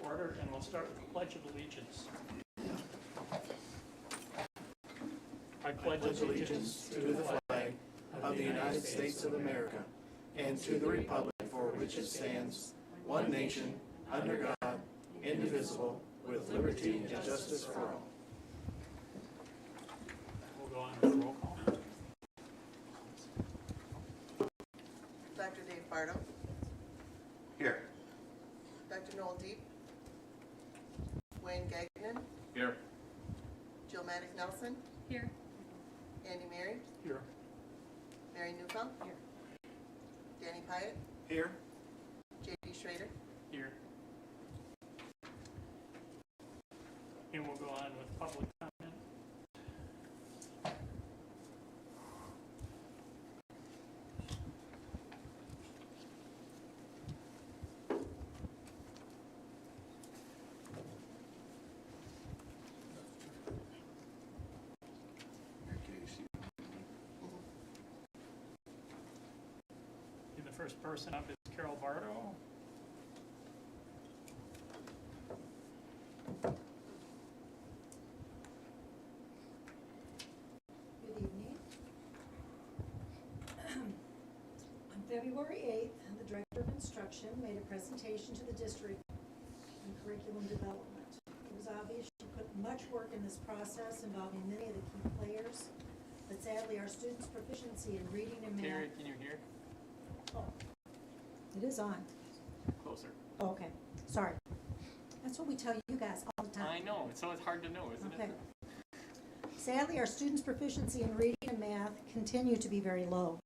order, and we'll start with the Pledge of Allegiance. I pledge allegiance to the flag of the United States of America and to the republic for which it stands, one nation, under God, indivisible, with liberty and justice for all. We'll go on with the roll call. Dr. Dave Bardo. Here. Dr. Noel Deep. Wayne Gagnon. Here. Jill Maddox Nelson. Here. Andy Mary. Here. Mary Newfeld. Here. Danny Pyatt. Here. J.D. Schrader. Here. And we'll go on with public comment. And the first person up is Carol Bardo. Good evening. On February 8th, the Director of Instruction made a presentation to the district on curriculum development. It was obvious she put much work in this process involving many of the key players, but sadly our students' proficiency in reading and math... Terry, can you hear? Oh, it is on. Closer. Oh, okay, sorry. That's what we tell you guys all the time. I know, it's always hard to know, isn't Okay. it? Sadly, our students' proficiency in reading and math continue to be very low.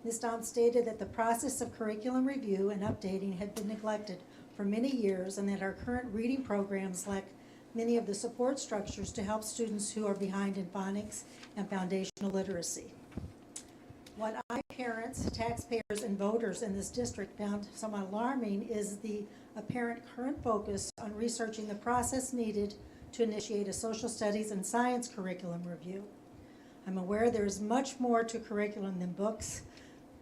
Ms. Dahm stated that the process of curriculum review and updating had been neglected for many years and that our current reading programs lack many of the support structures to help students who are behind in phonics and foundational literacy. What I, parents, taxpayers, and voters in this district found somewhat alarming is the apparent current focus on researching the process needed to initiate a social studies and science curriculum review. I'm aware there is much more to curriculum than books,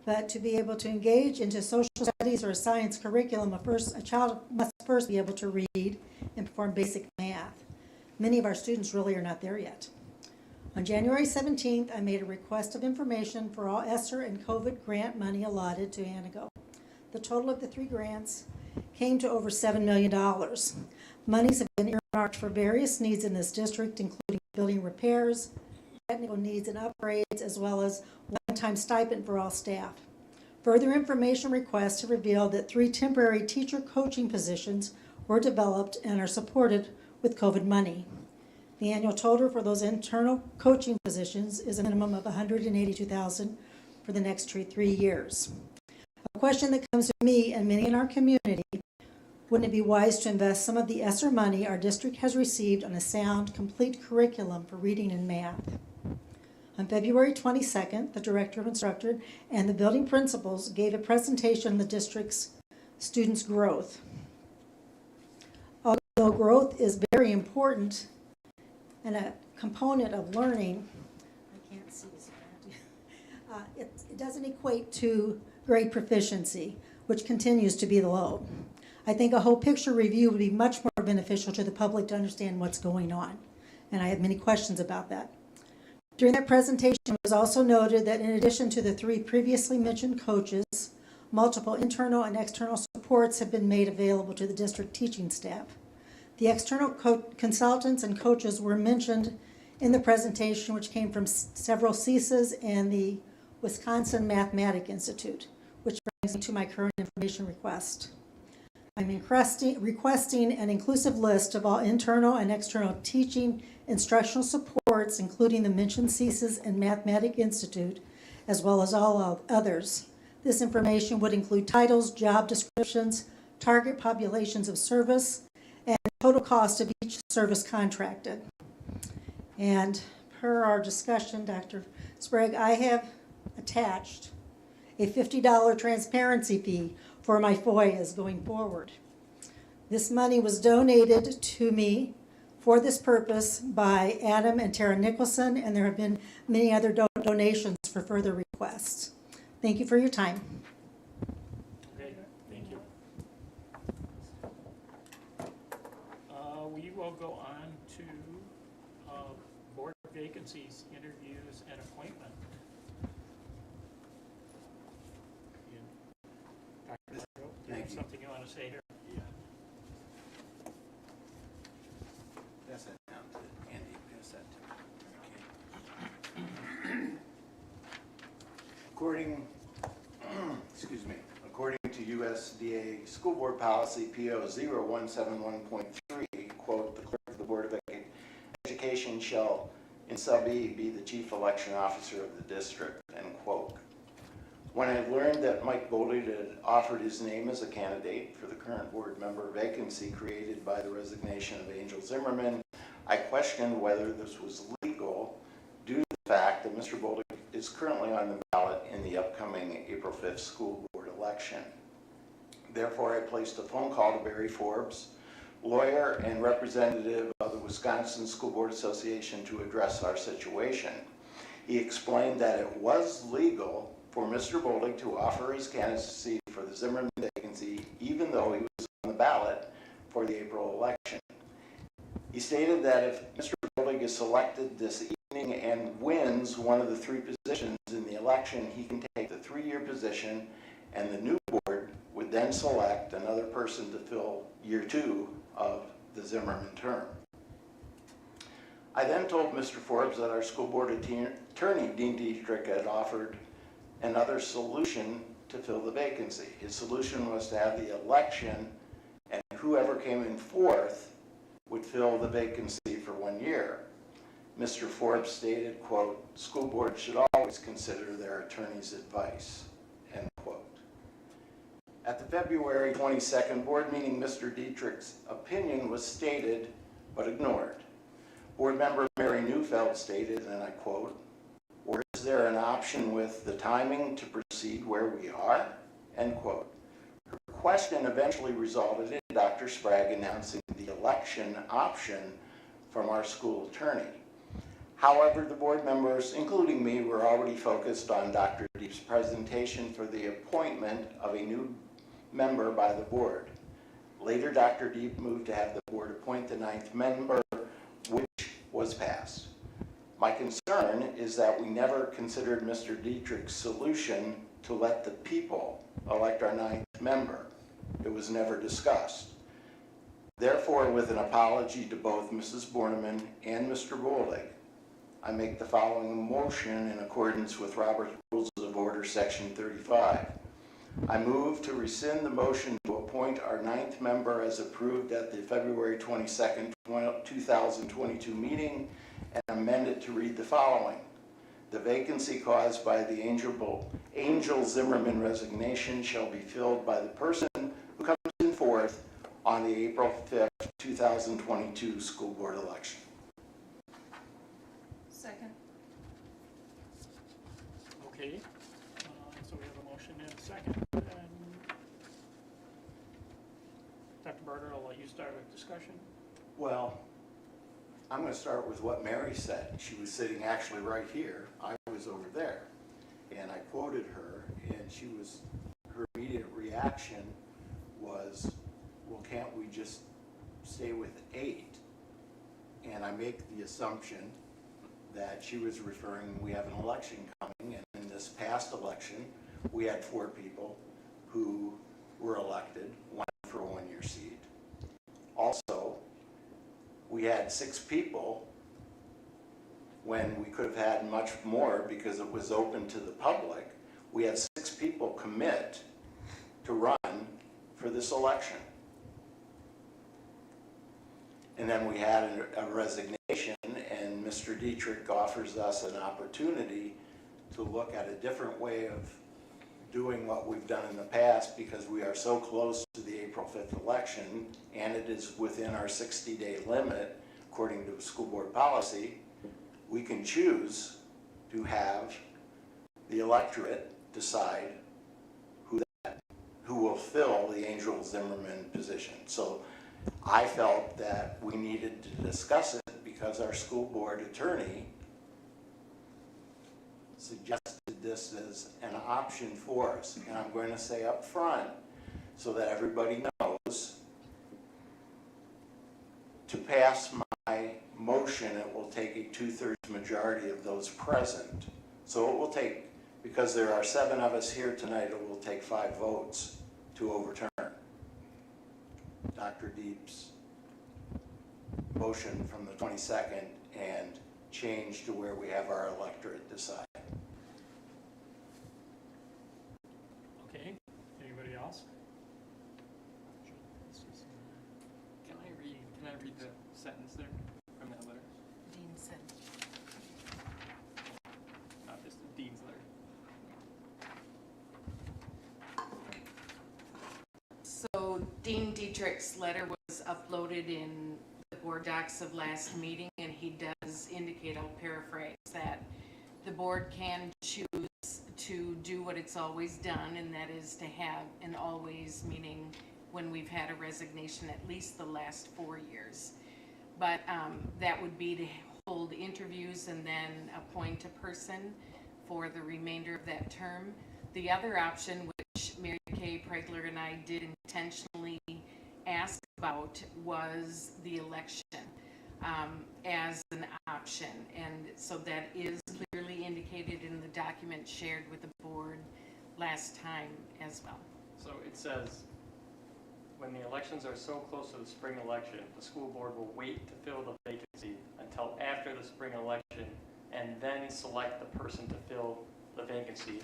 but to be able to engage into social studies or a science curriculum, a child must first be able to read and perform basic math. Many of our students really are not there yet. On January 17th, I made a request of information for all ESSER and COVID grant money allotted to Anago. The total of the 3 grants came to over $7 million. Monies have been earmarked for various needs in this district, including building repairs, technical needs and upgrades, as well as one-time stipend for all staff. Further information requests have revealed that 3 temporary teacher coaching positions were developed and are supported with COVID money. The annual total for those internal coaching positions is a minimum of $182,000 for the next 3 years. A question that comes to me and many in our community: wouldn't it be wise to invest some of the ESSER money our district has received on a sound, complete curriculum for reading and math? On February 22nd, the Director of Instruction and the building principals gave a presentation on the district's students' growth. Although growth is very important and a component of learning, I can't see, so it doesn't equate to grade proficiency, which continues to be low. I think a whole picture review would be much more beneficial to the public to understand what's going on, and I have many questions about that. During that presentation, it was also noted that in addition to the 3 previously mentioned coaches, multiple internal and external supports have been made available to the district teaching staff. The external consultants and coaches were mentioned in the presentation, which came from several CESAs and the Wisconsin Mathematics Institute, which brings me to my current information request. I'm requesting an inclusive list of all internal and external teaching instructional supports, including the mentioned CESAs and Mathematics Institute, as well as all others. This information would include titles, job descriptions, target populations of service, and total cost of each service contracted. And per our discussion, Dr. Sprague, I have attached a $50 transparency fee for my FOIAs going forward. This money was donated to me for this purpose by Adam and Tara Nicholson, and there have been many other donations for further requests. Thank you for your time. Okay, thank you. we will go on to board vacancies, interviews, and appointment. Dr. Bardo, do you have Thank you. something you want to say here? Pass that down to Andy. Pass that to according to USDA School Board Policy PO 0171.3, quote, the clerk of the Board of Education shall, in sub E, be the chief election officer of the district, end quote. When I learned that Mike Boldy had offered his name as a candidate for the current board member vacancy created by the resignation of Angel Zimmerman, I questioned whether this was legal due to the fact that Mr. Boldy is currently on the ballot in the upcoming April 5th school board election. Therefore, I placed a phone call to Barry Forbes, lawyer and representative of the Wisconsin School Board Association, to address our situation. He explained that it was legal for Mr. Boldy to offer his candidacy for the Zimmerman vacancy even though he was on the ballot for the April election. He stated that if Mr. Boldy is selected this evening and wins one of the 3 positions in the election, he can take the 3-year position, and the new board would then select another person to fill year 2 of the Zimmerman term. I then told Mr. Forbes that our school board attorney, Dean Dietrich, had offered another solution to fill the vacancy. His solution was to have the election, and whoever came in 4th would fill the vacancy for 1 year. Mr. Forbes stated, quote, school boards should always consider their attorney's advice, end quote. At the February 22nd board meeting, Mr. Dietrich's opinion was stated but ignored. Board member Mary Neufeld stated, and I quote, or is there an option with the timing to proceed where we are, end quote. Her question eventually resulted in Dr. Sprague announcing the election option from our school attorney. However, the board members, including me, were already focused on Dr. Deep's presentation for the appointment of a new member by the board. Later, Dr. Deep moved to have the board appoint the 9th member, which was passed. My concern is that we never considered Mr. Dietrich's solution to let the people elect our 9th member. It was never discussed. Therefore, with an apology to both Mrs. Borneman and Mr. Boldig, I make the following motion in accordance with Robert's Rules of Order, Section 35. I move to rescind the motion to appoint our 9th member as approved at the February 22nd, 2022 meeting, and amend it to read the following. The vacancy caused by the Angel Zimmerman resignation shall be filled by the person who comes in 4th on the April 5th, 2022 school board election. Second. Okay, so we have a motion and a second. And Dr. Barter, I'll let you start with discussion. Well, I'm going to start with what Mary said. She was sitting actually right here. I was over there. And I quoted her, and her immediate reaction was, well, can't we just stay with 8? And I make the assumption that she was referring, we have an election coming, and in this past election, we had 4 people who were elected, 1 for a 1-year seat. Also, we had 6 people when we could have had much more because it was open to the public. We had 6 people commit to run for this election. And then we had a resignation, and Mr. Dietrich offers us an opportunity to look at a different way of doing what we've done in the past, because we are so close to the April 5th election, and it is within our 60-day limit, according to school board policy. We can choose to have the electorate decide who will fill the Angel Zimmerman position. So I felt that we needed to discuss it because our school board attorney suggested this as an option for us. And I'm going to say up front, so that everybody knows, to pass my motion, it will take a 2/3 majority of those present. So it will take, because there are 7 of us here tonight, it will take 5 votes to overturn Dr. Deep's motion from the 22nd and change to where we have our electorate decide. Okay, anybody else? Can I read the sentence there from that letter? Dean said. Not just the dean's letter. So Dean Dietrich's letter was uploaded in the board docs of last meeting, and he does indicate, I'll paraphrase, that the board can choose to do what it's always done, and that is to have an always, meaning when we've had a resignation at least the last 4 years. But that would be to hold interviews and then appoint a person for the remainder of that term. The other option, which Mary Kay Pregler and I did intentionally ask about, was the election as an option. And so that is clearly indicated in the document shared with the board last time as well. So it says, when the elections are so close to the spring election, the school board will wait to fill the vacancy until after the spring election and then select the person to fill the vacancy,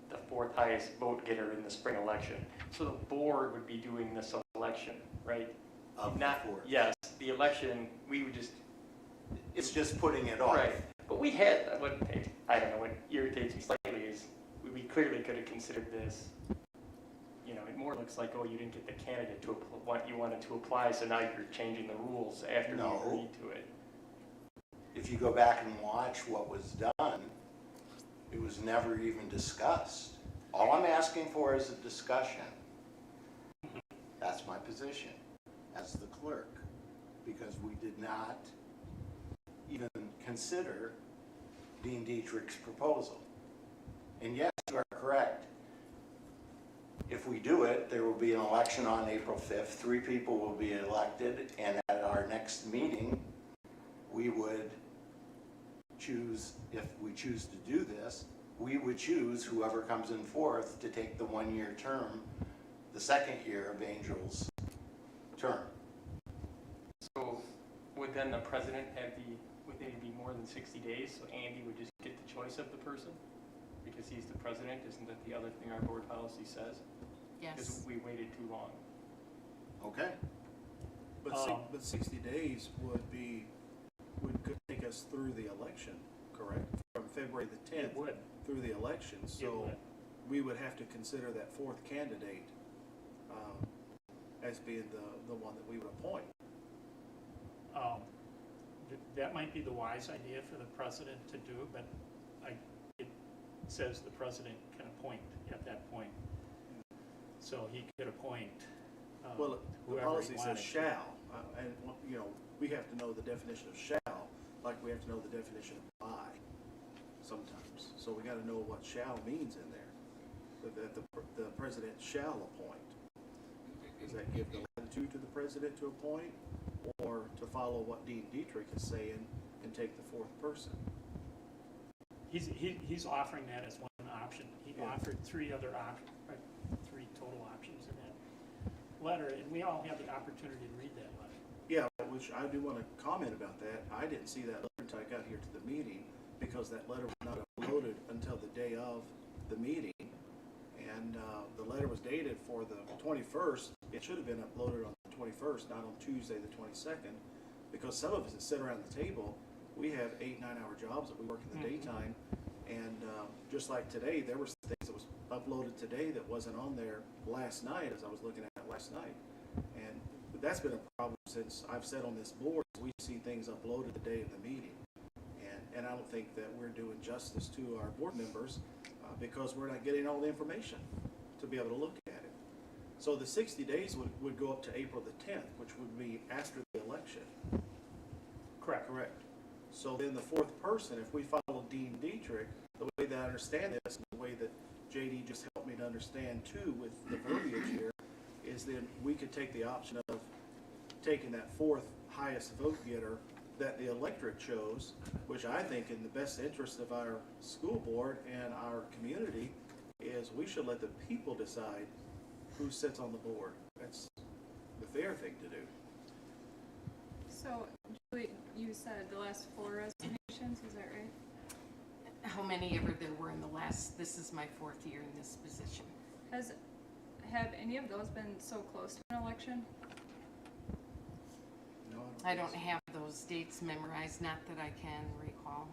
the 4th highest vote getter in the spring election. So the board would be doing this election, right? Of Not, the 4th. yes, the election, we would just, It's just putting it off. right. But we had, I don't know, what irritates me slightly is we clearly could have considered this. You know, it more looks like, oh, you didn't get the candidate to what you wanted to apply, so now you're changing the rules after No. you agreed to it. If you go back and watch what was done, it was never even discussed. All I'm asking for is a discussion. That's my position as the clerk, because we did not even consider Dean Dietrich's proposal. And yes, you are correct. If we do it, there will be an election on April 5th. 3 people will be elected, and at our next meeting, we would choose, if we choose to do this, we would choose whoever comes in 4th to take the 1-year term, the 2nd year of Angel's term. So would then the president would it be more than 60 days, so Andy would just get the choice of the person? Because he's the president, isn't that the other thing our board policy says? Yes. Because we waited too long. Okay? But 60 days could take us through the election, correct? From February the 10th It would. through the election, It so would. we would have to consider that 4th candidate as being the one that we would appoint. That might be the wise idea for the president to do, but it says the president can appoint at that point. So he could appoint Well, the whoever policy he says wanted. shall, and, you know, we have to know the definition of shall, like we have to know the definition of by sometimes. So we gotta know what shall means in there, that the president shall appoint. Does that give the latitude to the president to appoint, or to follow what Dean Dietrich is saying and take the 4th person? He's offering that as one option. He Yeah. offered 3 other options, right, 3 total options in that letter, and we all had the opportunity to read that letter. Yeah, which I do want to comment about that. I didn't see that letter until I got here to the meeting, because that letter was not uploaded until the day of the meeting. And the letter was dated for the 21st. It should have been uploaded on the 21st, not on Tuesday the 22nd, because some of us that sit around the table, we have 8-9 hour jobs that we work in the daytime. And just like today, there were things that was uploaded today that wasn't on there last night, as I was looking at it last night. And that's been a problem since I've sat on this board. We see things uploaded the day of the meeting. And I don't think that we're doing justice to our board members because we're not getting all the information to be able to look at it. So the 60 days would go up to April the 10th, which would be after the election. Correct. Correct. So then the 4th person, if we follow Dean Dietrich, the way that I understand this, and the way that JD just helped me to understand too with the verbiage here, is then we could take the option of taking that 4th highest vote getter that the electorate chose, which I think in the best interest of our school board and our community is we should let the people decide who sits on the board. That's the fair thing to do. So, Julie, you said the last 4 resignations, is that right? How many ever there were in the last, this is my 4th year in this position. Have any of those been so close to an election? No, I don't have those dates memorized, not that I can recall.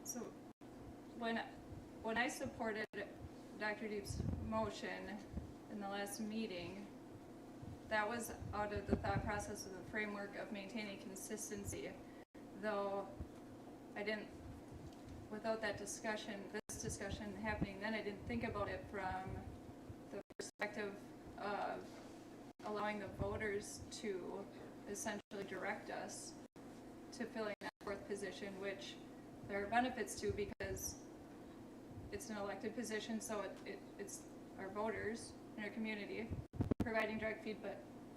So, when I supported Dr. Deep's motion in the last meeting, that was out of the thought process of the framework of maintaining consistency, though I didn't, without that discussion, this discussion happening, then I didn't think about it from the perspective of allowing the voters to essentially direct us to filling that 4th position, which there are benefits to because it's an elected position, so it's our voters in our community providing direct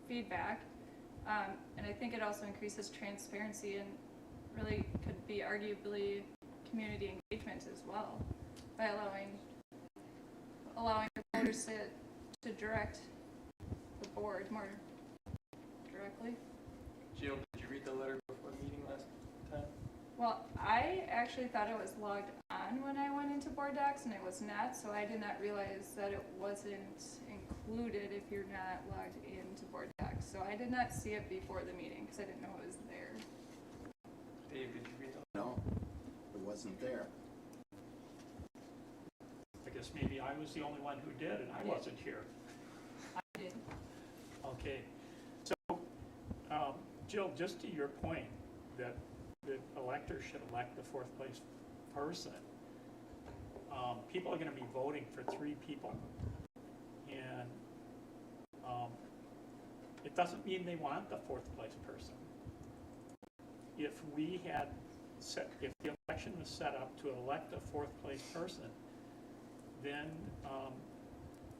feedback, and I think it also increases transparency and really could be arguably community engagement as well by allowing the voters to direct the board more directly. Jill, did you read the letter before the meeting last time? Well, I actually thought it was logged on when I went into board docs, and it was not, so I did not realize that it wasn't included if you're not logged into board docs. So I did not see it before the meeting because I didn't know it was there. Dave, did you read the No, it wasn't there. I guess maybe I was the only one who did and I wasn't here. I did. Okay, so, Jill, just to your point that the electors should elect the 4th place person, people are going to be voting for 3 people, and it doesn't mean they want the 4th place person. If the election was set up to elect a 4th place person, then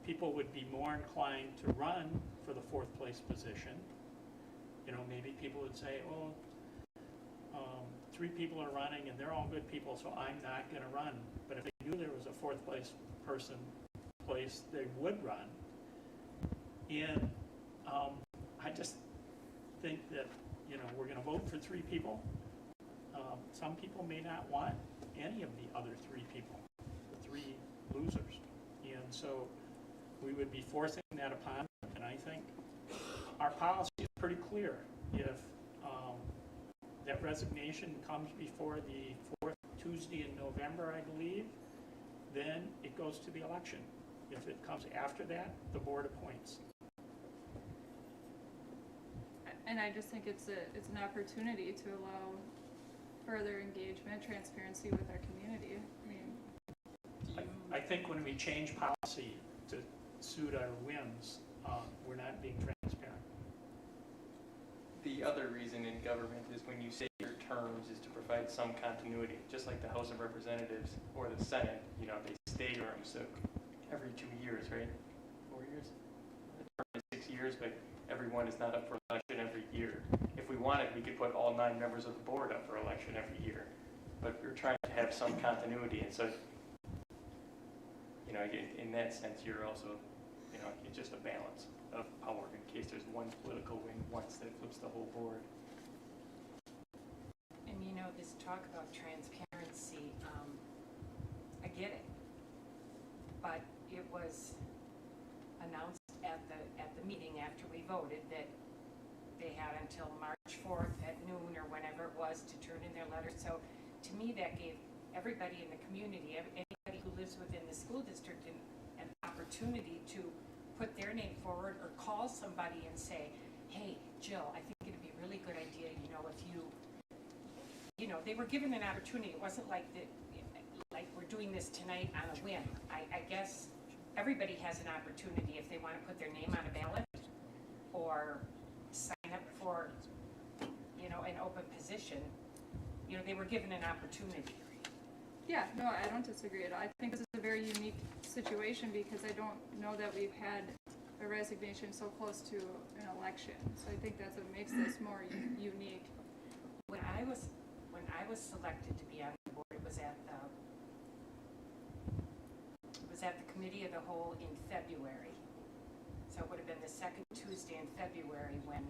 people would be more inclined to run for the 4th place position. You know, maybe people would say, well, 3 people are running and they're all good people, so I'm not going to run. But if they knew there was a 4th place person they would run. And I just think that, you know, we're going to vote for 3 people. Some people may not want any of the other 3 people, the 3 losers. And so we would be forcing that upon them. And I think our policy is pretty clear. If that resignation comes before the 4th Tuesday in November, I believe, then it goes to the election. If it comes after that, the board appoints. And I just think it's an opportunity to allow further engagement, transparency with our community. I mean, I think when we change policy to suit our whims, we're not being transparent. The other reason in government is when you say your terms is to provide some continuity, just like the House of Representatives or the Senate, you know, they stagger them, so every 2 years, right? 4 years? The term is 6 years, but everyone is not up for election every year. If we wanted, we could put all 9 members of the board up for election every year, but we're trying to have some continuity, and so, you know, in that sense, you're also, you know, it's just a balance of power in case there's one political wing once that flips the whole board. And you know, this talk about transparency, I get it, but it was announced at the meeting after we voted that they had until March 4th at noon or whenever it was to turn in their letter. So to me, that gave everybody in the community, anybody who lives within the school district, an opportunity to put their name forward or call somebody and say, hey, Jill, I think it'd be a really good idea, you know, if you know, they were given an opportunity. It wasn't like we're doing this tonight on a whim. I guess everybody has an opportunity if they want to put their name on a ballot or sign up for, you know, an open position. You know, they were given an opportunity. yeah, no, I don't disagree at all. I think this is a very unique situation because I don't know that we've had a resignation so close to an election. So I think that's what makes this more unique. When I was selected to be on the board, it was at the committee of the whole in February. So it would have been the second Tuesday in February when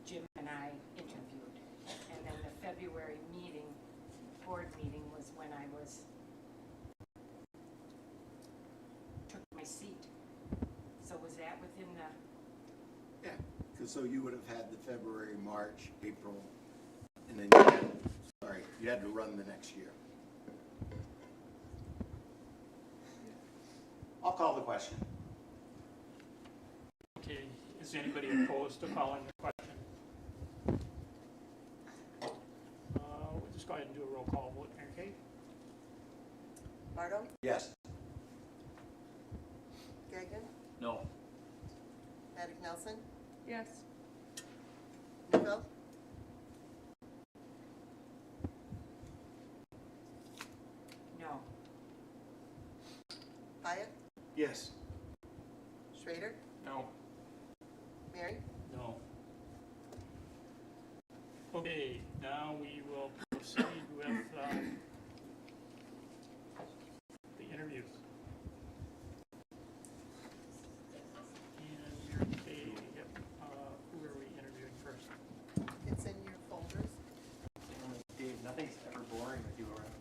Jim and I interviewed. And then the February meeting, board meeting, was when I took my seat. So was that within the? Yeah, because so you would have had the February, March, April, and then you had to run the next year. I'll call the question. Okay, is anybody opposed to calling the question? We'll just go ahead and do a roll call vote, okay? Bardo, Yes. Gagnon, No. Maddox Nelson, Yes. Newfeld, No. Hyatt, Yes. Schrader, No. Mary, No. Okay, now we will proceed with the interviews. And you're, okay, yep, who are we interviewing first? it's in your folders. Dave, nothing's ever boring with you around.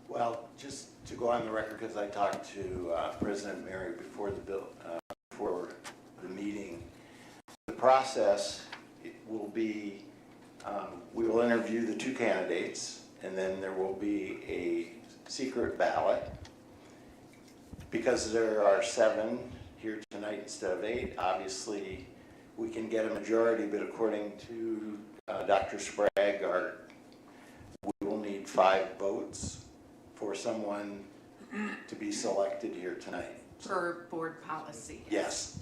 Well, just to go on the record, because I talked to President Mary before before the meeting, the process will be we will interview the two candidates, and then there will be a secret ballot. Because there are 7 here tonight instead of 8, obviously we can get a majority, but according to Dr. Sprague, we will need 5 votes for someone to be selected here tonight. Per board policy. Yes.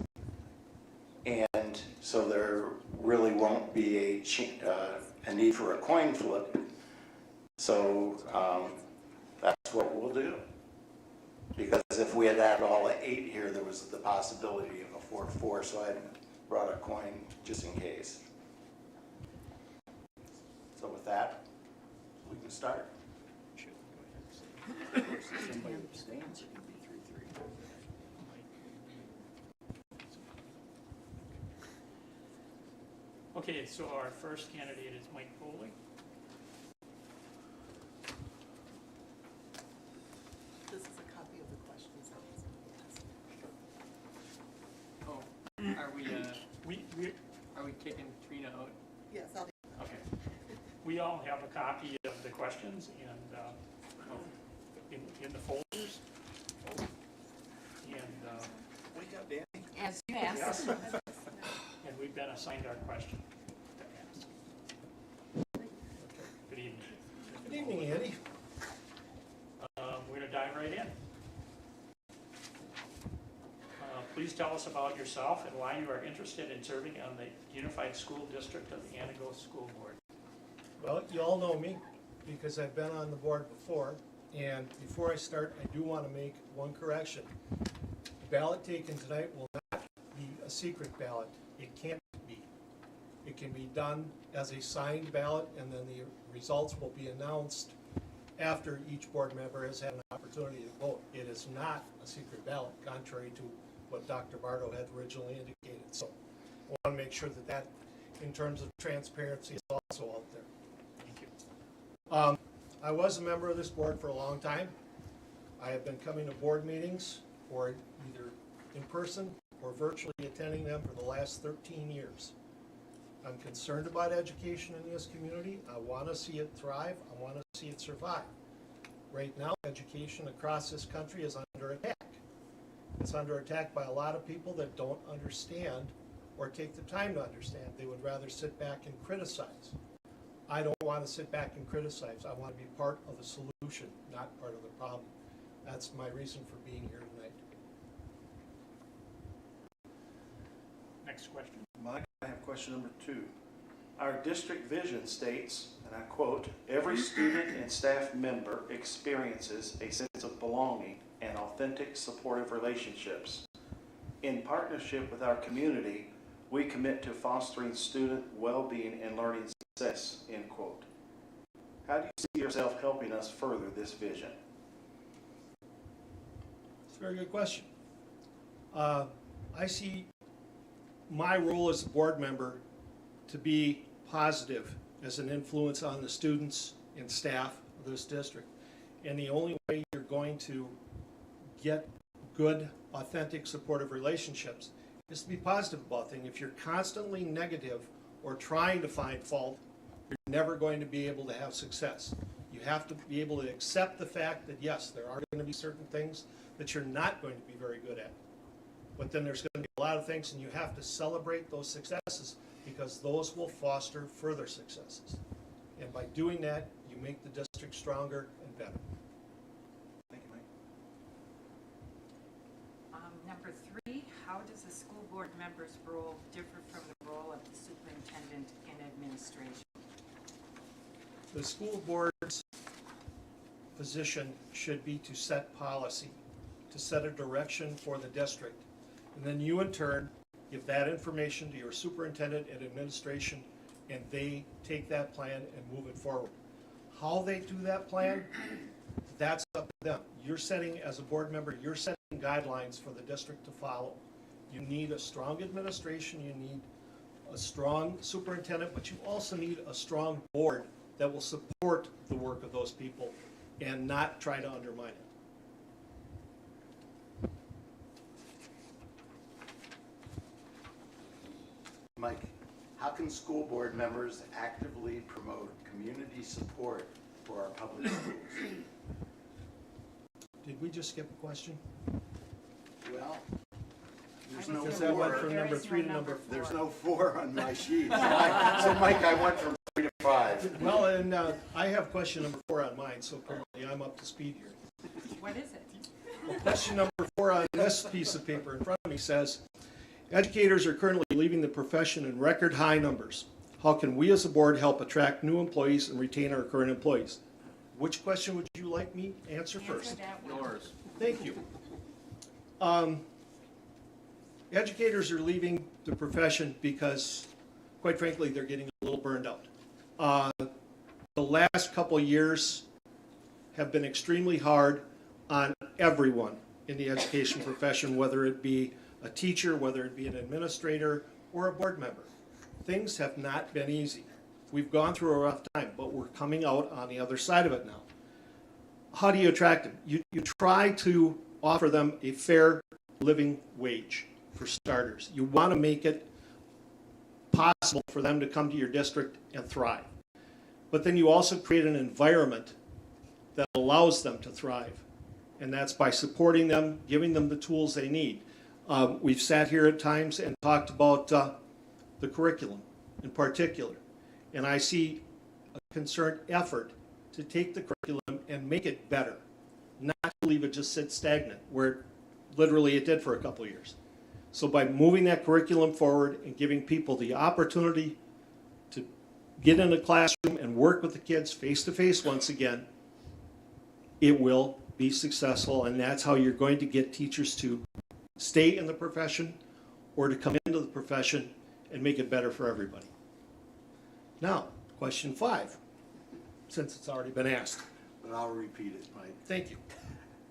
And so there really won't be a need for a coin flip. So that's what we'll do. Because if we had had all 8 here, there was the possibility of a 4-4, so I brought a coin just in case. So with that, we can start. Should we go ahead and say? Of course, if somebody abstains, it can be 3-3. Okay, so our first candidate is Mike Foley. This is a copy of the questions. Oh, are we kicking Trina out? Yes, I'll be. Okay. We all have a copy of the questions and in the folders. And Wake up, Danny. As you asked. and we've been assigned our question to ask. Good evening. Good evening, Andy. We're going to dive right in. Please tell us about yourself and why you are interested in serving on the Unified School District of the Antigo School Board. Well, you all know me because I've been on the board before. And before I start, I do want to make one correction. The ballot taken tonight will not be a secret ballot. It can't be. It can be done as a signed ballot, and then the results will be announced after each board member has had an opportunity to vote. It is not a secret ballot, contrary to what Dr. Bardo had originally indicated. So I want to make sure that in terms of transparency, is also out there. Thank you. I was a member of this board for a long time. I have been coming to board meetings or either in person or virtually attending them for the last 13 years. I'm concerned about education in this community. I want to see it thrive. I want to see it survive. Right now, education across this country is under attack. It's under attack by a lot of people that don't understand or take the time to understand. They would rather sit back and criticize. I don't want to sit back and criticize. I want to be part of the solution, not part of the problem. That's my reason for being here tonight. Next question. Mike, I have question number 2. Our district vision states, and I quote, "Every student and staff member experiences a sense of belonging and authentic supportive relationships. In partnership with our community, we commit to fostering student well-being and learning success, end quote. How do you see yourself helping us further this vision? It's a very good question. I see my role as a board member to be positive as an influence on the students and staff of this district. And the only way you're going to get good, authentic, supportive relationships is to be positive about things. If you're constantly negative or trying to find fault, you're never going to be able to have success. You have to be able to accept the fact that yes, there are going to be certain things that you're not going to be very good at. But then there's going to be a lot of things, and you have to celebrate those successes because those will foster further successes. And by doing that, you make the district stronger and better. Thank you, Mike. Number 3, how does the school board member's role differ from the role of the superintendent in administration? The school board's position should be to set policy, to set a direction for the district. And then you in turn give that information to your superintendent and administration, and they take that plan and move it forward. How they do that plan, that's up to them. You're setting, as a board member, you're setting guidelines for the district to follow. You need a strong administration, you need a strong superintendent, but you also need a strong board that will support the work of those people and not try to undermine it. Mike, how can school board members actively promote community support for our public schools? Did we just skip a question? Well, there's I no was Because that went four. from There number is no 3 to number number 4. There's no 4 on my sheet. So Mike, I went from 3 to 5. Well, and I have question number 4 on mine, so apparently I'm up to speed here. What is it? Well, question number 4 on this piece of paper in front of me says, educators are currently leaving the profession in record high numbers. How can we as a board help attract new employees and retain our current employees? Which question would you like me to answer first? Answer that one. Yours. Thank you. Educators are leaving the profession because, quite frankly, they're getting a little burned out. The last couple of years have been extremely hard on everyone in the education profession, whether it be a teacher, whether it be an administrator, or a board member. Things have not been easy. We've gone through a rough time, but we're coming out on the other side of it now. How do you attract them? You try to offer them a fair living wage, for starters. You want to make it possible for them to come to your district and thrive. But then you also create an environment that allows them to thrive. And that's by supporting them, giving them the tools they need. We've sat here at times and talked about the curriculum in particular. And I see a concerted effort to take the curriculum and make it better, not to leave it just sit stagnant, where literally it did for a couple of years. So by moving that curriculum forward and giving people the opportunity to get in a classroom and work with the kids face to face once again, it will be successful, and that's how you're going to get teachers to stay in the profession or to come into the profession and make it better for everybody. Now, question 5, since it's already been asked. But I'll repeat it, Mike. Thank you.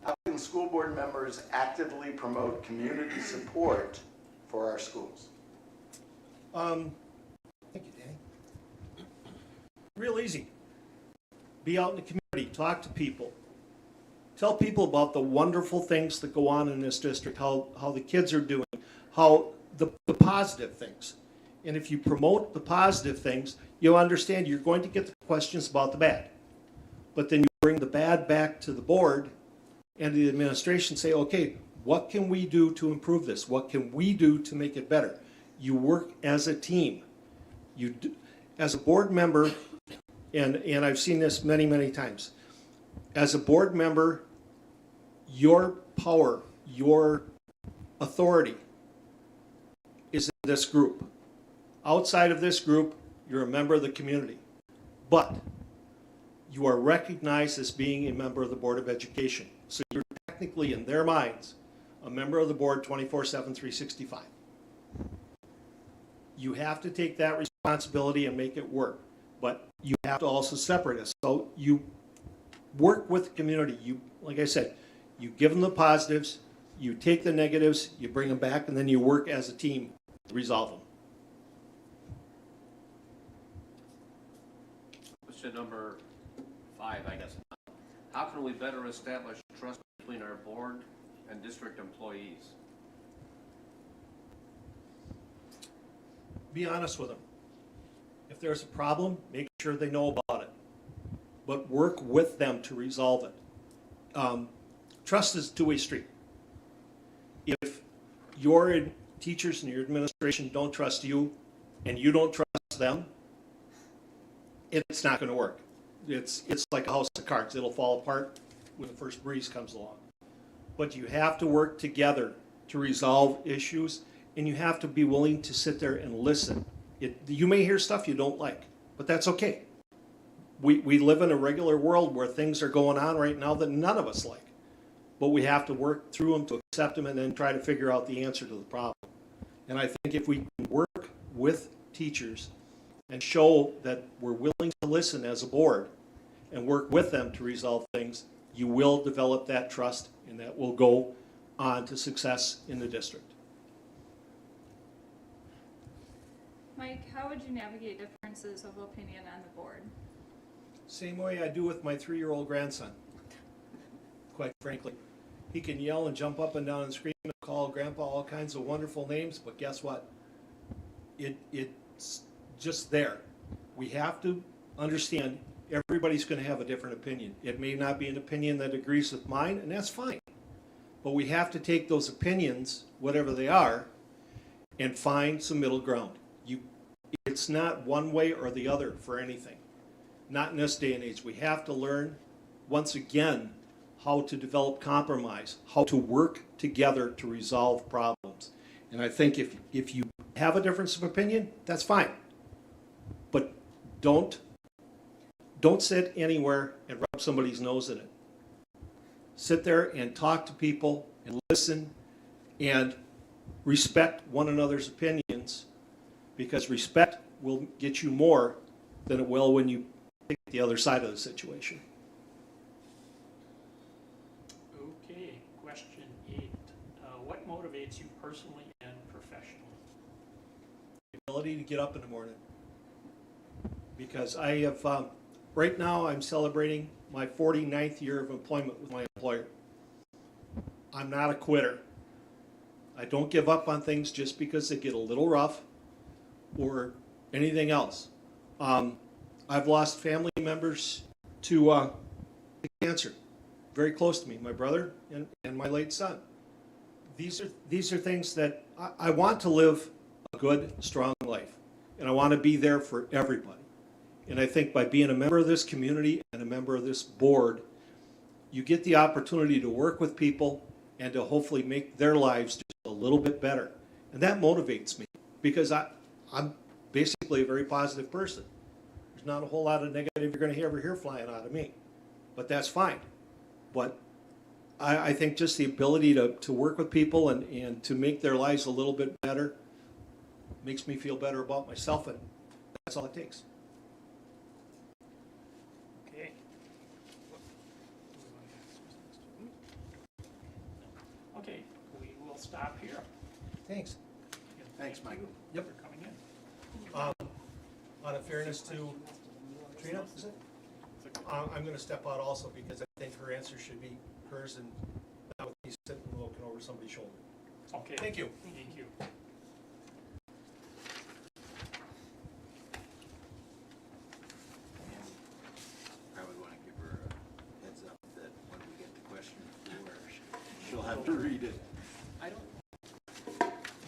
How can school board members actively promote community support for our schools? Thank you, Danny. Real easy. Be out in the community, talk to people. Tell people about the wonderful things that go on in this district, how the kids are doing, how the positive things. And if you promote the positive things, you'll understand you're going to get the questions about the bad. But then you bring the bad back to the board and the administration, say, okay, what can we do to improve this? What can we do to make it better? You work as a team. You do, as a board member, and I've seen this many, many times. As a board member, your power, your authority is in this group. Outside of this group, you're a member of the community. But you are recognized as being a member of the Board of Education. So you're technically, in their minds, a member of the board 24/7, 365. You have to take that responsibility and make it work, but you have to also separate us. So you work with the community. You, like I said, you give them the positives, you take the negatives, you bring them back, and then you work as a team to resolve them. Question number 5, I guess. How can we better establish trust between our board and district employees? Be honest with them. If there's a problem, make sure they know about it, but work with them to resolve it. Trust is a two-way street. If your teachers and your administration don't trust you and you don't trust them, it's not going to work. It's like a house of cards. It'll fall apart when the first breeze comes along. But you have to work together to resolve issues, and you have to be willing to sit there and listen. You may hear stuff you don't like, but that's okay. We live in a regular world where things are going on right now that none of us like. But we have to work through them to accept them and then try to figure out the answer to the problem. And I think if we can work with teachers and show that we're willing to listen as a board and work with them to resolve things, you will develop that trust, and that will go on to success in the district. Mike, how would you navigate differences of opinion on the board? Same way I do with my 3-year-old grandson. Quite frankly, he can yell and jump up and down and scream and call Grandpa all kinds of wonderful names, but guess what? It's just there. We have to understand everybody's going to have a different opinion. It may not be an opinion that agrees with mine, and that's fine. But we have to take those opinions, whatever they are, and find some middle ground. It's not one way or the other for anything. Not in this day and age. We have to learn, once again, how to develop compromise, how to work together to resolve problems. And I think if you have a difference of opinion, that's fine. But don't sit anywhere and rub somebody's nose in it. Sit there and talk to people and listen and respect one another's opinions, because respect will get you more than it will when you pick the other side of the situation. Okay, question 8. What motivates you personally and professionally? The ability to get up in the morning. Because I have, right now I'm celebrating my 49th year of employment with my employer. I'm not a quitter. I don't give up on things just because they get a little rough or anything else. I've lost family members to cancer, very close to me, my brother and my late son. These are things that I want to live a good, strong life, and I want to be there for everybody. And I think by being a member of this community and a member of this board, you get the opportunity to work with people and to hopefully make their lives just a little bit better. And that motivates me, because I'm basically a very positive person. There's not a whole lot of negative you're going to ever hear flying out of me, but that's fine. But I think just the ability to work with people and to make their lives a little bit better makes me feel better about myself, and that's all it takes. Okay. Okay, we will stop here. Thanks. Thanks, Mike. Yep. For coming in. Out of fairness to Trina, is it? I'm going to step out also, because I think her answer should be hers and not with me sitting and looking over somebody's shoulder. Okay. Thank you. Thank you. Probably want to give her a heads up that when we get to question 4, she'll have to read it.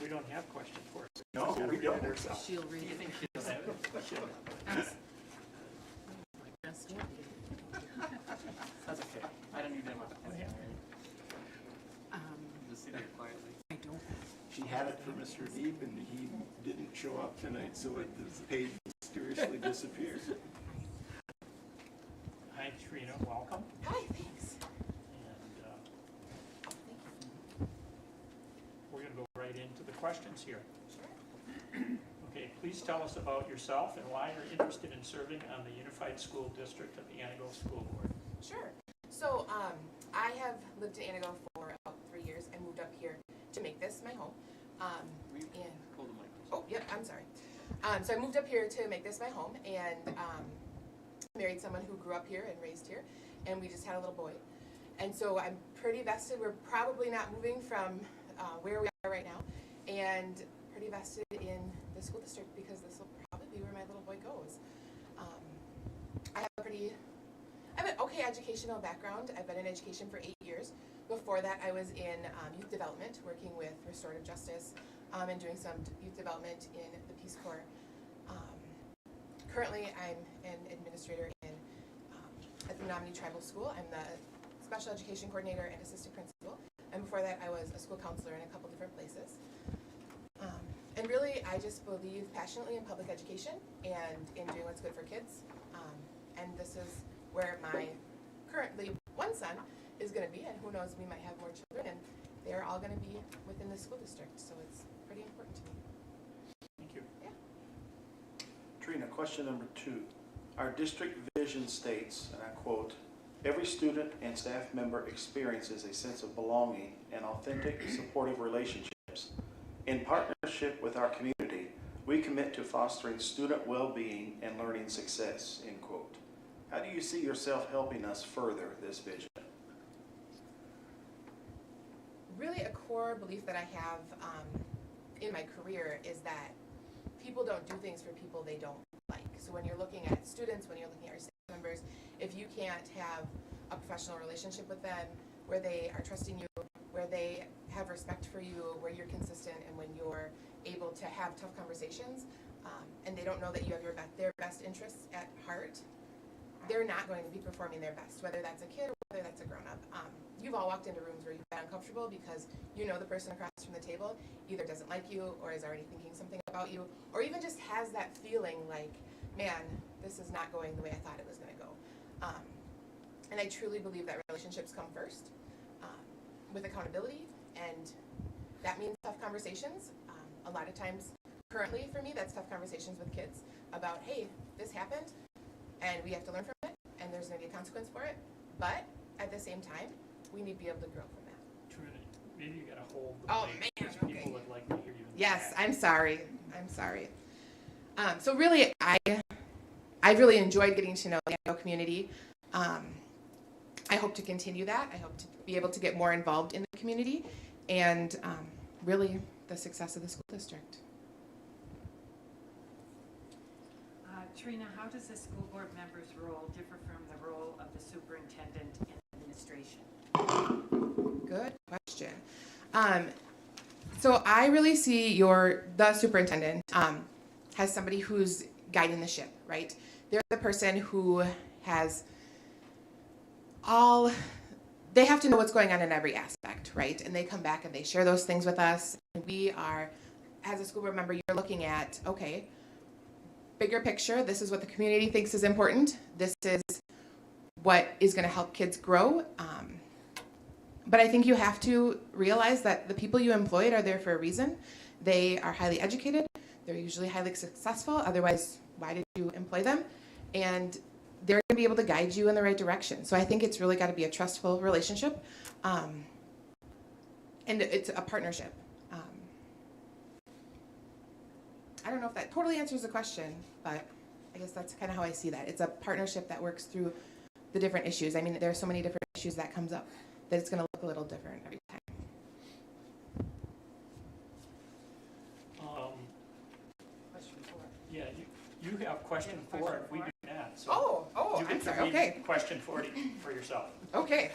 We don't have questions for us. No, we don't. She'll read it. That's okay. I don't need that much. Just sit there quietly. I don't. She had it for Mr. Deeb, and he didn't show up tonight, so the page mysteriously disappeared. Hi, Trina, welcome. Hi, thanks. right into the questions here. Okay, please tell us about yourself and why you're interested in serving on the Unified School District of the Antigo School Board. Sure. So I have lived in Antigo for about 3 years and moved up here to make this my home. And Hold the mic. oh, yep, I'm sorry. So I moved up here to make this my home and married someone who grew up here and raised here, and we just had a little boy. And so I'm pretty vested. We're probably not moving from where we are right now, and pretty vested in the school district because this will probably be where my little boy goes. I have an okay educational background. I've been in education for 8 years. Before that, I was in youth development, working with restorative justice and doing some youth development in the Peace Corps. Currently, I'm an administrator at the Menominee Tribal School. I'm the special education coordinator and assistant principal. And before that, I was a school counselor in a couple different places. And really, I just believe passionately in public education and in doing what's good for kids. And this is where my currently one son is going to be, and who knows, we might have more children, and they're all going to be within the school district, so it's pretty important to me. Thank you. Yeah. Trina, question number 2. Our district vision states, and I quote, "Every student and staff member experiences a sense of belonging and authentic, supportive relationships. In partnership with our community, we commit to fostering student well-being and learning success," end quote. How do you see yourself helping us further this vision? Really, a core belief that I have in my career is that people don't do things for people they don't like. So when you're looking at students, when you're looking at your staff members, if you can't have a professional relationship with them, where they are trusting you, where they have respect for you, where you're consistent, and when you're able to have tough conversations, and they don't know that you have their best interests at heart, they're not going to be performing their best, whether that's a kid or whether that's a grown-up. You've all walked into rooms where you've been uncomfortable because you know the person across from the table either doesn't like you or is already thinking something about you, or even just has that feeling like, man, this is not going the way I thought it was going to go. And I truly believe that relationships come first with accountability, and that means tough conversations. A lot of times, currently for me, that's tough conversations with kids about, hey, this happened, and we have to learn from it, and there's going to be a consequence for it, but at the same time, we need to be able to grow from that. Trina, maybe you gotta hold the Oh, mic, man, because okay. people would like to hear you. In the Yes, back. I'm sorry. So really, I really enjoyed getting to know the Antigo community. I hope to continue that. I hope to be able to get more involved in the community and really the success of the school district. Trina, how does the school board member's role differ from the role of the superintendent in administration? Good question. So I really see the superintendent as somebody who's guiding the ship, right? They're the person who has they have to know what's going on in every aspect, right? And they come back and they share those things with us. And we are, as a school board member, you're looking at, okay, bigger picture, this is what the community thinks is important. This is what is going to help kids grow. But I think you have to realize that the people you employed are there for a reason. They are highly educated. They're usually highly successful. Otherwise, why did you employ them? And they're going to be able to guide you in the right direction. So I think it's really got to be a trustful relationship. And it's a partnership. I don't know if that totally answers the question, but I guess that's kind of how I see that. It's a partnership that works through the different issues. I mean, there are so many different issues that comes up that it's going to look a little different every time. Question 4. Yeah, you have question Yeah, 4, question and we four. do not, so. Oh, You I'm get to sorry. read Okay. question 40 for yourself. Okay.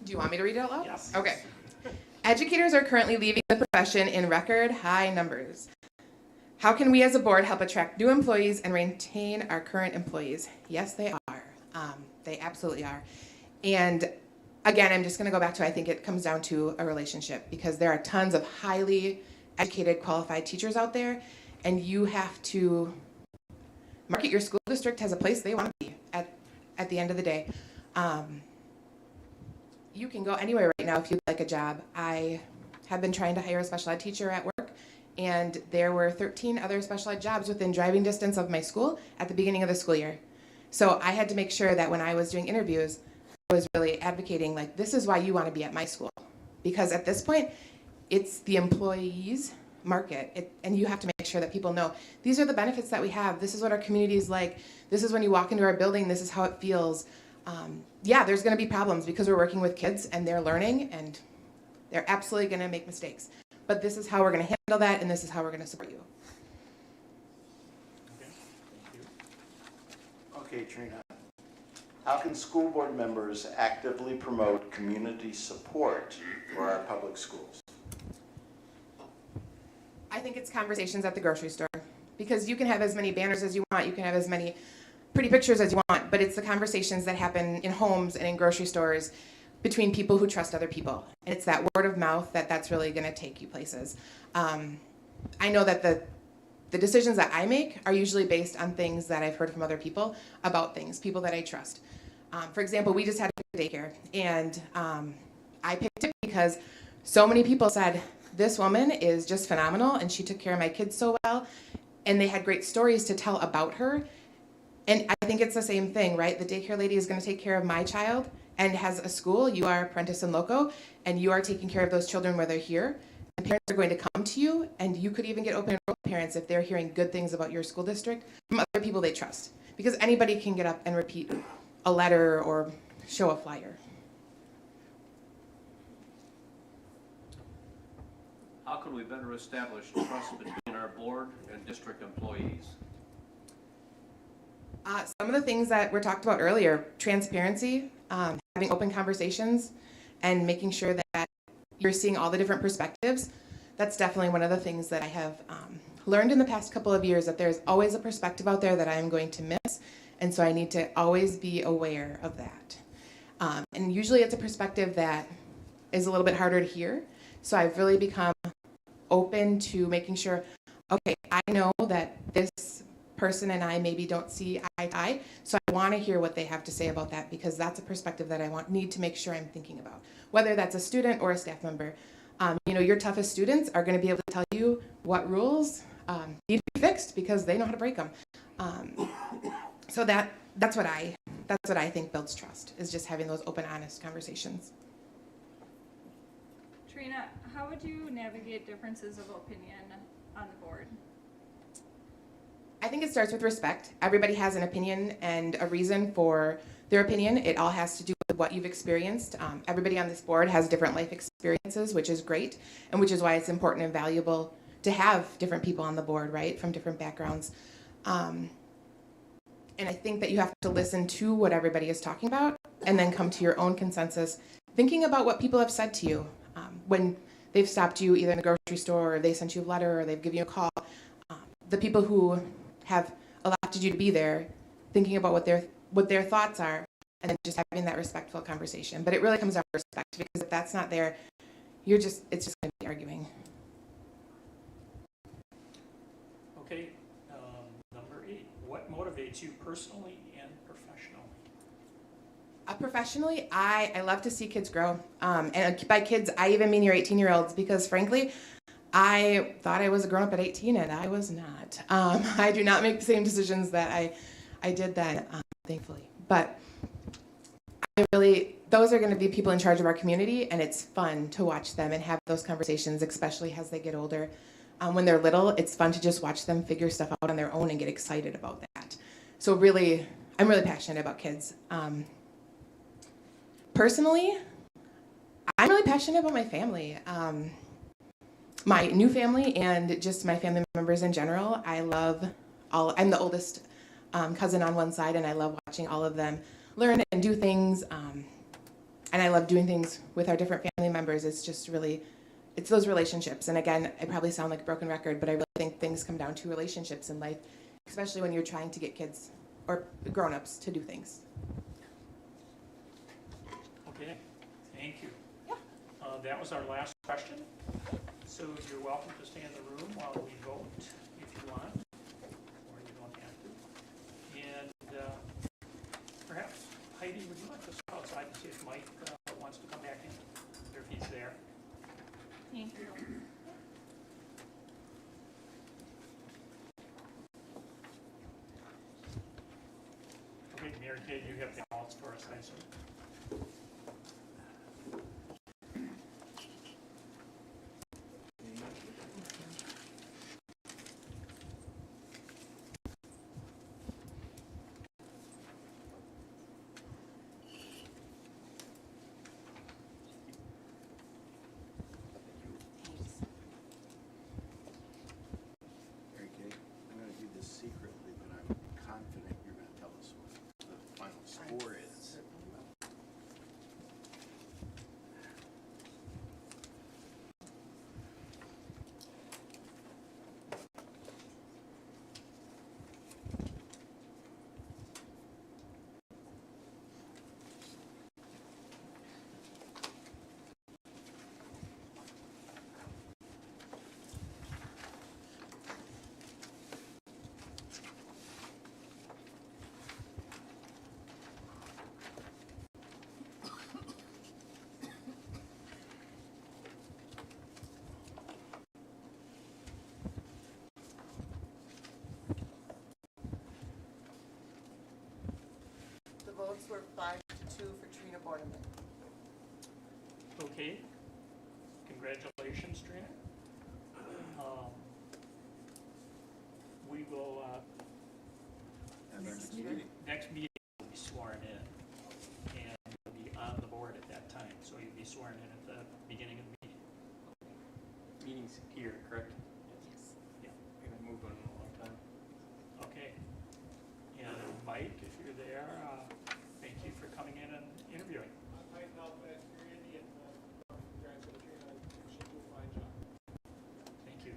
Do you want me to read it out loud? Yes. Okay. Educators are currently leaving the profession in record high numbers. How can we as a board help attract new employees and retain our current employees? Yes, they are. They absolutely are. And again, I'm just going to go back to, I think it comes down to a relationship, because there are tons of highly educated, qualified teachers out there, and you have to market your school district as a place they want to be at the end of the day. You can go anywhere right now if you'd like a job. I have been trying to hire a special ed teacher at work, and there were 13 other special ed jobs within driving distance of my school at the beginning of the school year. So I had to make sure that when I was doing interviews, I was really advocating, like, this is why you want to be at my school. Because at this point, it's the employees' market, and you have to make sure that people know, these are the benefits that we have, this is what our community is like, this is when you walk into our building, this is how it feels. Yeah, there's going to be problems because we're working with kids and they're learning and they're absolutely going to make mistakes. But this is how we're going to handle that, and this is how we're going to support you. Okay, thank you. Okay, Trina. How can school board members actively promote community support for our public schools? I think it's conversations at the grocery store, because you can have as many banners as you want, you can have as many pretty pictures as you want, but it's the conversations that happen in homes and in grocery stores between people who trust other people. And it's that word of mouth that's really going to take you places. I know that the decisions that I make are usually based on things that I've heard from other people about things, people that I trust. For example, we just had a daycare, and I picked it because so many people said, this woman is just phenomenal, and she took care of my kids so well, and they had great stories to tell about her. And I think it's the same thing, right? The daycare lady is going to take care of my child and has a school. You are apprentice and loco, and you are taking care of those children where they're here. And parents are going to come to you, and you could even get open enrollment parents if they're hearing good things about your school district from other people they trust. Because anybody can get up and repeat a letter or show a flyer. How can we better establish trust between our board and district employees? Some of the things that were talked about earlier, transparency, having open conversations, and making sure that you're seeing all the different perspectives. That's definitely one of the things that I have learned in the past couple of years, that there's always a perspective out there that I am going to miss, and so I need to always be aware of that. And usually it's a perspective that is a little bit harder to hear, so I've really become open to making sure, okay, I know that this person and I maybe don't see eye to eye, so I want to hear what they have to say about that, because that's a perspective that I need to make sure I'm thinking about, whether that's a student or a staff member. You know, your toughest students are going to be able to tell you what rules need to be fixed because they know how to break them. So that's what I think builds trust, is just having those open, honest conversations. Trina, how would you navigate differences of opinion on the board? I think it starts with respect. Everybody has an opinion and a reason for their opinion. It all has to do with what you've experienced. Everybody on this board has different life experiences, which is great, and which is why it's important and valuable to have different people on the board, right, from different backgrounds. And I think that you have to listen to what everybody is talking about and then come to your own consensus, thinking about what people have said to you when they've stopped you either in the grocery store, or they sent you a letter, or they've given you a call. The people who have elected you to be there, thinking about what their thoughts are, and then just having that respectful conversation. But it really comes down to respect, because if that's not there, it's just going to be arguing. Okay, number 8, what motivates you personally and professionally? Professionally, I love to see kids grow. And by kids, I even mean your 18-year-olds, because frankly, I thought I was a grown-up at 18, and I was not. I do not make the same decisions that I did then, thankfully. But those are going to be people in charge of our community, and it's fun to watch them and have those conversations, especially as they get older. When they're little, it's fun to just watch them figure stuff out on their own and get excited about that. So really, I'm really passionate about kids. Personally, I'm really passionate about my family. My new family and just my family members in general. I'm the oldest cousin on one side, and I love watching all of them learn and do things. And I love doing things with our different family members. It's just really, it's those relationships. And again, I probably sound like a broken record, but I really think things come down to relationships in life, especially when you're trying to get kids or grown-ups to do things. Okay, thank you. Yeah. That was our last question. So you're welcome to stay in the room while we vote if you want, or you don't have to. And perhaps, Heidi, would you like to step outside and see if Mike wants to come back in, or if he's there? Thank you. Okay, Mary Kay, you have the ballots for us, I assume? Mary Kay, I'm gonna do this secretly, but I'm confident you're gonna tell us what the final score is. The votes were 5-2 for Trina Borneman. Okay, congratulations, Trina. We will, Next meeting. next meeting will be sworn in, and you'll be on the board at that time, so you'll be sworn in at the beginning of the meeting. Meeting's here, correct? Yes. Yeah. We've been moving a long time. Okay. And Mike, if you're there, thank you for coming in and interviewing. Mike, now back to your Indian, congrats on Trina, she did a fine job. Thank you.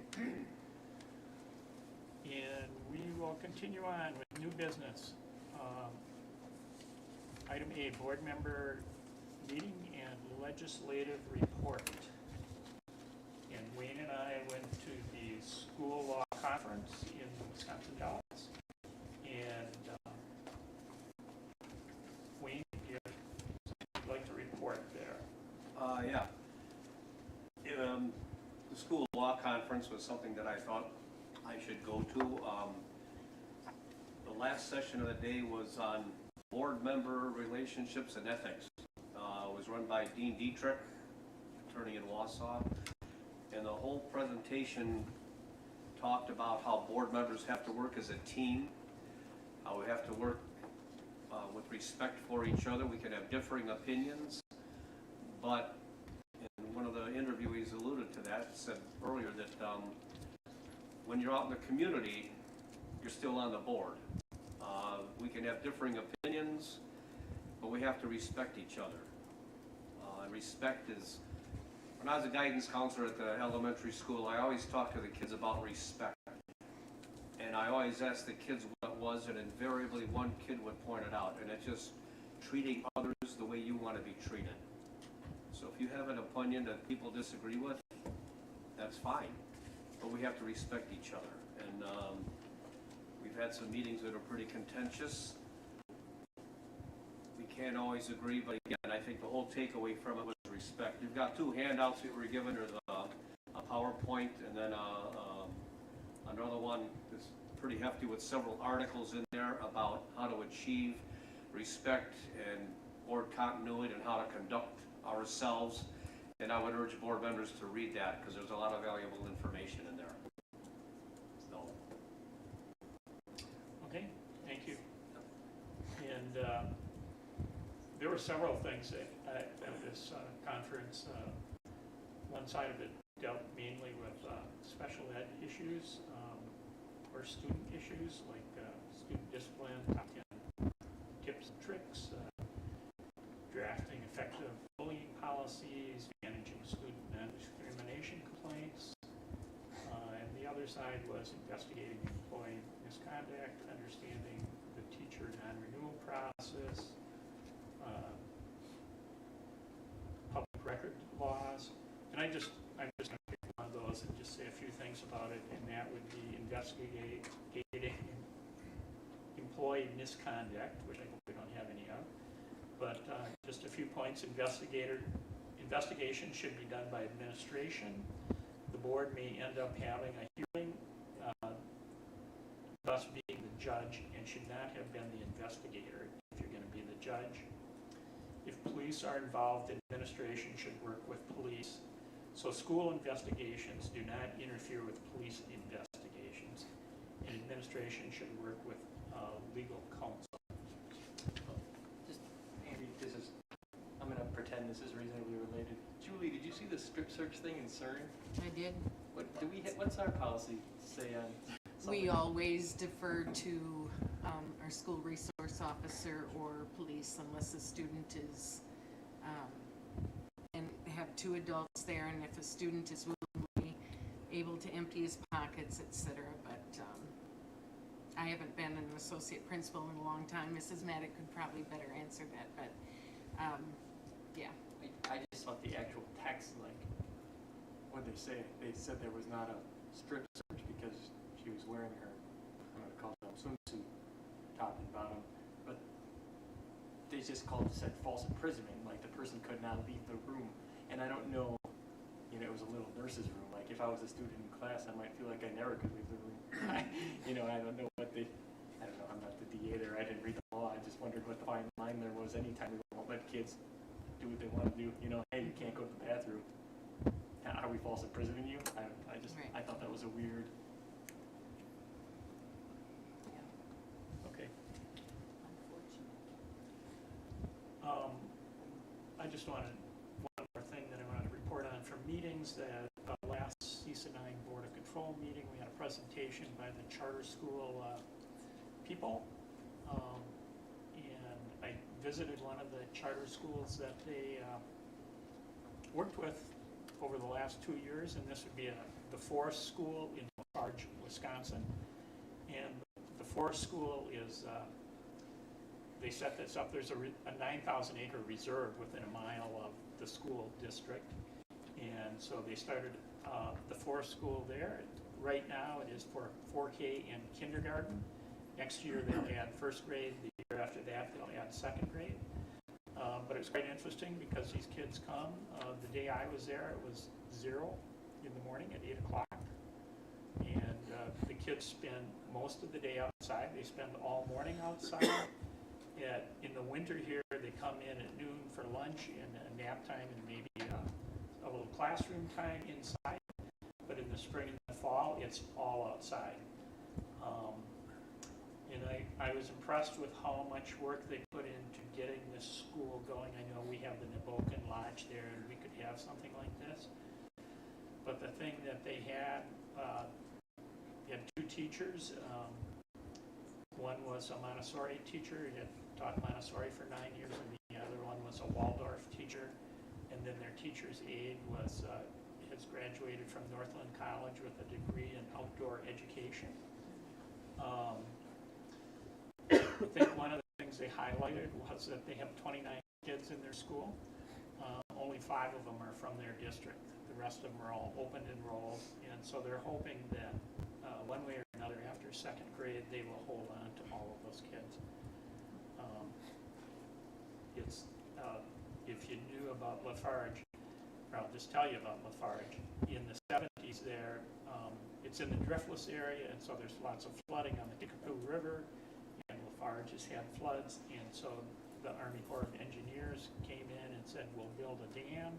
And we will continue on with new business. Item A, board member meeting and legislative report. And Wayne and I went to the school law conference in Wisconsin Dells. And Wayne, you'd like to report there. Yeah. The school law conference was something that I thought I should go to. The last session of the day was on board member relationships and ethics. It was run by Dean Dietrich, attorney in Wausau. And the whole presentation talked about how board members have to work as a team, how we have to work with respect for each other. We can have differing opinions, but and one of the interviewees alluded to that, said earlier that when you're out in the community, you're still on the board. We can have differing opinions, but we have to respect each other. Respect is, when I was a guidance counselor at the elementary school, I always talked to the kids about respect. And I always asked the kids what it was, and invariably one kid would point it out, and it's just treating others the way you want to be treated. So if you have an opinion that people disagree with, that's fine, but we have to respect each other. And we've had some meetings that are pretty contentious. We can't always agree, but again, I think the whole takeaway from it was respect. You've got two handouts that were given. There's a PowerPoint, and then another one that's pretty hefty with several articles in there about how to achieve respect and board continuity and how to conduct ourselves. And I would urge board members to read that because there's a lot of valuable information in there. So. Okay, thank you. And there were several things at this conference. One side of it dealt mainly with special ed issues or student issues like student discipline, top 10 tips and tricks, drafting effective bullying policies, managing student non-discrimination complaints. And the other side was investigating employee misconduct, understanding the teacher non-renewal process, public record laws. And I'm just going to pick one of those and just say a few things about it, and that would be investigating employee misconduct, which I hope we don't have any of. But just a few points: investigating investigation should be done by administration. The board may end up having a hearing, thus being the judge, and should not have been the investigator if you're going to be the judge. If police are involved, administration should work with police. So school investigations do not interfere with police investigations, and administration should work with legal counsel. Just, Andy, I'm gonna pretend this is reasonably related. Julie, did you see the strip search thing in CERN? I did. What's our policy say on something? We always defer to our school resource officer or police unless the student is, and have two adults there, and if a student is willingly able to empty his pockets, etc. But I haven't been an associate principal in a long time. Mrs. Maddock could probably better answer that, but yeah. I just thought the actual text, like, what they say, they said there was not a strip search because she was wearing her, I'm going to call it a swimsuit, top and bottom, but they just said false imprisonment, like the person could not leave the room. And I don't know, it was a little nurse's room, like if I was a student in class, I might feel like I never could leave the room. I don't know I don't know, I'm not the DA there, I didn't read the law, I just wondered what the fine line there was. Anytime we won't let kids do what they want to do, hey, you can't go to the bathroom. Are we false imprisoning you? I thought that was a weird. Okay. I just wanted one more thing that I wanted to report on from meetings. That last CESA 9 Board of Control meeting, we had a presentation by the charter school people, and I visited one of the charter schools that they worked with over the last 2 years, and this would be the Forest School in Lafarge, Wisconsin. And the Forest School is, they set this up, there's a 9,000 acre reserve within a mile of the school district. And so they started the Forest School there. Right now it is for 4K and kindergarten. Next year they'll add first grade, the year after that they'll add second grade. But it was quite interesting because these kids come. The day I was there, it was 0 in the morning at 8 o'clock. And the kids spend most of the day outside. They spend all morning outside. In the winter here, they come in at noon for lunch and a nap time and maybe a little classroom time inside. But in the spring and the fall, it's all outside. And I was impressed with how much work they put into getting this school going. I know we have the Neboken Lodge there, and we could have something like this. But the thing that they had 2 teachers. One was a Montessori teacher. He had taught Montessori for 9 years, and the other one was a Waldorf teacher. And then their teacher's aide has graduated from Northland College with a degree in outdoor education. I think one of the things they highlighted was that they have 29 kids in their school. Only 5 of them are from their district. The rest of them are all open enrolled, and so they're hoping that one way or another after second grade they will hold on to all of those kids. If you knew about Lafarge, or I'll just tell you about Lafarge. In the 70s there, it's in the driftless area, and so there's lots of flooding on the Kickapoo River, and Lafarge has had floods, and so the Army Corps of Engineers came in and said, we'll build a dam.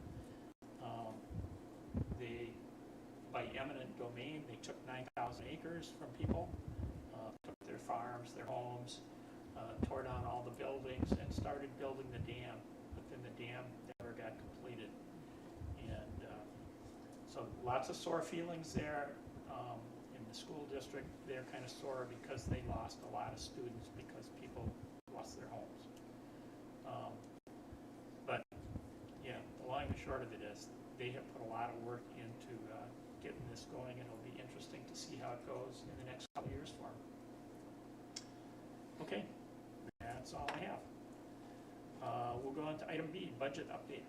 By eminent domain, they took 9,000 acres from people, took their farms, their homes, tore down all the buildings, and started building the dam. But then the dam never got completed. And so lots of sore feelings there. In the school district, they're kind of sore because they lost a lot of students because people lost their homes. But yeah, the long and short of it is they have put a lot of work into getting this going, and it'll be interesting to see how it goes in the next couple of years for them. Okay, that's all I have. We'll go on to item B, budget update.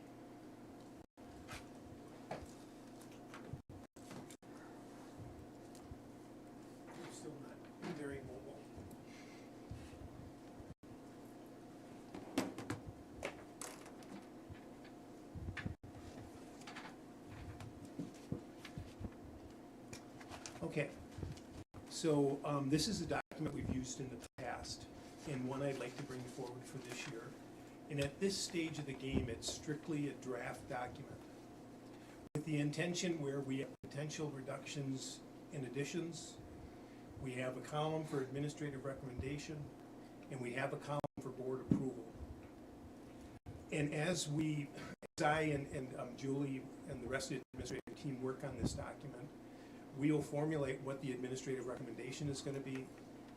Still not very mobile. Okay, so this is a document we've used in the past, and one I'd like to bring forward for this year. And at this stage of the game, it's strictly a draft document, with the intention where we have potential reductions and additions. We have a column for administrative recommendation, and we have a column for board approval. And as I and Julie and the rest of the administrative team work on this document, we'll formulate what the administrative recommendation is going to be,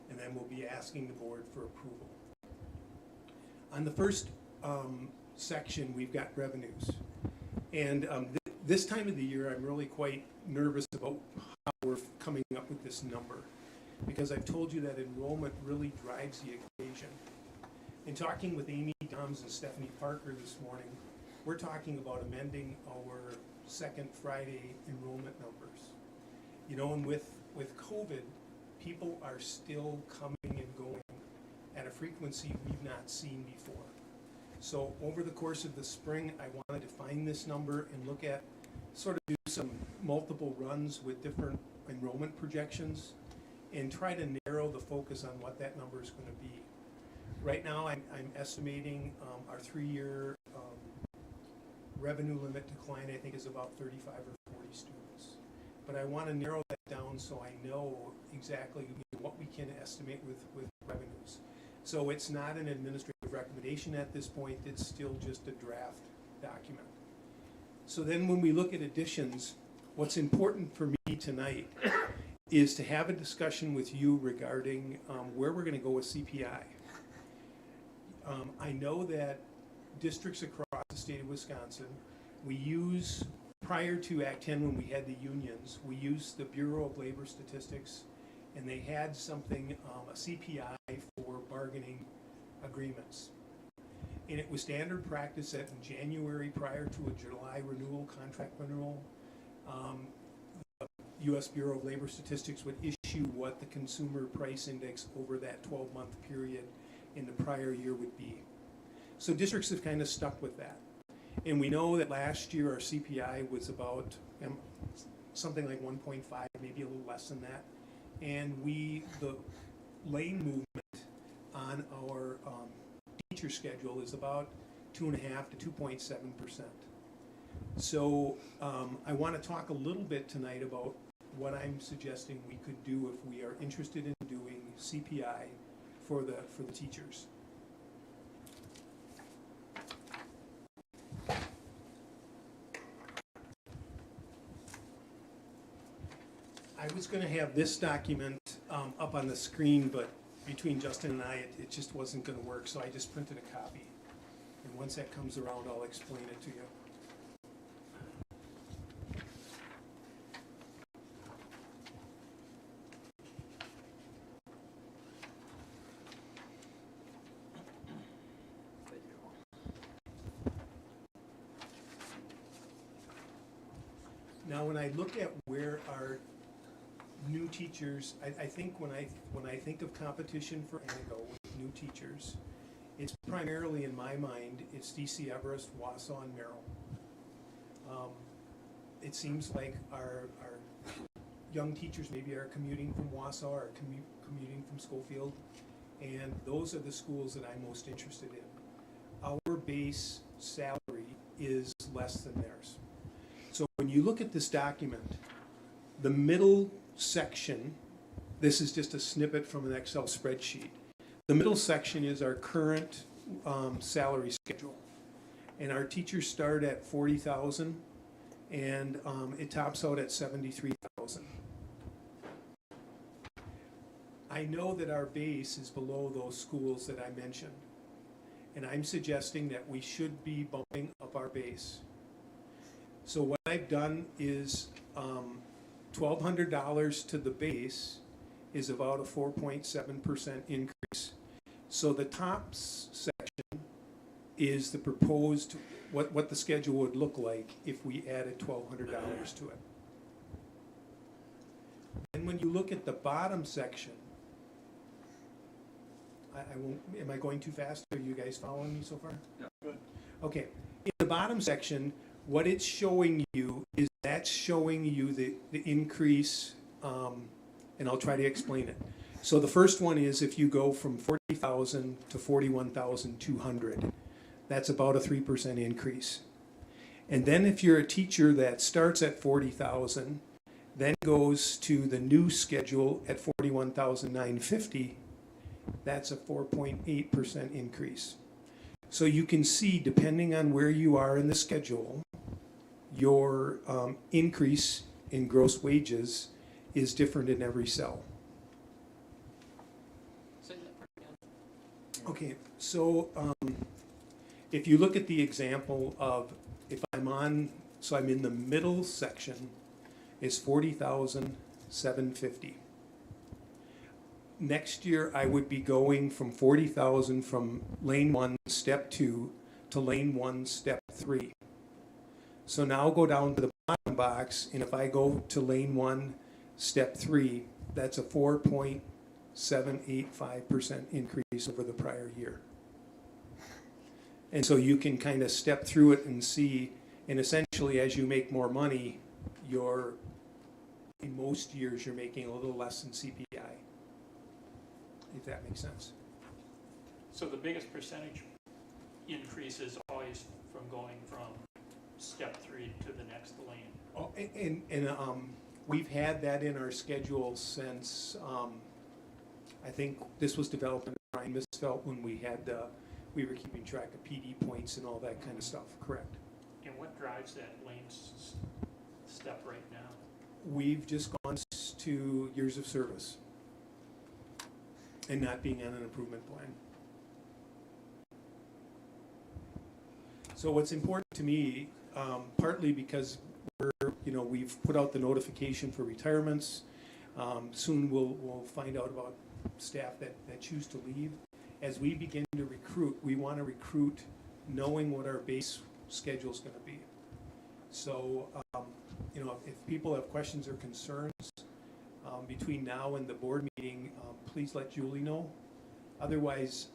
and then we'll be asking the board for approval. On the first section, we've got revenues. And this time of the year, I'm really quite nervous about how we're coming up with this number, because I've told you that enrollment really drives the equation. In talking with Amy Doms and Stephanie Parker this morning, we're talking about amending our second Friday enrollment numbers. You know, and with COVID, people are still coming and going at a frequency we've not seen before. So over the course of the spring, I wanted to find this number and look at, sort of do some multiple runs with different enrollment projections and try to narrow the focus on what that number is going to be. Right now, I'm estimating our 3-year revenue limit decline, I think, is about 35 or 40 students. But I want to narrow that down so I know exactly what we can estimate with revenues. So it's not an administrative recommendation at this point, it's still just a draft document. So then when we look at additions, what's important for me tonight is to have a discussion with you regarding where we're going to go with CPI. I know that districts across the state of Wisconsin, we use, prior to Act 10 when we had the unions, we used the Bureau of Labor Statistics, and they had something, a CPI for bargaining agreements. And it was standard practice that in January, prior to a July renewal, contract renewal, the U.S. Bureau of Labor Statistics would issue what the consumer price index over that 12-month period in the prior year would be. So districts have kind of stuck with that. And we know that last year our CPI was about something like 1.5, maybe a little less than that. And the lane movement on our teacher schedule is about 2.5 to 2.7%. So I want to talk a little bit tonight about what I'm suggesting we could do if we are interested in doing CPI for the teachers. I was going to have this document up on the screen, but between Justin and I, it just wasn't going to work, so I just printed a copy. And once that comes around, I'll explain it to you. Now, when I look at where our new teachers, I think when I think of competition for ANGO with new teachers, it's primarily, in my mind, it's DC Everest, Wausau, and Merrill. It seems like our young teachers maybe are commuting from Wausau or commuting from Schofield, and those are the schools that I'm most interested in. Our base salary is less than theirs. So when you look at this document, the middle section, this is just a snippet from an Excel spreadsheet. The middle section is our current salary schedule. And our teachers start at $40,000 and it tops out at $73,000. I know that our base is below those schools that I mentioned. And I'm suggesting that we should be bumping up our base. So what I've done is $1,200 to the base is about a 4.7% increase. So the top section is the proposed, what the schedule would look like if we added $1,200 to it. And when you look at the bottom section, I won't, am I going too fast? Are you guys following me so far? Yeah, good. Okay, in the bottom section, what it's showing you is that's showing you the increase and I'll try to explain it. So the first one is if you go from 40,000 to 41,200, that's about a 3% increase. And then if you're a teacher that starts at 40,000, then goes to the new schedule at 41,950, that's a 4.8% increase. So you can see, depending on where you are in the schedule, your increase in gross wages is different in every cell. Okay, so if you look at the example of, if I'm on, so I'm in the middle section, is 40,750. Next year, I would be going from 40,000 from lane 1, step 2, to lane 1, step 3. So now go down to the bottom box, and if I go to lane 1, step 3, that's a 4.785% increase over the prior year. And so you can kind of step through it and see, and essentially as you make more money, in most years you're making a little less than CPI, if that makes sense. So the biggest percentage increase is always from going from step 3 to the next lane. Oh, and we've had that in our schedule since, I think this was developed in Ryan Misfelt when we were keeping track of PD points and all that kind of stuff, correct? And what drives that lane step right now? We've just gone to years of service and not being on an improvement plan. So what's important to me, partly because we've put out the notification for retirements. Soon we'll find out about staff that choose to leave. As we begin to recruit, we want to recruit knowing what our base schedule is going to be. So, if people have questions or concerns between now and the board meeting, please let Julie know. Otherwise,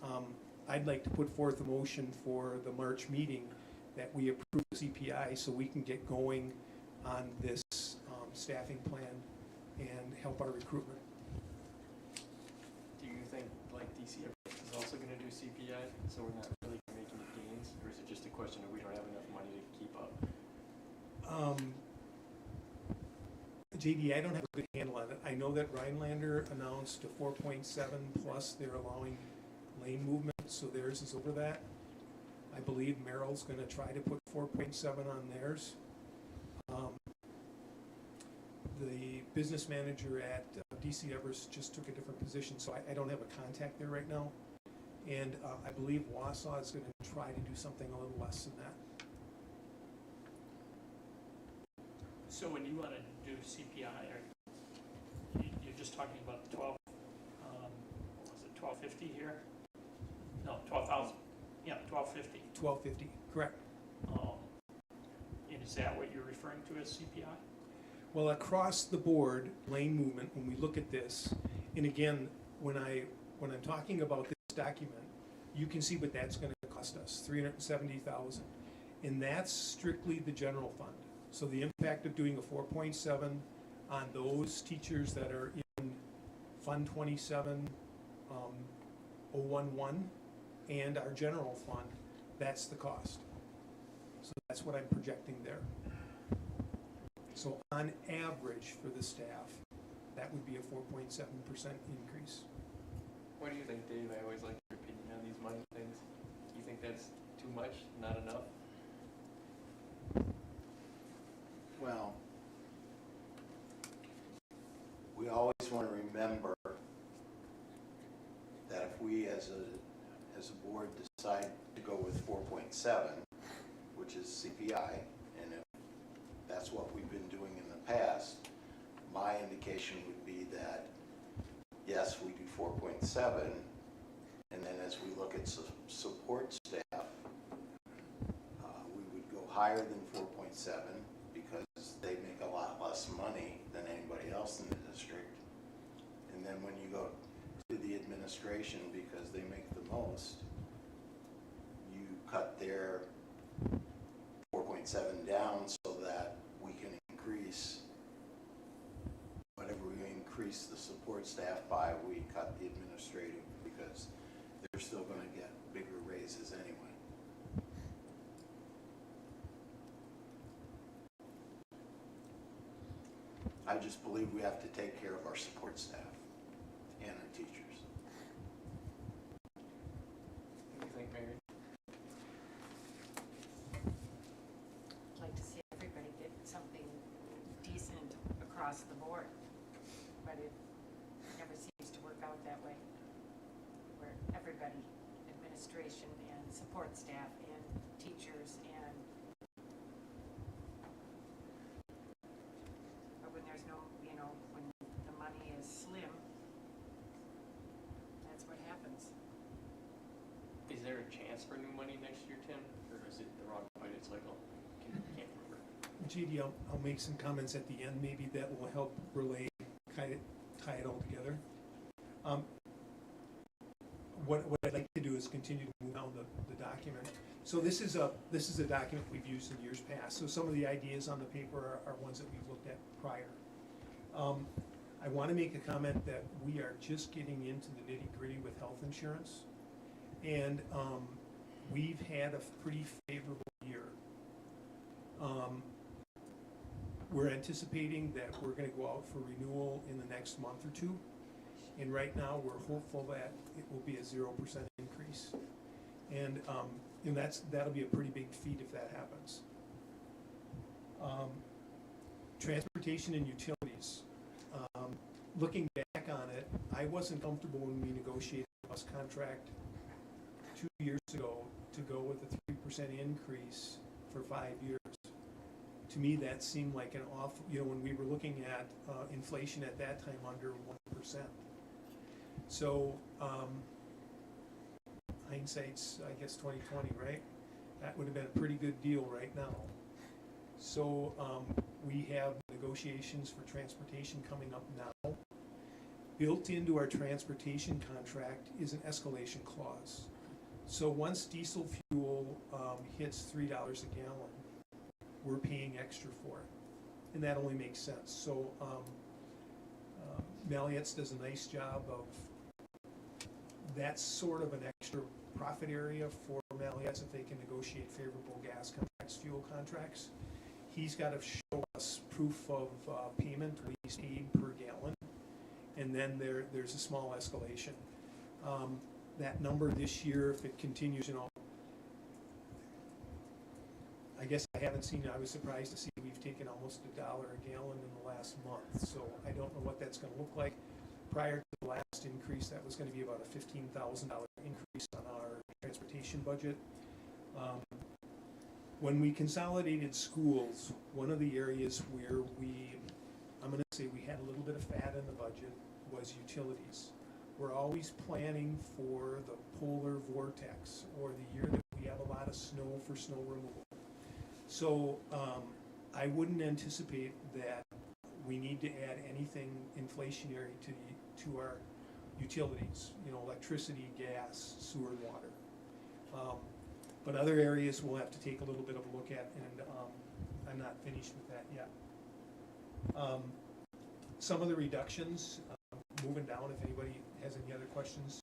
I'd like to put forth a motion for the March meeting that we approve CPI so we can get going on this staffing plan and help our recruitment. Do you think like DC is also going to do CPI, so we're not really making gains, or is it just a question of we don't have enough money to keep up? JD, I don't have a good handle on it. I know that Rhinelander announced a 4.7 plus they're allowing lane movement, so theirs is over that. I believe Merrill's going to try to put 4.7 on theirs. The business manager at DC Everest just took a different position, so I don't have a contact there right now. And I believe Wausau is going to try to do something a little less than that. So when you want to do CPI, you're just talking about 12, what was it, 1250 here? No, 12,000. Yeah, 1250. 1250, correct. And is that what you're referring to as CPI? Well, across the board, lane movement, when we look at this, and again, when I'm talking about this document, you can see what that's going to cost us, $370,000. And that's strictly the general fund. So the impact of doing a 4.7 on those teachers that are in Fund 27-011 and our general fund, that's the cost. So that's what I'm projecting there. So on average for the staff, that would be a 4.7% increase. What do you think, Dave? I always like your opinion on these money things. Do you think that's too much, not enough? Well, we always want to remember that if we as a board decide to go with 4.7, which is CPI, and if that's what we've been doing in the past, my indication would be that yes, we do 4.7, and then as we look at support staff, we would go higher than 4.7 because they make a lot less money than anybody else in the district. And then when you go to the administration, because they make the most, you cut their 4.7 down so that we can increase whatever we increase the support staff by, we cut the administrative because they're still going to get bigger raises anyway. I just believe we have to take care of our support staff and our teachers. What do you think, Mary? I'd like to see everybody get something decent across the board, but it never seems to work out that way, where everybody, administration and support staff and teachers and, but when there's no, you know, when the money is slim, that's what happens. Is there a chance for new money next year, Tim? Or is it the wrong budget cycle? Can't remember. JD, I'll make some comments at the end, maybe that will help relay, kind of tie it all together. What I'd like to do is continue to move down the document. So this is a document we've used in years past. So some of the ideas on the paper are ones that we've looked at prior. I want to make a comment that we are just getting into the nitty-gritty with health insurance, and we've had a pretty favorable year. We're anticipating that we're going to go out for renewal in the next month or two, and right now we're hopeful that it will be a 0% increase, and that'll be a pretty big feat if that happens. Transportation and utilities. Looking back on it, I wasn't comfortable when we negotiated a bus contract 2 years ago to go with a 3% increase for 5 years. To me, that seemed like an awful, when we were looking at inflation at that time under 1%. So hindsight's, I guess, 2020, right? That would have been a pretty good deal right now. So we have negotiations for transportation coming up now. Built into our transportation contract is an escalation clause. So once diesel fuel hits $3 a gallon, we're paying extra for it, and that only makes sense. So Malliot's does a nice job of, that's sort of an extra profit area for Malliot's if they can negotiate favorable gas contracts, fuel contracts. He's got to show us proof of payment, what he's paid per gallon, and then there's a small escalation. That number this year, if it continues, I guess I haven't seen it. I was surprised to see we've taken almost $1 a gallon in the last month, so I don't know what that's going to look like. Prior to the last increase, that was going to be about a $15,000 increase on our transportation budget. When we consolidated schools, one of the areas where I'm going to say we had a little bit of fat in the budget was utilities. We're always planning for the polar vortex or the year that we have a lot of snow for snow removal. So I wouldn't anticipate that we need to add anything inflationary to our utilities, electricity, gas, sewer, and water. But other areas we'll have to take a little bit of a look at, and I'm not finished with that yet. Some of the reductions, moving down, if anybody has any other questions.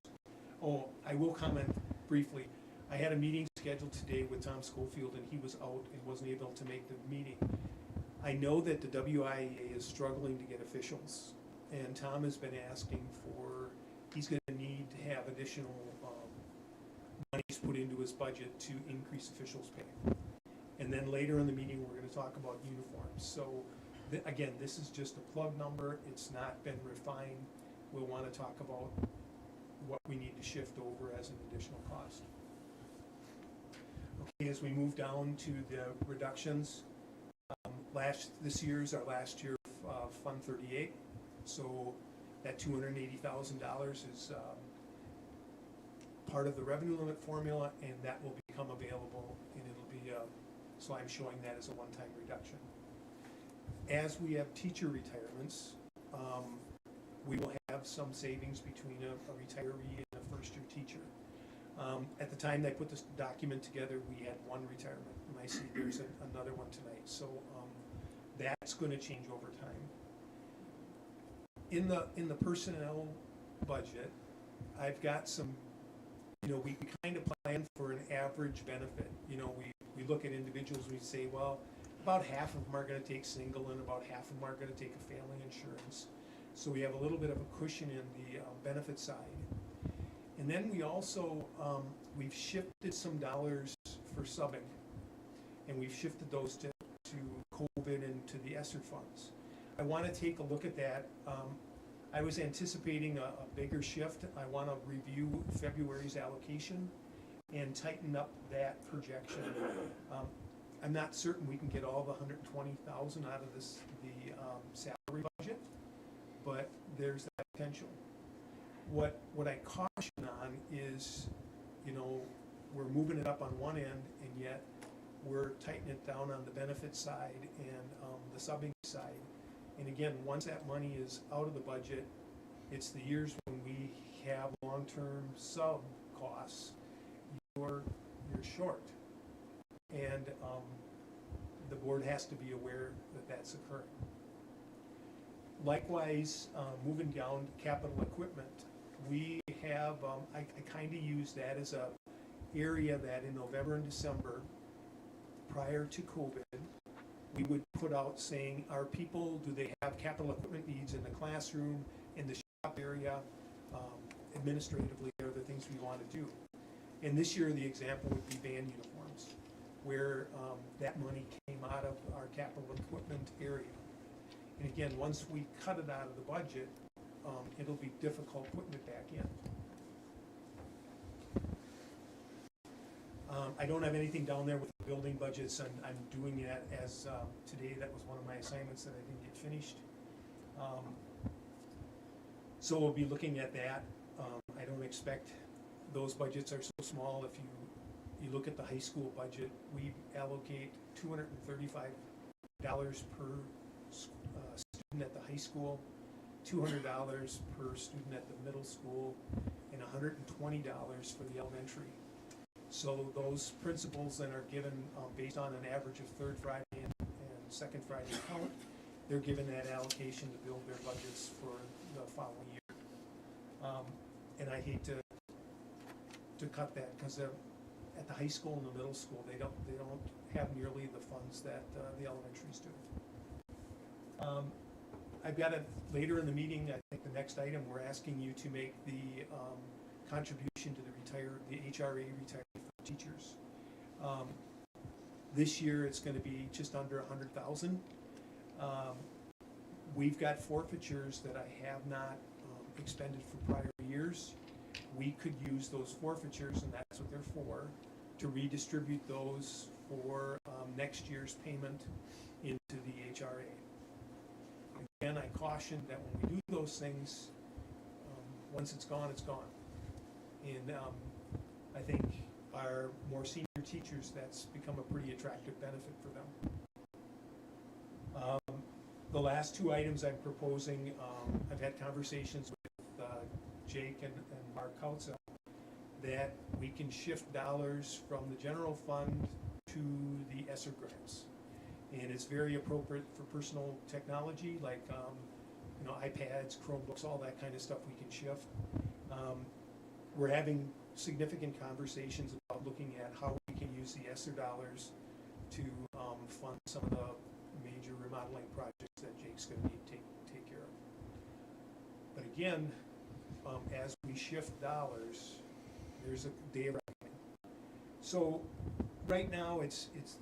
Oh, I will comment briefly. I had a meeting scheduled today with Tom Schofield, and he was out and wasn't able to make the meeting. I know that the WIEA is struggling to get officials, and Tom has been asking he's going to need to have additional monies put into his budget to increase officials' pay. And then later in the meeting, we're going to talk about uniforms. So again, this is just a plug number. It's not been refined. We'll want to talk about what we need to shift over as an additional cost. Okay, as we move down to the reductions, this year's our last year of Fund 38. So that $280,000 is part of the revenue limit formula, and that will become available, and it'll be, so I'm showing that as a one-time reduction. As we have teacher retirements, we will have some savings between a retiree and a first-year teacher. At the time that I put this document together, we had one retirement, and I see there's another one tonight. So that's going to change over time. In the personnel budget, I've got some, we kind of plan for an average benefit. We look at individuals, we say, well, about half of them are gonna take single and about half of them are gonna take a family insurance. So we have a little bit of a cushion in the benefit side. And then we also, we've shifted some dollars for subbing. And we've shifted those to COVID and to the ESSER funds. I want to take a look at that. I was anticipating a bigger shift. I want to review February's allocation and tighten up that projection. I'm not certain we can get all the 120,000 out of the salary budget, but there's that potential. What I caution on is, we're moving it up on one end, and yet we're tightening it down on the benefit side and the subbing side. And again, once that money is out of the budget, it's the years when we have long-term sub costs, you're short. And the board has to be aware that that's occurring. Likewise, moving down to capital equipment, we have, I kind of use that as a area that in November and December, prior to COVID, we would put out saying, our people, do they have capital equipment needs in the classroom, in the shop area, administratively, are there things we want to do? And this year, the example would be band uniforms, where that money came out of our capital equipment area. And again, once we cut it out of the budget, it'll be difficult putting it back in. I don't have anything down there with the building budgets, and I'm doing that as today. That was one of my assignments that I didn't get finished. So we'll be looking at that. I don't expect, those budgets are so small. If you look at the high school budget, we allocate $235 per student at the high school, $200 per student at the middle school, and $120 for the elementary. So those principals then are given, based on an average of third Friday and second Friday count, they're given that allocation to build their budgets for the following year. And I hate to cut that, because at the high school and the middle school, they don't have nearly the funds that the elementaries do. I've got later in the meeting, I think the next item, we're asking you to make the contribution to the HRA retirement for teachers. This year it's going to be just under 100,000. We've got forfeitures that I have not expended for prior years. We could use those forfeitures, and that's what they're for, to redistribute those for next year's payment into the HRA. Again, I caution that when we do those things, once it's gone, it's gone. And I think our more senior teachers, that's become a pretty attractive benefit for them. The last two items I'm proposing, I've had conversations with Jake and Mark Kautza, that we can shift dollars from the general fund to the ESSER grants. And it's very appropriate for personal technology, like iPads, Chromebooks, all that kind of stuff we can shift. We're having significant conversations about looking at how we can use the ESSER dollars to fund some of the major remodeling projects that Jake's going to need to take care of. But again, as we shift dollars, there's a day of reckoning. So right now,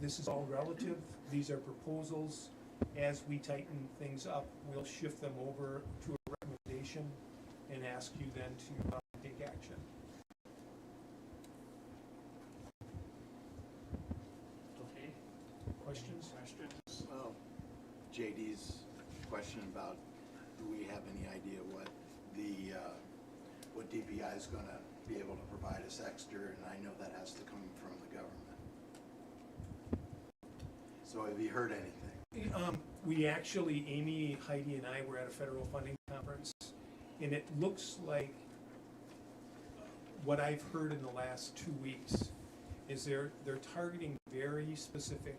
this is all relative. These are proposals. As we tighten things up, we'll shift them over to a recommendation and ask you then to take action. Okay. Questions? Well, JD's question about, do we have any idea what what DPI is going to be able to provide us extra, and I know that has to come from the government. So have you heard anything? We actually, Amy, Heidi, and I were at a federal funding conference, and it looks like what I've heard in the last 2 weeks is they're targeting very specific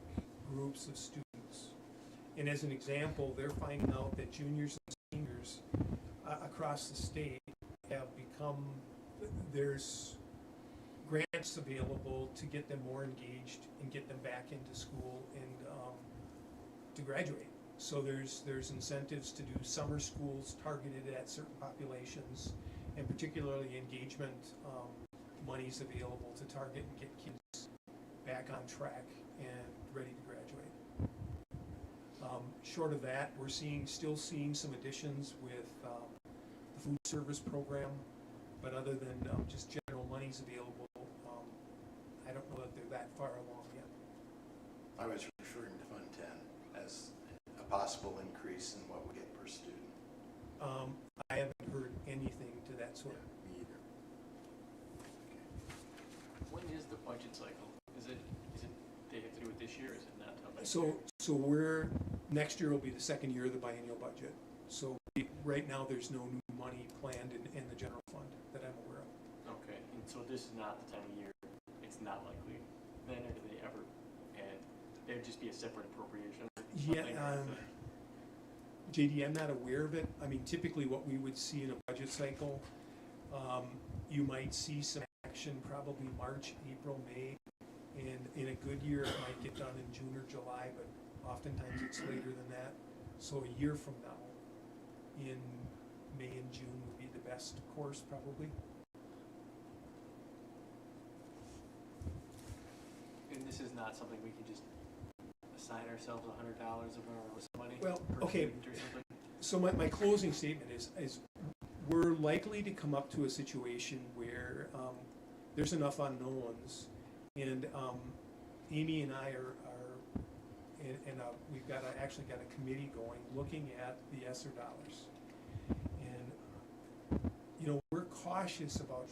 groups of students. And as an example, they're finding out that juniors and seniors across the state have become, there's grants available to get them more engaged and get them back into school and to graduate. So there's incentives to do summer schools targeted at certain populations, and particularly engagement monies available to target and get kids back on track and ready to graduate. Short of that, we're still seeing some additions with the food service program, but other than just general monies available, I don't know that they're that far along yet. I was referring to Fund 10 as a possible increase in what we get per student. I haven't heard anything to that sort. Me either. When is the budget cycle? Is it they have to do it this year, or is it not till next So next year will be the second year of the biennial budget. So right now, there's no new money planned in the general fund that I'm aware of. Okay, and so this is not the time of year, it's not likely then, or do they ever add, there'd just be a separate appropriation? Yeah, JD, I'm not aware of it. I mean, typically what we would see in a budget cycle, you might see some action probably March, April, May, and in a good year, it might get done in June or July, but oftentimes it's later than that. So a year from now, in May and June would be the best course probably. And this is not something we can just assign ourselves $100 of our money Well, per okay. student or something? So my closing statement is we're likely to come up to a situation where there's enough unknowns, and Amy and I we've actually got a committee going looking at the ESSER dollars, and we're cautious about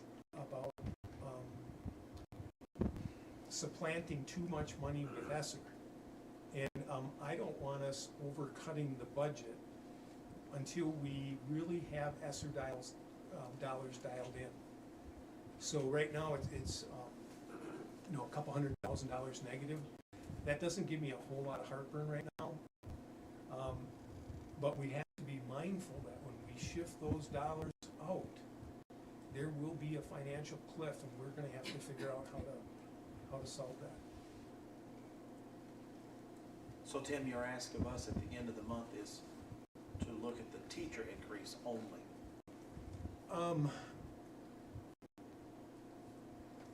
supplanting too much money with ESSER, and I don't want us overcutting the budget until we really have ESSER dollars dialed in. So right now it's a couple $100,000 negative. That doesn't give me a whole lot of heartburn right now, but we have to be mindful that when we shift those dollars out, there will be a financial cliff, and we're going to have to figure out how to solve that. So Tim, your ask of us at the end of the month is to look at the teacher increase only.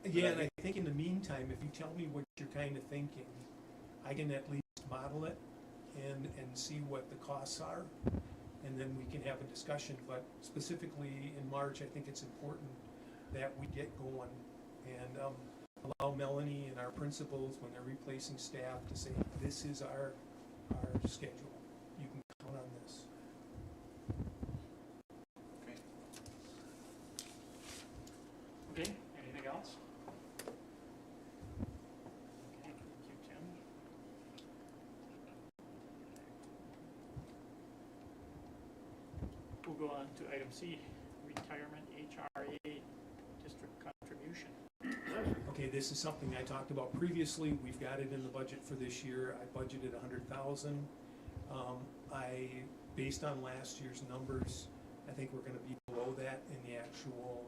Yeah, and I think in the meantime, if you tell me what you're kind of thinking, I can at least model it and see what the costs are, and then we can have a discussion. But specifically in March, I think it's important that we get going and allow Melanie and our principals, when they're replacing staff, to say, this is our schedule. You can count on this. Okay, anything else? Okay, thank you, Tim. We'll go on to item C, retirement HRA district contribution. Okay, this is something I talked about previously. We've got it in the budget for this year. I budgeted $100,000. Based on last year's numbers, I think we're going to be below that in the actual.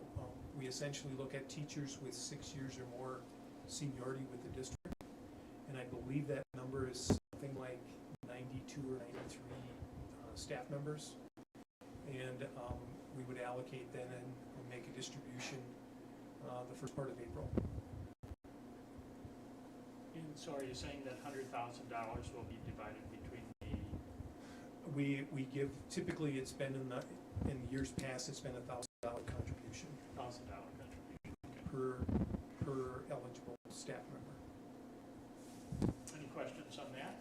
We essentially look at teachers with 6 years or more seniority with the district, and I believe that number is something like 92 or 93 staff members, and we would allocate then and make a distribution the first part of April. And so are you saying that $100,000 will be divided between the? We give, typically it's been in years past, it's been $1,000 contribution. $1,000 contribution, okay. per eligible staff member. Any questions on that?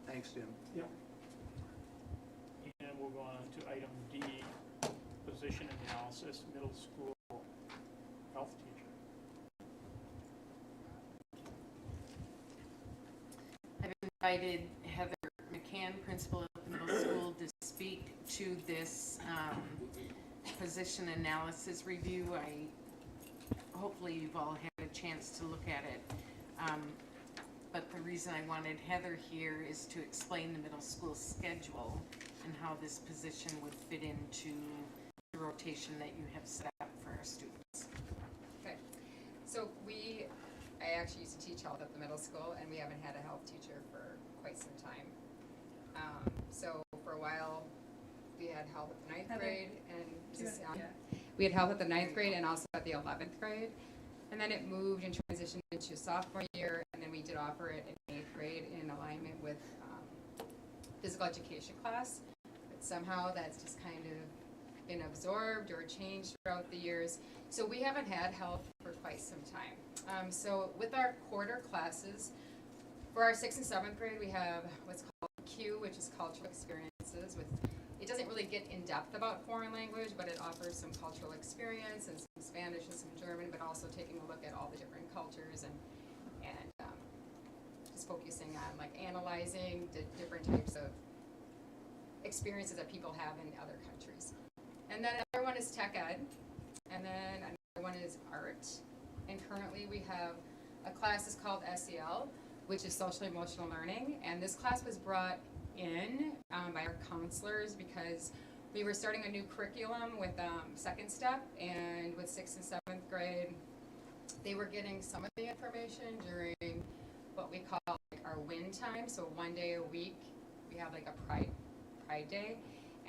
Thanks, Tim. Yep. And we'll go on to item D, position analysis, middle school health teacher. I've invited Heather McCann, principal at the middle school, to speak to this position analysis review. Hopefully you've all had a chance to look at it. but the reason I wanted Heather here is to explain the middle school schedule and how this position would fit into the rotation that you have set up for our students. Okay, so I actually used to teach health at the middle school, and we haven't had a health teacher for quite some time. So for a while, we had health at the ninth grade, and we had health at the ninth grade and also at the 11th grade. And then it moved and transitioned into sophomore year, and then we did offer it in 8th grade in alignment with physical education class. But somehow that's just kind of been absorbed or changed throughout the years. So we haven't had health for quite some time. So with our quarter classes, for our 6th and 7th grade, we have what's called Q, which is cultural experiences. It doesn't really get in depth about foreign language, but it offers some cultural experience and some Spanish and some German, but also taking a look at all the different cultures and just focusing on like analyzing the different types of experiences that people have in other countries. And then another one is tech ed, and then another one is art. And currently we have a class that's called SEL, which is social emotional learning, and this class was brought in by our counselors because we were starting a new curriculum with second step, and with 6th and 7th grade, they were getting some of the information during what we call like our win time. So one day a week, we have like a pride day,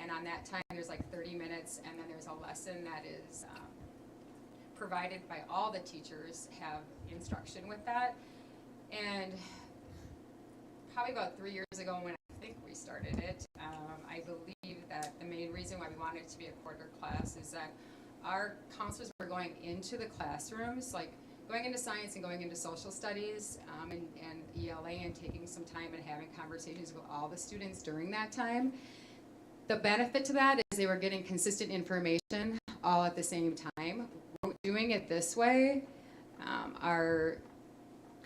and on that time there's like 30 minutes, and then there's a lesson that is provided by all the teachers, have instruction with that. And probably about 3 years ago when I think we started it, I believe that the main reason why we wanted it to be a quarter class is that our counselors were going into the classrooms, like going into science and going into social studies and ELA, and taking some time and having conversations with all the students during that time. The benefit to that is they were getting consistent information all at the same time. Doing it this way, our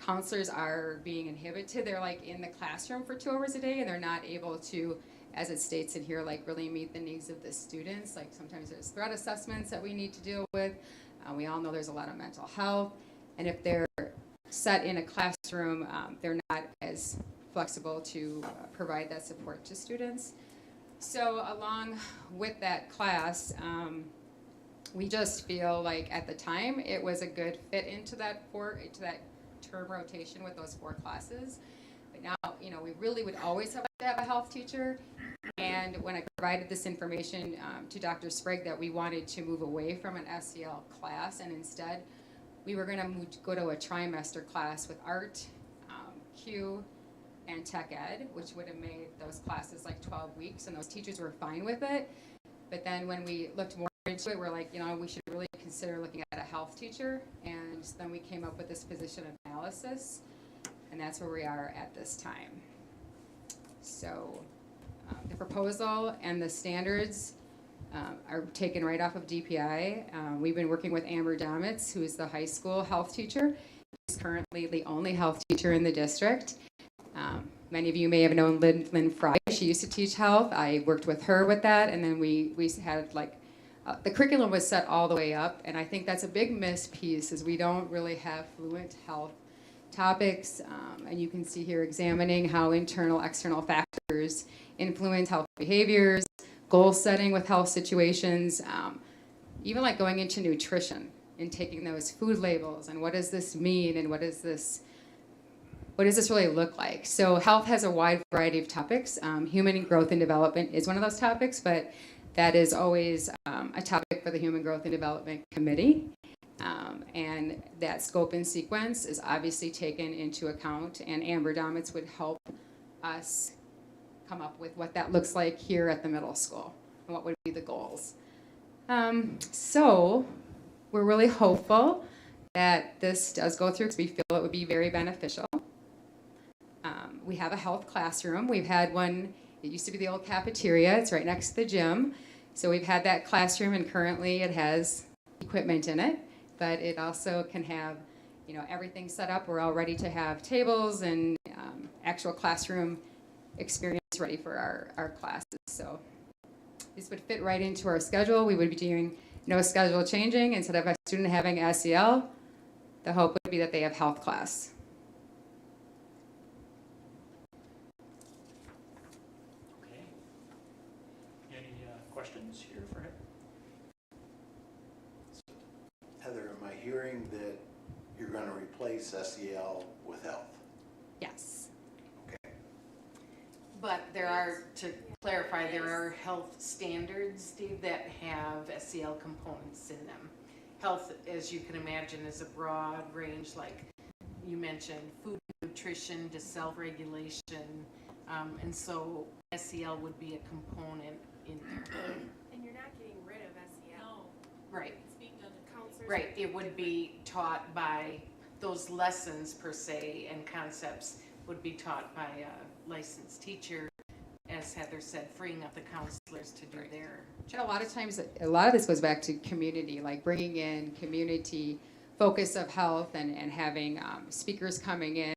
counselors are being inhibited. They're like in the classroom for 2 hours a day, and they're not able to, as it states in here, like really meet the needs of the students. Like sometimes there's threat assessments that we need to deal with. We all know there's a lot of mental health, and if they're set in a classroom, they're not as flexible to provide that support to students. So along with that class, we just feel like at the time it was a good fit into that term rotation with those 4 classes. But now, we really would always have to have a health teacher. And when I provided this information to Dr. Sprague that we wanted to move away from an SEL class, and instead we were going to go to a trimester class with art, Q, and tech ed, which would have made those classes like 12 weeks, and those teachers were fine with it. But then when we looked more into it, we're like, we should really consider looking at a health teacher, and then we came up with this position analysis, and that's where we are at this time. So the proposal and the standards are taken right off of DPI. We've been working with Amber Domitz, who is the high school health teacher. She's currently the only health teacher in the district. Many of you may have known Lynn Fry. She used to teach health. I worked with her with that, and then we had like the curriculum was set all the way up, and I think that's a big miss piece is we don't really have fluent health topics, and you can see here examining how internal, external factors influence health behaviors, goal setting with health situations, even like going into nutrition and taking those food labels and what does this mean and what does this really look like? So health has a wide variety of topics. Human growth and development is one of those topics, but that is always a topic for the Human Growth and Development Committee. And that scope and sequence is obviously taken into account, and Amber Domitz would help us come up with what that looks like here at the middle school and what would be the goals. So we're really hopeful that this does go through because we feel it would be very beneficial. We have a health classroom. We've had one, it used to be the old cafeteria. It's right next to the gym. So we've had that classroom, and currently it has equipment in it, but it also can have, everything set up. We're all ready to have tables and actual classroom experience ready for our classes. So this would fit right into our schedule. We would be doing no schedule changing. Instead of a student having SEL, the hope would be that they have health class. hearing that you're gonna replace SEL with health? Yes. Okay. But there are, to clarify, there are health standards, Steve, that have SEL components in them. Health, as you can imagine, is a broad range, like you mentioned, food, nutrition to self-regulation. And so SEL would be a component in there. And you're not getting rid of SEL. Right. It's being done to counselors. Right, it would be taught by, those lessons per se and concepts would be taught by a licensed teacher, as Heather said, freeing up the counselors to do their And a lot of times, a lot of this goes back to community, like bringing in community focus of health and having speakers coming in.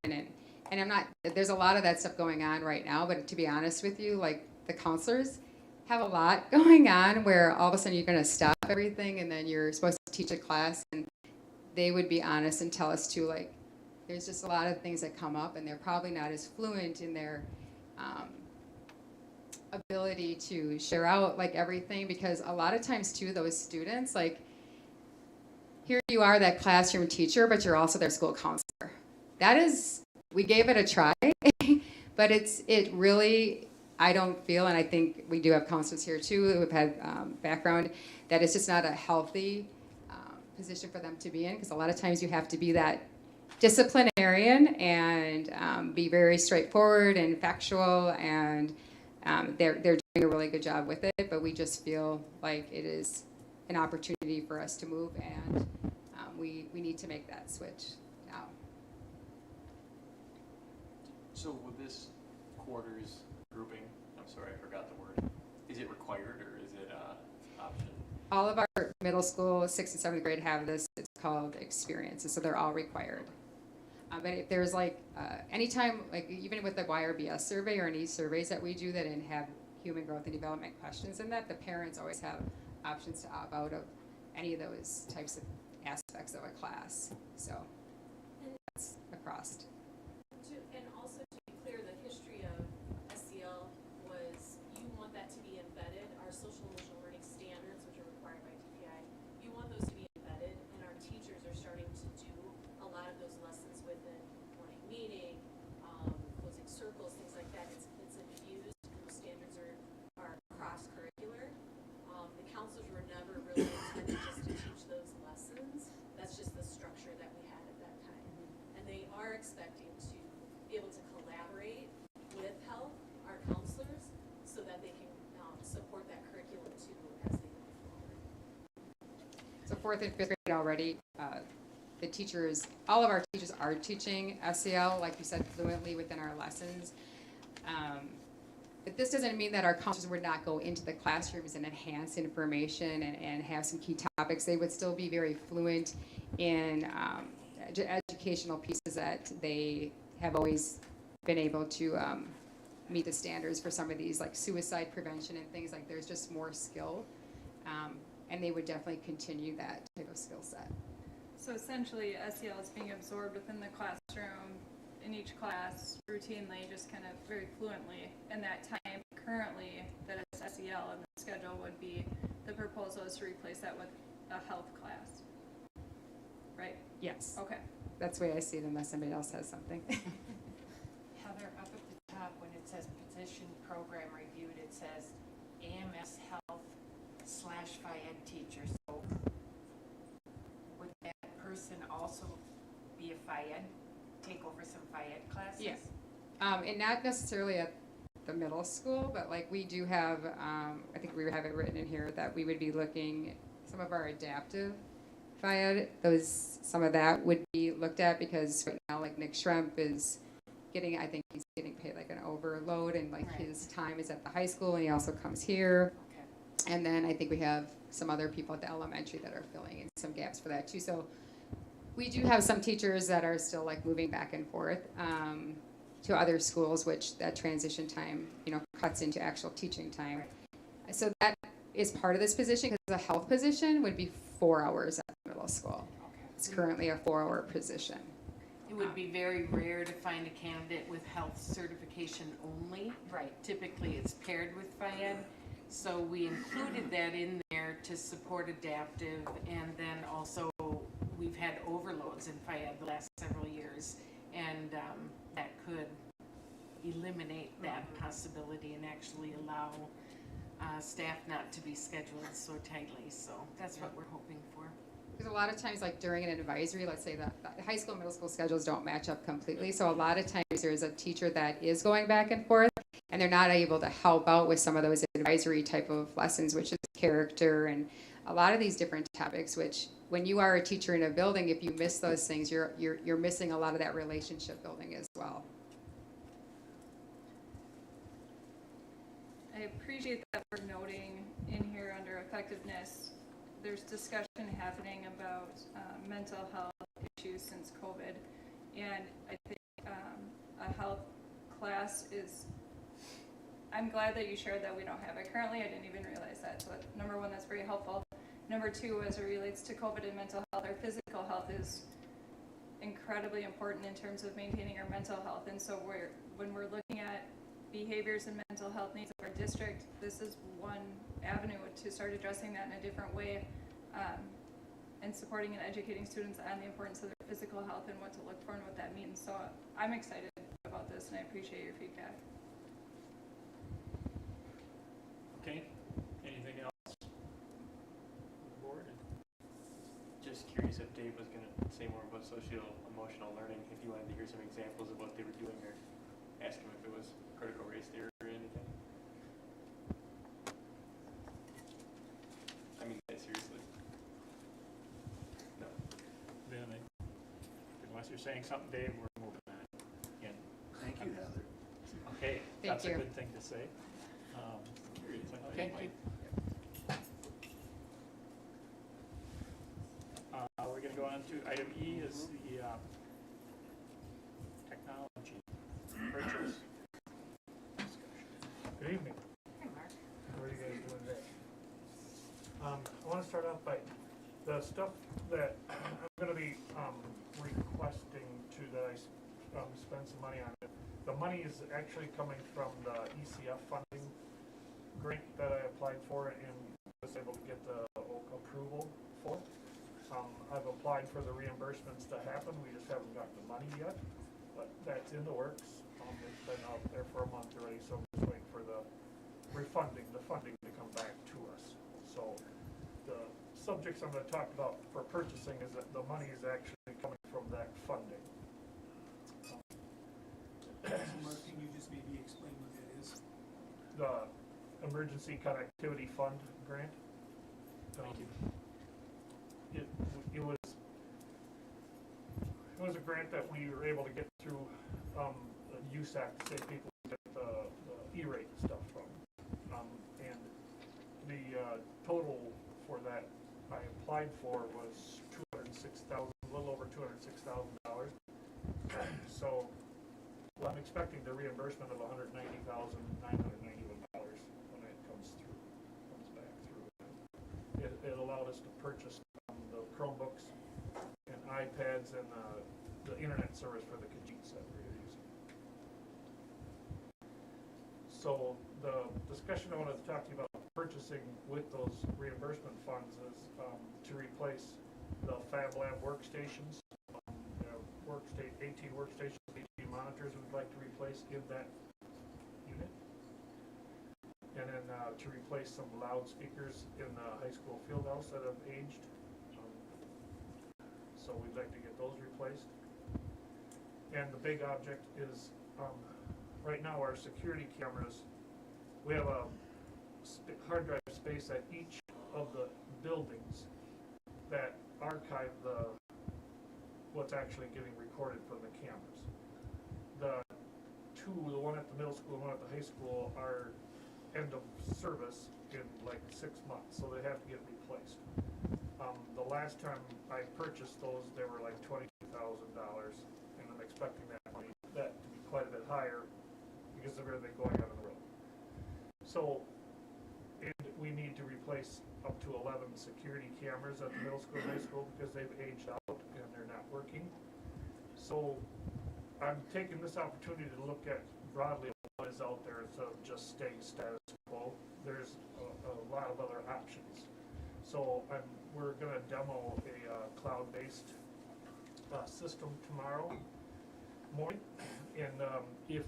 And I'm not, there's a lot of that stuff going on right now, but to be honest with you, like the counselors have a lot going on where all of a sudden you're going to stop everything and then you're supposed to teach a class, and they would be honest and tell us too, like, there's just a lot of things that come up and they're probably not as fluent in their ability to share out like everything, because a lot of times too, those students, like, here you are, that classroom teacher, but you're also their school counselor. That is, we gave it a try, but it really, I don't feel, and I think we do have counselors here too who have had background, that it's just not a healthy position for them to be in, because a lot of times you have to be that disciplinarian and be very straightforward and factual, and they're doing a really good job with it, but we just feel like it is an opportunity for us to move, and we need to make that switch now. So with this quarters grouping, I'm sorry, I forgot the word. Is it required or is it option? All of our middle school, 6th and 7th grade have this. It's called experiences, so they're all required. But if there's like, anytime, like even with the YRBS survey or any surveys that we do that have human growth and development questions in that, the parents always have options to opt out of any of those types of aspects of a class. So that's across. And also to be clear, the history of SEL was, you want that to be embedded, our social emotional learning standards, which are required by DPI, you want those to be embedded, and our teachers are starting to do a lot of those lessons within morning meeting, closing circles, things like that. It's infused, and those standards are cross-curricular. The counselors were never really intended just to teach those lessons. That's just the structure that we had at that time. And they are expecting to be able to collaborate with health, our counselors, so that they can support that curriculum too as they move forward. So 4th and 5th grade already, the teachers, all of our teachers are teaching SEL, like you said, fluently within our lessons. But this doesn't mean that our counselors would not go into the classrooms and enhance information and have some key topics. They would still be very fluent in educational pieces that they have always been able to meet the standards for some of these, like suicide prevention and things like. There's just more skill, and they would definitely continue that type of skill set. So essentially, SEL is being absorbed within the classroom in each class routinely, just kind of very fluently. And that time currently that it's SEL and the schedule would be, the proposal is to replace that with a health class, right? Yes. Okay. That's the way I see it, unless somebody else has something. Heather, up at the top, when it says position program reviewed, it says AMS Health/Phy-Ed teacher. So would that person also be a Phy-Ed, take over some Phy-Ed classes? Yeah. And not necessarily at the middle school, but like we do have, I think we have it written in here that we would be looking, some of our adaptive Phy-Ed, some of that would be looked at, because right now, like Nick Schremp is getting, I think he's getting paid like an overload, and like his time is at the high school and he also comes here. Okay. And then I think we have some other people at the elementary that are filling in some gaps for that too. So we do have some teachers that are still like moving back and forth to other schools, which that transition time, cuts into actual teaching time. Right. So that is part of this position, because a health position would be 4 hours at the middle school. Okay. It's currently a 4-hour position. It would be very rare to find a candidate with health certification only. Right. Typically, it's paired with Phy-Ed. So we included that in there to support adaptive, and then also we we've had overloads in FIAD the last several years, and that could eliminate that possibility and actually allow staff not to be scheduled so tightly. So that's what we're hoping for. Because a lot of times, like during an advisory, let's say that the high school, middle school schedules don't match up completely. So a lot of times there's a teacher that is going back and forth, and they're not able to help out with some of those advisory type of lessons, which is character and a lot of these different topics, which when you are a teacher in a building, if you miss those things, you're missing a lot of that relationship building as well. I appreciate that we're noting in here under effectiveness, there's discussion happening about mental health issues since COVID. And I think a health class is, I'm glad that you shared that we don't have it currently. I didn't even realize that. So number one, that's very helpful. Number two, as it relates to COVID and mental health, our physical health is incredibly important in terms of maintaining our mental health. And so when we're looking at behaviors and mental health needs of our district, this is one avenue to start addressing that in a different way, and supporting and educating students on the importance of their physical health and what to look for and what that means. So I'm excited about this, and I appreciate your feedback. Okay, anything else? Board? Just curious if Dave was going to say more about social-emotional learning, if you wanted to hear some examples of what they were doing, or ask him if it was critical race theory or anything. I mean that seriously. No. Then, unless you're saying something, Dave, we're moving on. Again. Thank you, Heather. Okay, Thank that's you. a good thing to say. Okay. We're going to go on to item E is the technology purchase. Good evening. Hi, Mark. How are you guys doing today? I want to start off by the stuff that I'm going to be requesting that I spend some money on. The money is actually coming from the ECF funding grant that I applied for and was able to get the approval for. I've applied for the reimbursements to happen. We just haven't gotten the money yet, but that's in the works. It's been out there for a month already, so I'm just waiting for the funding to come back to us. So the subjects I'm going to talk about for purchasing is that the money is actually coming from that funding. So Mark, can you just maybe explain what that is? The Emergency Connectivity Fund grant. Thank you. It was a grant that we were able to get through the Use Act to save people get the E-rate stuff from. And the total for that I applied for was $206,000, a little over $206,000. So I'm expecting the reimbursement of $190,991 when it comes back through. It allowed us to purchase the Chromebooks and iPads and the internet service for the Kajeets that we were using. So the discussion I wanted to talk to you about purchasing with those reimbursement funds is to replace the Fab Lab workstations, 18 workstations, 18 monitors we'd like to replace in that unit. And then to replace some loudspeakers in the high school field house that have aged. So we'd like to get those replaced. And the big object is, right now our security cameras, we have a hard drive space at each of the buildings that archive what's actually getting recorded from the cameras. The one at the middle school and one at the high school are end of service in like 6 months, so they have to get replaced. The last time I purchased those, they were like $22,000, and I'm expecting that to be quite a bit higher because they're going to be going out on the road. So, and we need to replace up to 11 security cameras at the middle school and high school because they've aged out and they're not working. So I'm taking this opportunity to look at broadly what is out there instead of just staying status quo. There's a lot of other options. So we're gonna demo a cloud-based system tomorrow morning. And if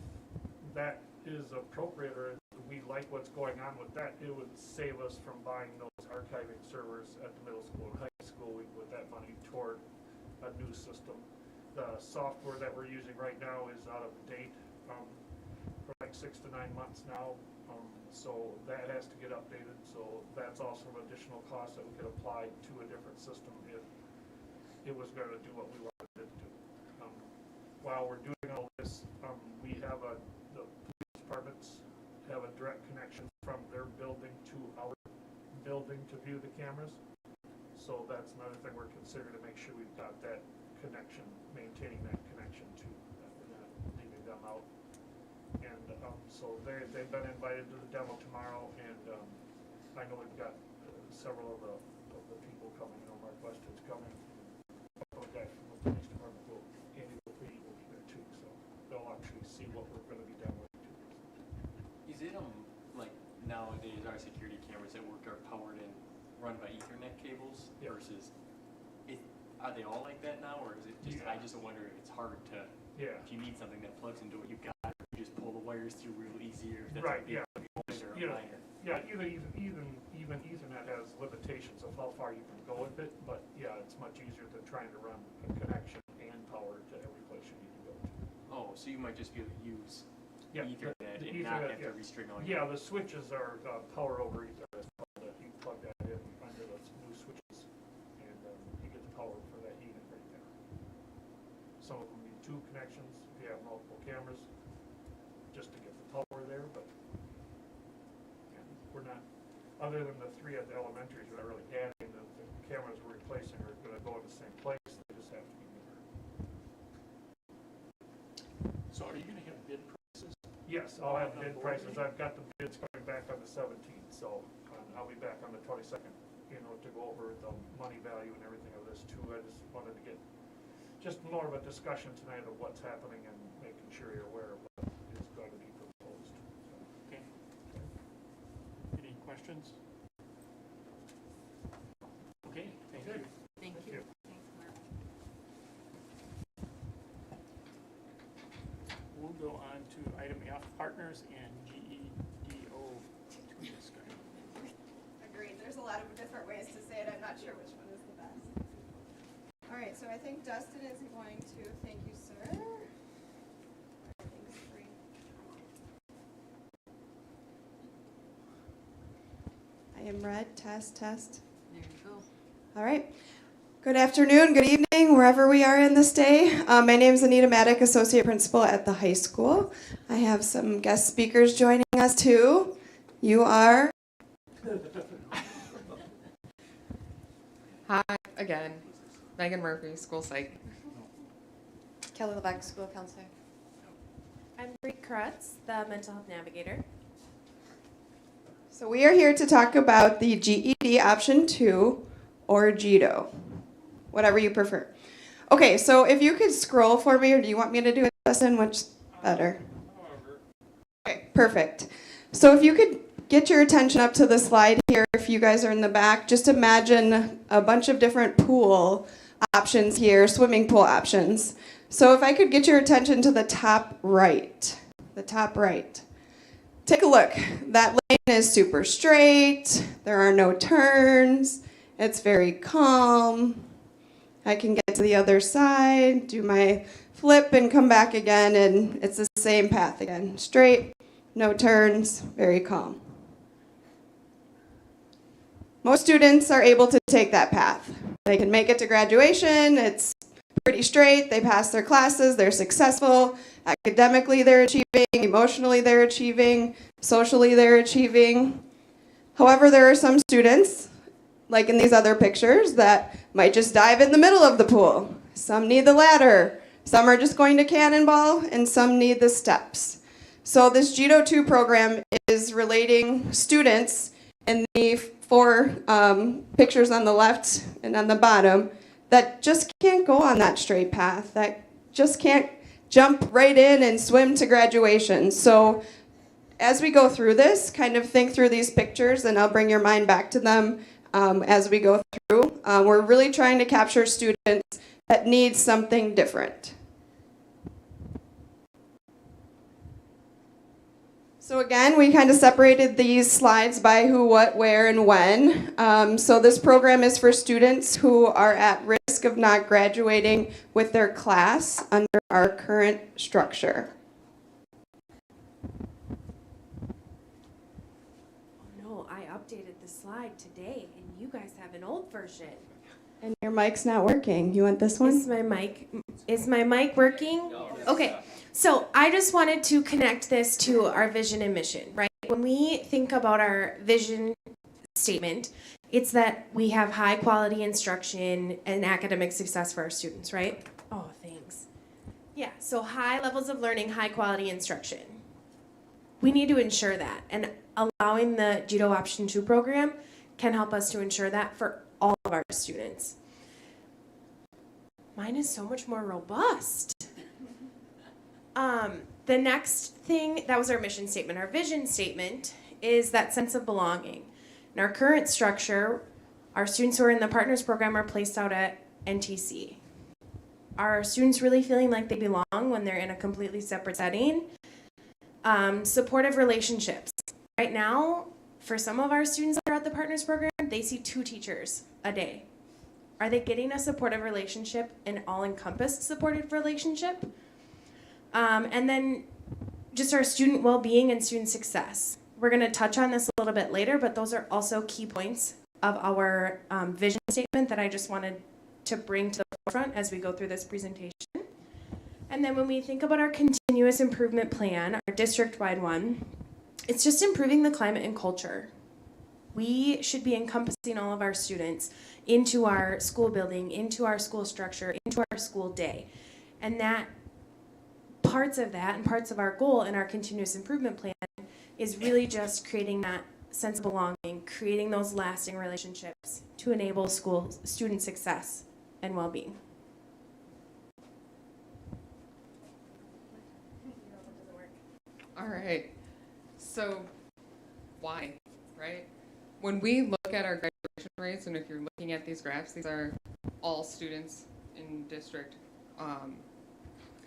that is appropriate, or we like what's going on with that, it would save us from buying those archiving servers at the middle school and high school. We put that money toward a new system. The software that we're using right now is out of date for like 6 to 9 months now. So that has to get updated. So that's also an additional cost that we could apply to a different system if it was going to do what we wanted it to do. While we're doing all this, we have the police departments have a direct connection from their building to our building to view the cameras. So that's another thing we're considering to make sure we've got that connection, maintaining that connection to, that we're not leaving them out. And so they've been invited to the demo tomorrow, and I know we've got several of the people coming. You know, Mark Weston's coming. A guy from the police department Andy will be there too, so they'll actually see what we're going to be demoing too. Is it like nowadays our security cameras at work are powered and run by Ethernet cables versus are they all like that now, or is it just I just wonder if it's hard to if you need something that plugs into what you've got, you just pull the wires through real easier. If that's right. Or a minor. Yeah. Even Ethernet has limitations of how far you can go with it, but yeah, it's much easier than trying to run a connection and power to every place you need to go to. Oh, so you might just be able to use Ethernet the and not have to restring all your. Yeah, the switches are power over Ethernet. You plug that in under the new switches, and you get the power for that unit right there. Some of them need 2 connections if you have multiple cameras, just to get the power there. But we're not, other than the 3 at the elementaries, we're not really adding. The cameras we're replacing are going to go in the same place. They just have to be bigger. So are you going to have bid prices? Yes, I'll have bid prices. I've got the bids coming back on the 17th, so I'll be back on the 22nd, to go over the money value and everything of this too. I just wanted to get just more of a discussion tonight of what's happening and making sure you're aware of what is going to be proposed. Okay. Any questions? Okay, thank you. Thank you. Thanks, Mark. We'll go on to item F, partners and GEDO to discuss. Agreed. There's a lot of different ways to say it. I'm not sure which one is the best. All right, so I think Dustin is going to, thank you, sir. Everything's free. I am red. Test. There you go. All right. Good afternoon, good evening, wherever we are in this day. My name is Anita Maddock, Associate Principal at the high school. I have some guest speakers joining us too. You are? Hi, again. Megan Murphy, school psych. Kelly Levesque, school counselor. I'm Bree Kretz, the mental health navigator. So we are here to talk about the GED option 2 or GEDO, whatever you prefer. Okay, so if you could scroll for me, or do you want me to do it, Dustin? Which better? Okay, perfect. So if you could get your attention up to the slide here, if you guys are in the back, just imagine a bunch of different pool options here, swimming pool options. So if I could get your attention to the top right, take a look. That lane is super straight, there are no turns, it's very calm. I can get to the other side, do my flip and come back again, and it's the same path again. Straight, no turns, very calm. Most students are able to take that path. They can make it to graduation, it's pretty straight, they pass their classes, they're successful, academically they're achieving, emotionally they're achieving, socially they're achieving. However, there are some students, like in these other pictures, that might just dive in the middle of the pool. Some need the ladder, some are just going to cannonball, and some need the steps. So this GEDO 2 program is relating students in the 4 pictures on the left and on the bottom that just can't go on that straight path, that just can't jump right in and swim to graduation. So as we go through this, kind of think through these pictures, and I'll bring your mind back to them. as we go through. We're really trying to capture students that need something different. So again, we kind of separated these slides by who, what, where, and when. So this program is for students who are at risk of not graduating with their class under our current structure. No, I updated the slide today, and you guys have an old version. And your mic's not working. You want this one? Is my mic working? Okay. So I just wanted to connect this to our vision and mission, right? When we think about our vision statement, it's that we have high quality instruction and academic success for our students, right? Oh, thanks. Yeah, so high levels of learning, high quality instruction. We need to ensure that, and allowing the GEDO Option 2 program can help us to ensure that for all of our students. Mine is so much more robust. The next thing, that was our mission statement. Our vision statement is that sense of belonging. In our current structure, our students who are in the Partners Program are placed out at NTC. Are students really feeling like they belong when they're in a completely separate setting? Supportive relationships. Right now, for some of our students that are at the Partners Program, they see 2 teachers a day. Are they getting a supportive relationship, an all-encompassed supportive relationship? And then just our student well-being and student success. We're going to touch on this a little bit later, but those are also key points of our vision statement that I just wanted to bring to the forefront as we go through this presentation. And then when we think about our continuous improvement plan, our district-wide one, it's just improving the climate and culture. We should be encompassing all of our students into our school building, into our school structure, into our school day. And that parts of that and parts of our goal in our continuous improvement plan is really just creating that sense of belonging, creating those lasting relationships to enable school student success and well-being. All right. So why, right? When we look at our graduation rates, and if you're looking at these graphs, these are all students in district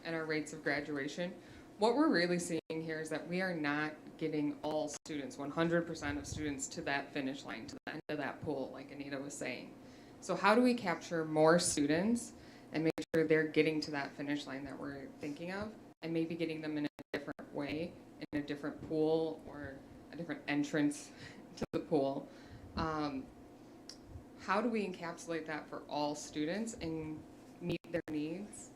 and our rates of graduation. What we're really seeing here is that we are not getting all students, 100% of students, to that finish line, to the end of that pool, like Anita was saying. So how do we capture more students and make sure they're getting to that finish line that we're thinking of, and maybe getting them in a different way, in a different pool or a different entrance to the pool? How do we encapsulate that for all students and meet their needs?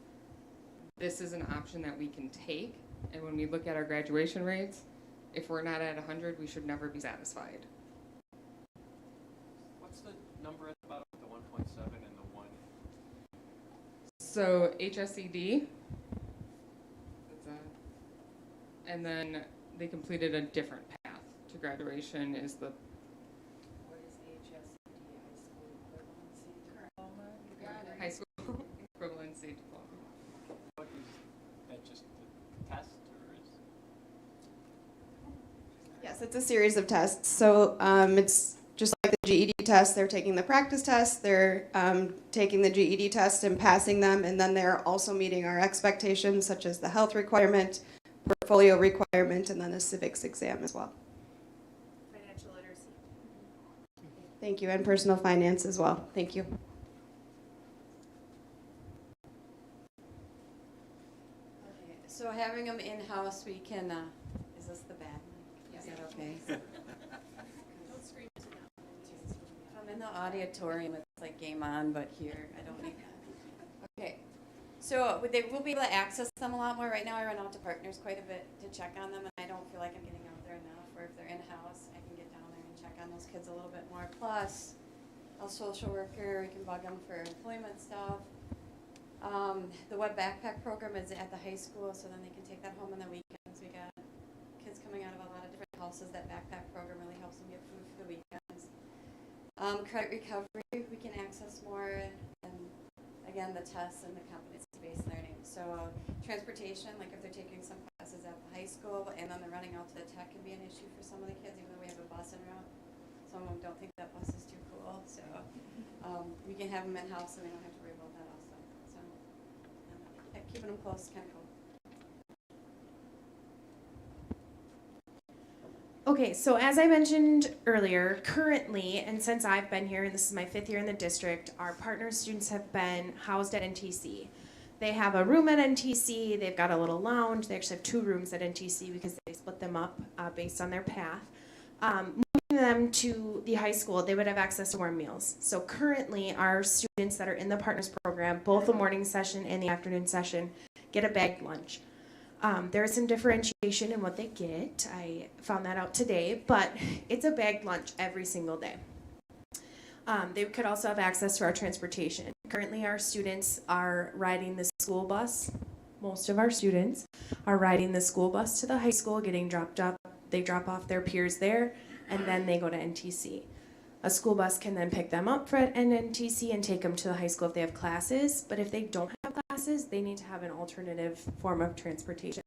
This is an option that we can take, and when we look at our graduation rates, if we're not at 100, we should never be satisfied. What's the number at the bottom, the 1.7 and the 1? So HSED, and then they completed a different path to graduation is the What is HSED, high school equivalency diploma? high school equivalency diploma. What is that, just the test, or is? Yes, it's a series of tests. So it's just like the GED test. They're taking the practice test, they're taking the GED test and passing them, and then they're also meeting our expectations, such as the health requirement, portfolio requirement, and then a civics exam as well. Financial literacy. Thank you, and personal finance as well. Thank you. Okay, so having them in-house, we can, is this the bad mic? Is that okay? Don't scream into that. I'm in the auditorium, it's like game on, but here, I don't need that. Okay, so they will be able to access them a lot more. Right now, I run out to partners quite a bit to check on them, and I don't feel like I'm getting out there enough, or if they're in-house, I can get down there and check on those kids a little bit more. Plus, a social worker, we can bug them for employment stuff. The web backpack program is at the high school, so then they can take that home on the weekends. We got kids coming out of a lot of different houses. That backpack program really helps them get food for the weekends. Credit recovery, we can access more, and again, the tests and the competency-based learning. So transportation, like if they're taking some classes at the high school and then they're running out to the tech, can be an issue for some of the kids, even though we have a bus en route. Some of them don't think that bus is too cool. so we can have them in-house, so we don't have to worry about that also. So yeah, keeping them close, kind of cool. Okay, so as I mentioned earlier, currently, and since I've been here, and this is my 5th year in the district, our partner students have been housed at NTC. They have a room at NTC, they've got a little lounge, they actually have 2 rooms at NTC because they split them up based on their path. Moving them to the high school, they would have access to warm meals. So currently, our students that are in the Partners Program, both the morning session and the afternoon session, get a bagged lunch. There is some differentiation in what they get. I found that out today, but it's a bagged lunch every single day. They could also have access to our transportation. Currently, our students are riding the school bus. Most of our students are riding the school bus to the high school, getting dropped up. They drop off their peers there, and then they go to NTC. A school bus can then pick them up at NTC and take them to the high school if they have classes, but if they don't have classes, they need to have an alternative form of transportation.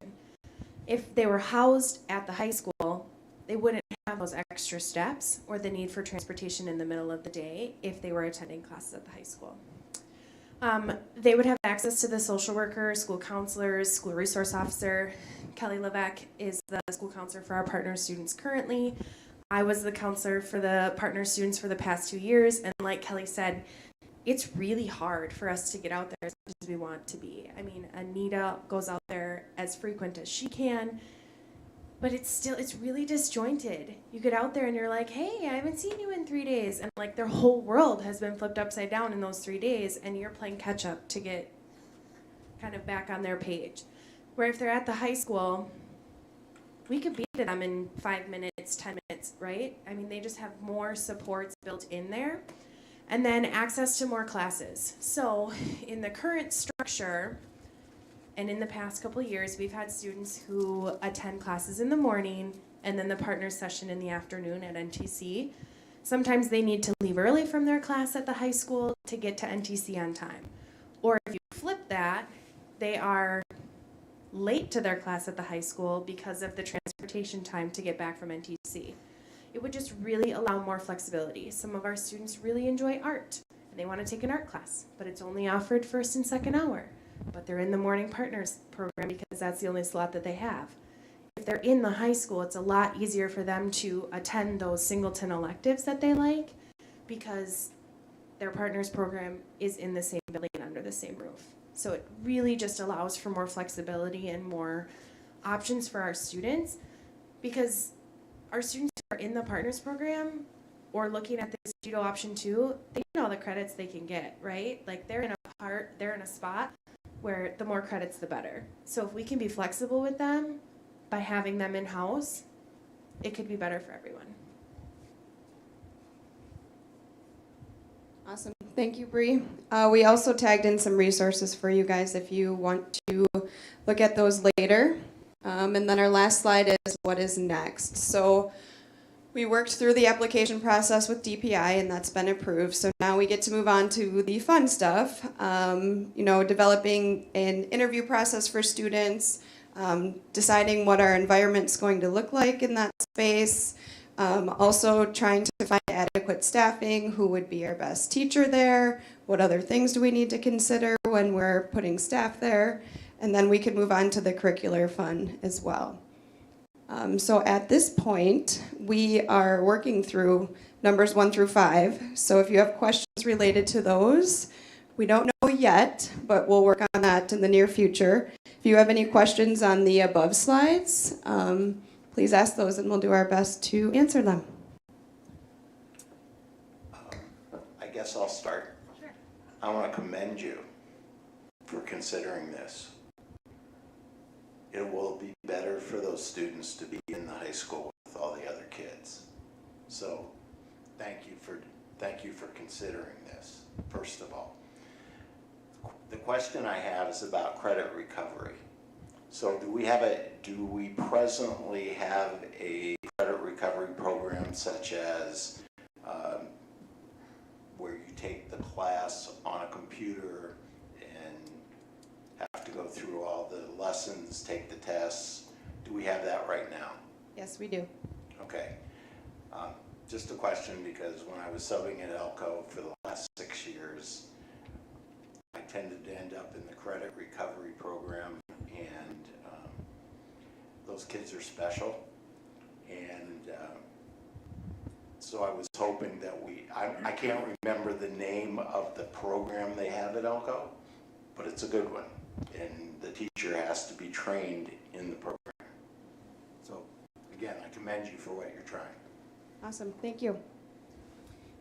If they were housed at the high school, they wouldn't have those extra steps or the need for transportation in the middle of the day if they were attending classes at the high school. They would have access to the social worker, school counselors, school resource officer. Kelly Levesque is the school counselor for our partner students currently. I was the counselor for the partner students for the past 2 years, and like Kelly said, it's really hard for us to get out there as much as we want to be. I mean, Anita goes out there as frequent as she can, but it's really disjointed. You get out there and you're like, hey, I haven't seen you in 3 days, and like their whole world has been flipped upside down in those 3 days, and you're playing catch up to get kind of back on their page. Where if they're at the high school, we could be to them in 5 minutes, 10 minutes, right? I mean, they just have more supports built in there. And then access to more classes. So in the current structure, and in the past couple of years, we've had students who attend classes in the morning and then the partner session in the afternoon at NTC. Sometimes they need to leave early from their class at the high school to get to NTC on time. Or if you flip that, they are late to their class at the high school because of the transportation time to get back from NTC. It would just really allow more flexibility. Some of our students really enjoy art, and they want to take an art class, but it's only offered first and second hour. But they're in the morning partners program because that's the only slot that they have. If they're in the high school, it's a lot easier for them to attend those singleton electives that they like because their partners program is in the same building and under the same roof. So it really just allows for more flexibility and more options for our students, because our students who are in the partners program or looking at this GEDO option 2, they need all the credits they can get, right? Like they're in a spot where the more credits the better. So if we can be flexible with them by having them in-house, it could be better for everyone. Awesome. Thank you, Bree. We also tagged in some resources for you guys if you want to look at those later. And then our last slide is what is next. So we worked through the application process with DPI, and that's been approved. So now we get to move on to the fun stuff, developing an interview process for students, deciding what our environment's going to look like in that space, also trying to find adequate staffing, who would be our best teacher there, what other things do we need to consider when we're putting staff there, and then we could move on to the curricular fun as well. So at this point, we are working through numbers 1 through 5. So if you have questions related to those, we don't know yet, but we'll work on that in the near future. If you have any questions on the above slides, please ask those and we'll do our best to answer them. I guess I'll start. Sure. I want to commend you for considering this. It will be better for those students to be in the high school with all the other kids. So thank you for considering this, first of all. The question I have is about credit recovery. So do we presently have a credit recovery program such as where you take the class on a computer and have to go through all the lessons, take the tests? Do we have that right now? Yes, we do. Okay. Just a question, because when I was subbing at Elko for the last 6 years, I tended to end up in the credit recovery program, and those kids are special. And so I was hoping that I can't remember the name of the program they have at Elko, but it's a good one. And the teacher has to be trained in the program. So again, I commend you for what you're trying. Awesome, thank you.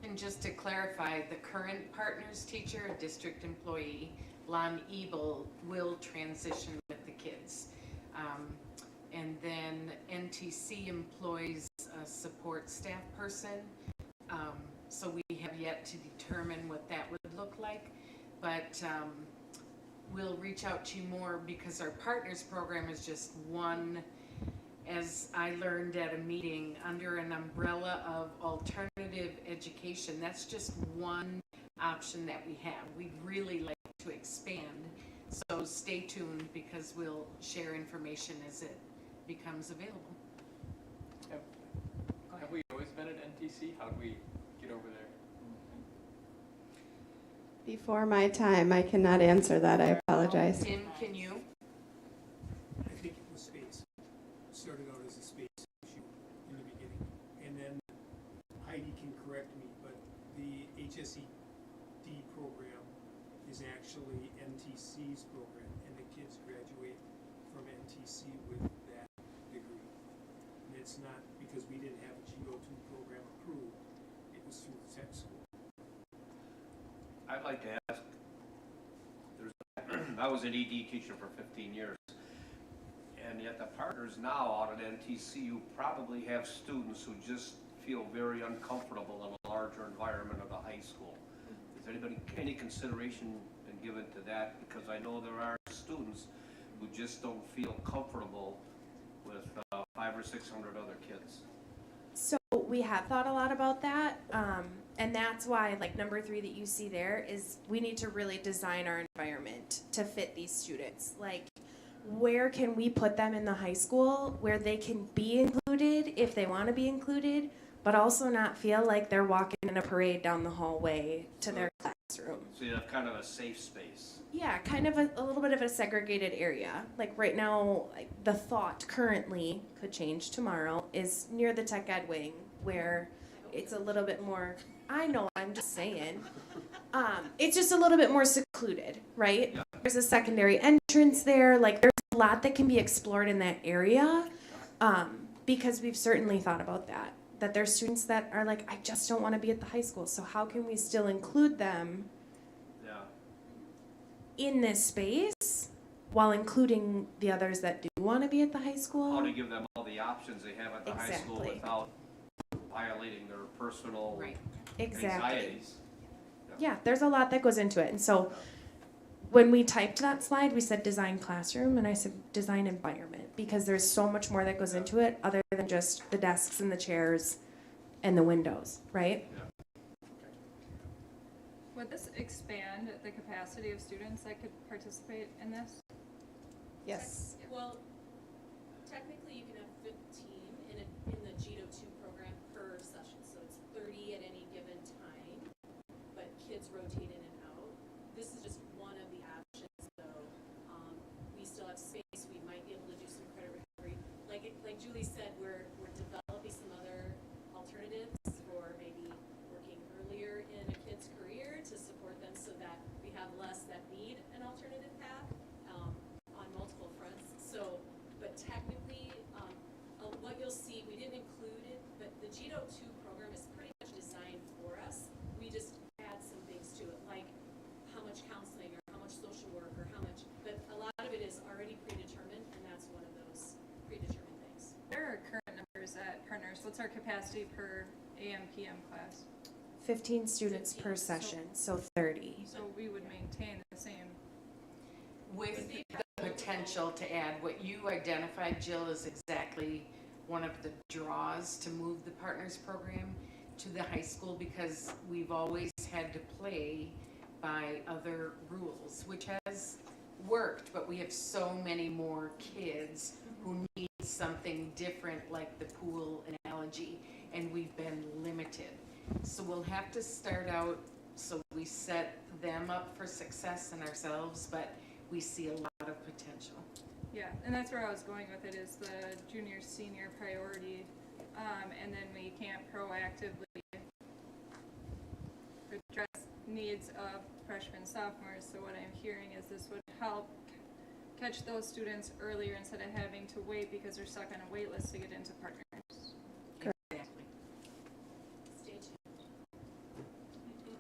And just to clarify, the current partners teacher, a district employee, Lon Ebel, will transition with the kids. And then NTC employs a support staff person. So we have yet to determine what that would look like. But we'll reach out to you more, because our partners program is just one, as I learned at a meeting, under an umbrella of alternative education. That's just one option that we have. We'd really like to expand. So stay tuned, because we'll share information as it becomes available. Have we always been at NTC? How did we get over there? Before my time, I cannot answer that, I apologize. Tim, can you? I think it was space. It started out as a space issue in the beginning. And then Heidi can correct me, but the HSED program is actually NTC's program, and the kids graduate from NTC with that degree. And it's not because we didn't have a GEDO 2 program approved, it was through the tech school. I'd like to ask, I was an ED teacher for 15 years, and yet the partners now out at NTC, you probably have students who just feel very uncomfortable in a larger environment of the high school. Has any consideration been given to that? Because I know there are students who just don't feel comfortable with 500 or 600 other kids. So we have thought a lot about that, and that's why, like, number 3 that you see there is we need to really design our environment to fit these students. Like, where can we put them in the high school where they can be included if they want to be included, but also not feel like they're walking in a parade down the hallway to their classroom. So you have kind of a safe space. Yeah, kind of a little bit of a segregated area. Like right now, like the thought currently, could change tomorrow, is near the tech ed wing, where it's a little bit more, I know, I'm just saying, it's just a little bit more secluded, right? Yeah. There's a secondary entrance there, like there's a lot that can be explored in that area, because we've certainly thought about that there's students that are like, I just don't want to be at the high school, so how can we still include them in this space while including the others that do want to be at the high school? How to give them all the options they have at the high school without violating their personal anxieties. Yeah, there's a lot that goes into it. And so when we typed that slide, we said design classroom, and I said design environment, because there's so much more that goes into it other than just the desks and the chairs and the windows, right? Would this expand the capacity of students that could participate in this? Yes. Well, technically you can have 15 in the GEDO 2 program per session, so it's 30 at any given time, but kids rotate in and out. This is just one of the options, though. We still have space. We might be able to do some credit recovery. Like Julie said, we're developing some other alternatives for maybe working earlier in a kid's career to support them so that we have less that need an alternative path on multiple fronts. So, but technically, what you'll see, we didn't include it, but the GEDO 2 program is pretty much designed for us. We just add some things to it, like how much counseling or how much social work or how much, but a lot of it is already predetermined, and that's one of those predetermined things. There are current numbers at Partners. What's our capacity per AM, PM class? 15 students per session, so 30. So we would maintain the same. With the potential to add, what you identified, Jill, is exactly one of the draws to move the partners program to the high school, because we've always had to play by other rules, which has worked, but we have so many more kids who need something different like the pool analogy, and we've been limited. So we'll have to start out so we set them up for success and ourselves, but we see a lot of potential. Yeah, and that's where I was going with it, is the junior senior priority, and then we can't proactively address needs of freshmen, sophomores. So what I'm hearing is this would help catch those students earlier instead of having to wait because they're stuck on a wait list to get into partners. Exactly. Stay tuned.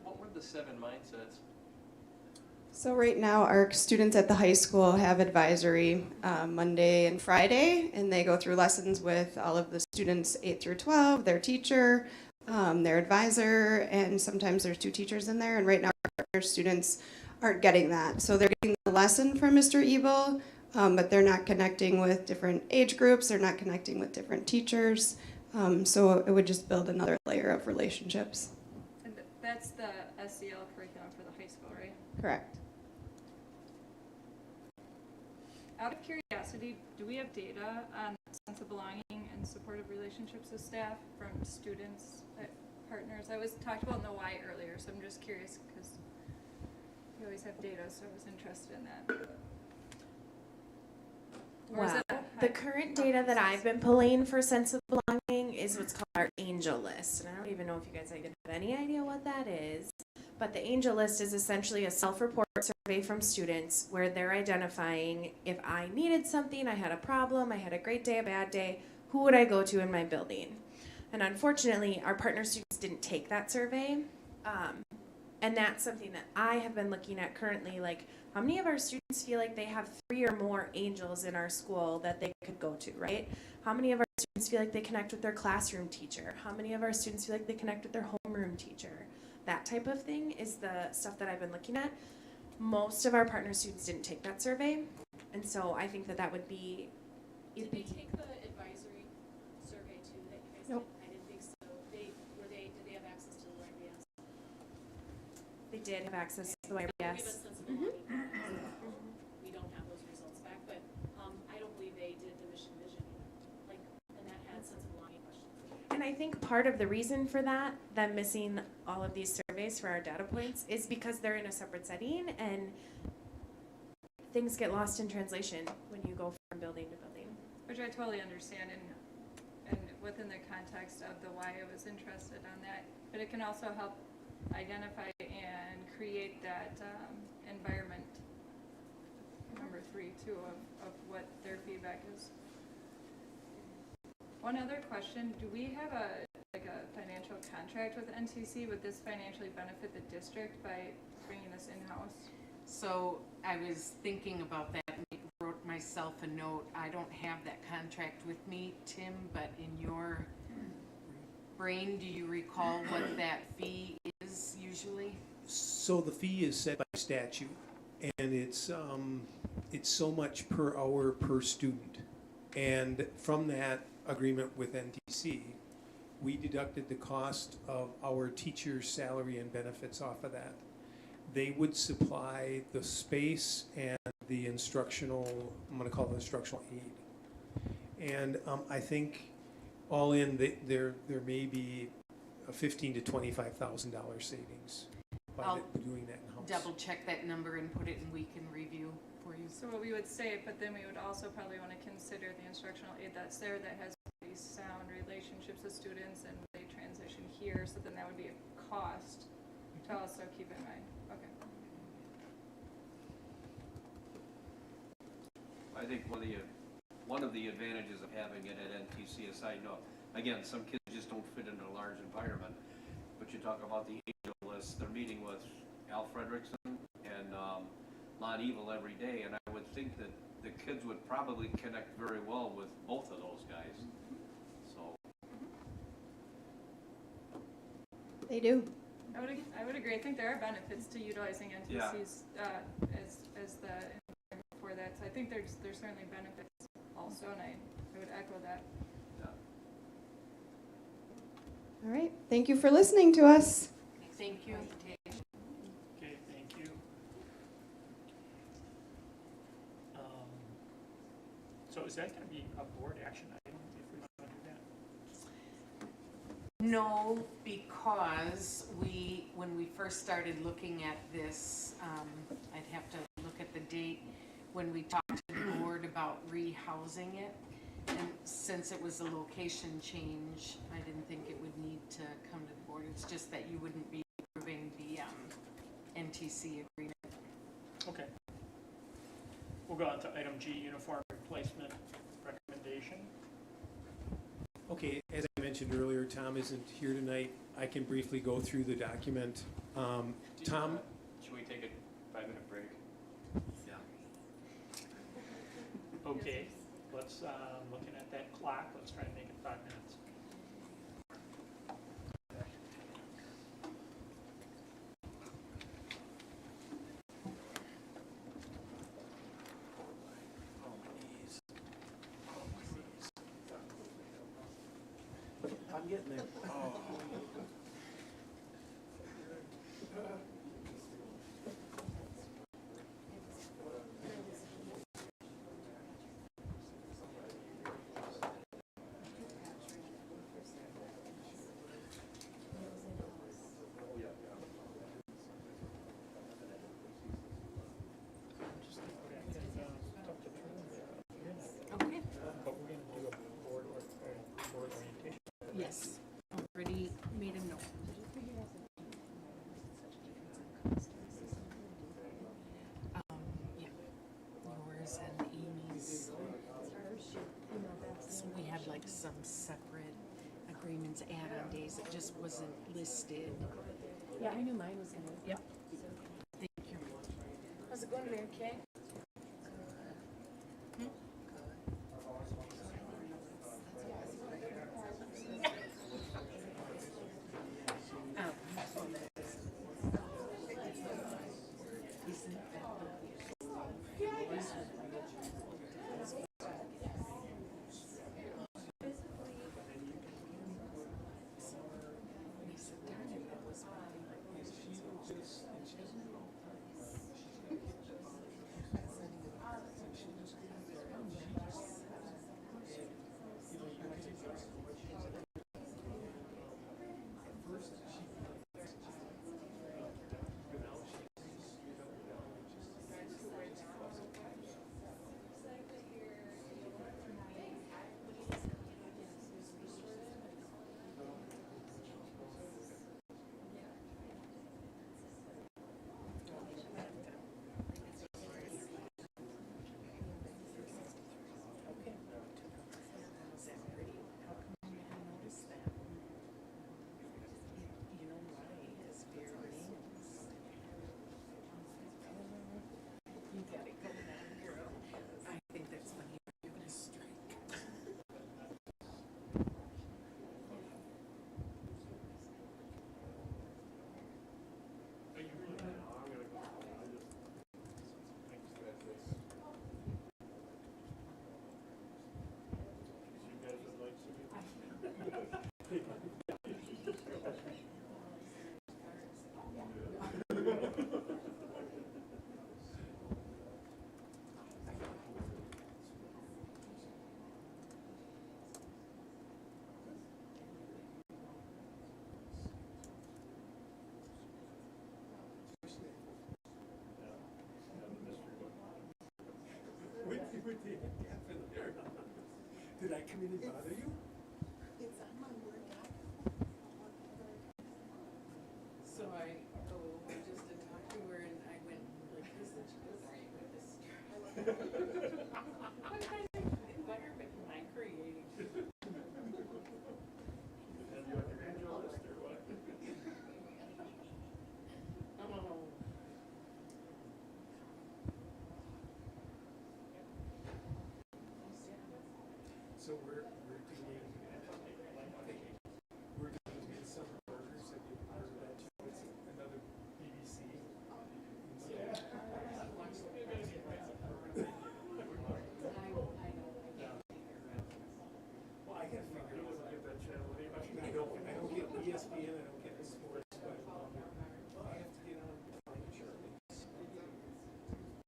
What were the 7 mindsets? So right now, our students at the high school have advisory Monday and Friday, and they go through lessons with all of the students 8 through 12, their teacher, their advisor, and sometimes there's 2 teachers in there. And right now, our students aren't getting that. So they're getting the lesson from Mr. Ebel, but they're not connecting with different age groups. They're not connecting with different teachers. So it would just build another layer of relationships. And that's the SEL curriculum for the high school, right? Correct. Out of curiosity, do we have data on sense of belonging and supportive relationships with staff from students, partners? I was talked about in the why earlier, so I'm just curious because we always have data, so I was interested in that. Well, the current data that I've been pulling for sense of belonging is what's called our angel list. And I don't even know if you guys have any idea what that is. But the angel list is essentially a self-report survey from students where they're identifying if I needed something, I had a problem, I had a great day, a bad day, who would I go to in my building? And unfortunately, our partner students didn't take that survey. And that's something that I have been looking at currently, like how many of our students feel like they have 3 or more angels in our school that they could go to, right? How many of our students feel like they connect with their classroom teacher? How many of our students feel like they connect with their homeroom teacher? That type of thing is the stuff that I've been looking at. Most of our partner students didn't take that survey, and so I think that that would be... Did they take the advisory survey too that you guys Nope. did? I didn't think so. Did they have access to the YBS? They did have access to the That would give YBS. us sense of belonging. We don't have those results back, but I don't believe they did the mission vision either. And that had sense of belonging questions. And I think part of the reason for that, them missing all of these surveys for our data points, is because they're in a separate setting and things get lost in translation when you go from building to building. Which I totally understand, and within the context of the why I was interested on that, but it can also help identify and create that environment, number 3 too, of what their feedback is. One other question, do we have a financial contract with NTC? Would this financially benefit the district by bringing this in-house? So I was thinking about that and wrote myself a note. I don't have that contract with me, Tim, but in your brain, do you recall what that fee is usually? So the fee is set by statute, and it's so much per hour per student. And from that agreement with NTC, we deducted the cost of our teacher's salary and benefits off of that. They would supply the space and the instructional, I'm going to call it instructional aid. And I think all in, there may be a $15,000 to $25,000 savings by doing that in-house. Double check that number and put it in, we can review for you. So what we would say, but then we would also probably want to consider the instructional aid that's there that has these sound relationships with students and they transition here, so then that would be a cost to also keep in mind. Okay. I think one of the advantages of having it at NTC, as I know, again, some kids just don't fit into a large environment, but you talk about the angel list, they're meeting with Al Fredrickson and Lon Evil every day, and I would think that the kids would probably connect very well with both of those guys. So They do. I would agree. I think there are benefits to utilizing NTC's as the environment for that. So I think there's certainly benefits also, and I would echo that. All right. Thank you for listening to us. Thank you. Okay, thank you. So is that gonna be a board action item if we wanna do that? No, because when we first started looking at this, I'd have to look at the date when we talked to the board about rehousing it. And since it was a location change, I didn't think it would need to come to the board. It's just that you wouldn't be approving the NTC agreement. Okay. We'll go on to item G, uniform replacement recommendation. Okay, as I mentioned earlier, Tom isn't here tonight. I can briefly go through the document. Tom? Should we take a 5-minute break? Yeah. Okay, let's, looking at that clock, let's try and make it 5 minutes. I'm getting there. Oh. Okay. But we're gonna do a board orientation. Yes, already made a note. Yeah, yours and Amy's. So we had like some separate agreements, add-on days, it just wasn't listed. Yeah, I knew mine was gonna. Yep. Thank you. How's it going, Mary Kay? Did I come in and bother you? It's on my word doc. So I just to talk to her and I went like this and she goes, are you with this? What kind of environment am I creating? Have you on your angel list or what? Oh. So we're doing summer burgers. Have you heard of that too? It's another BBC. Well, I gotta figure out how to get that channel anyway. I don't get ESPN, I don't get the sports, but I have to get on Charlie.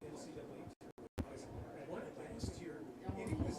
NCAA. One last year, it was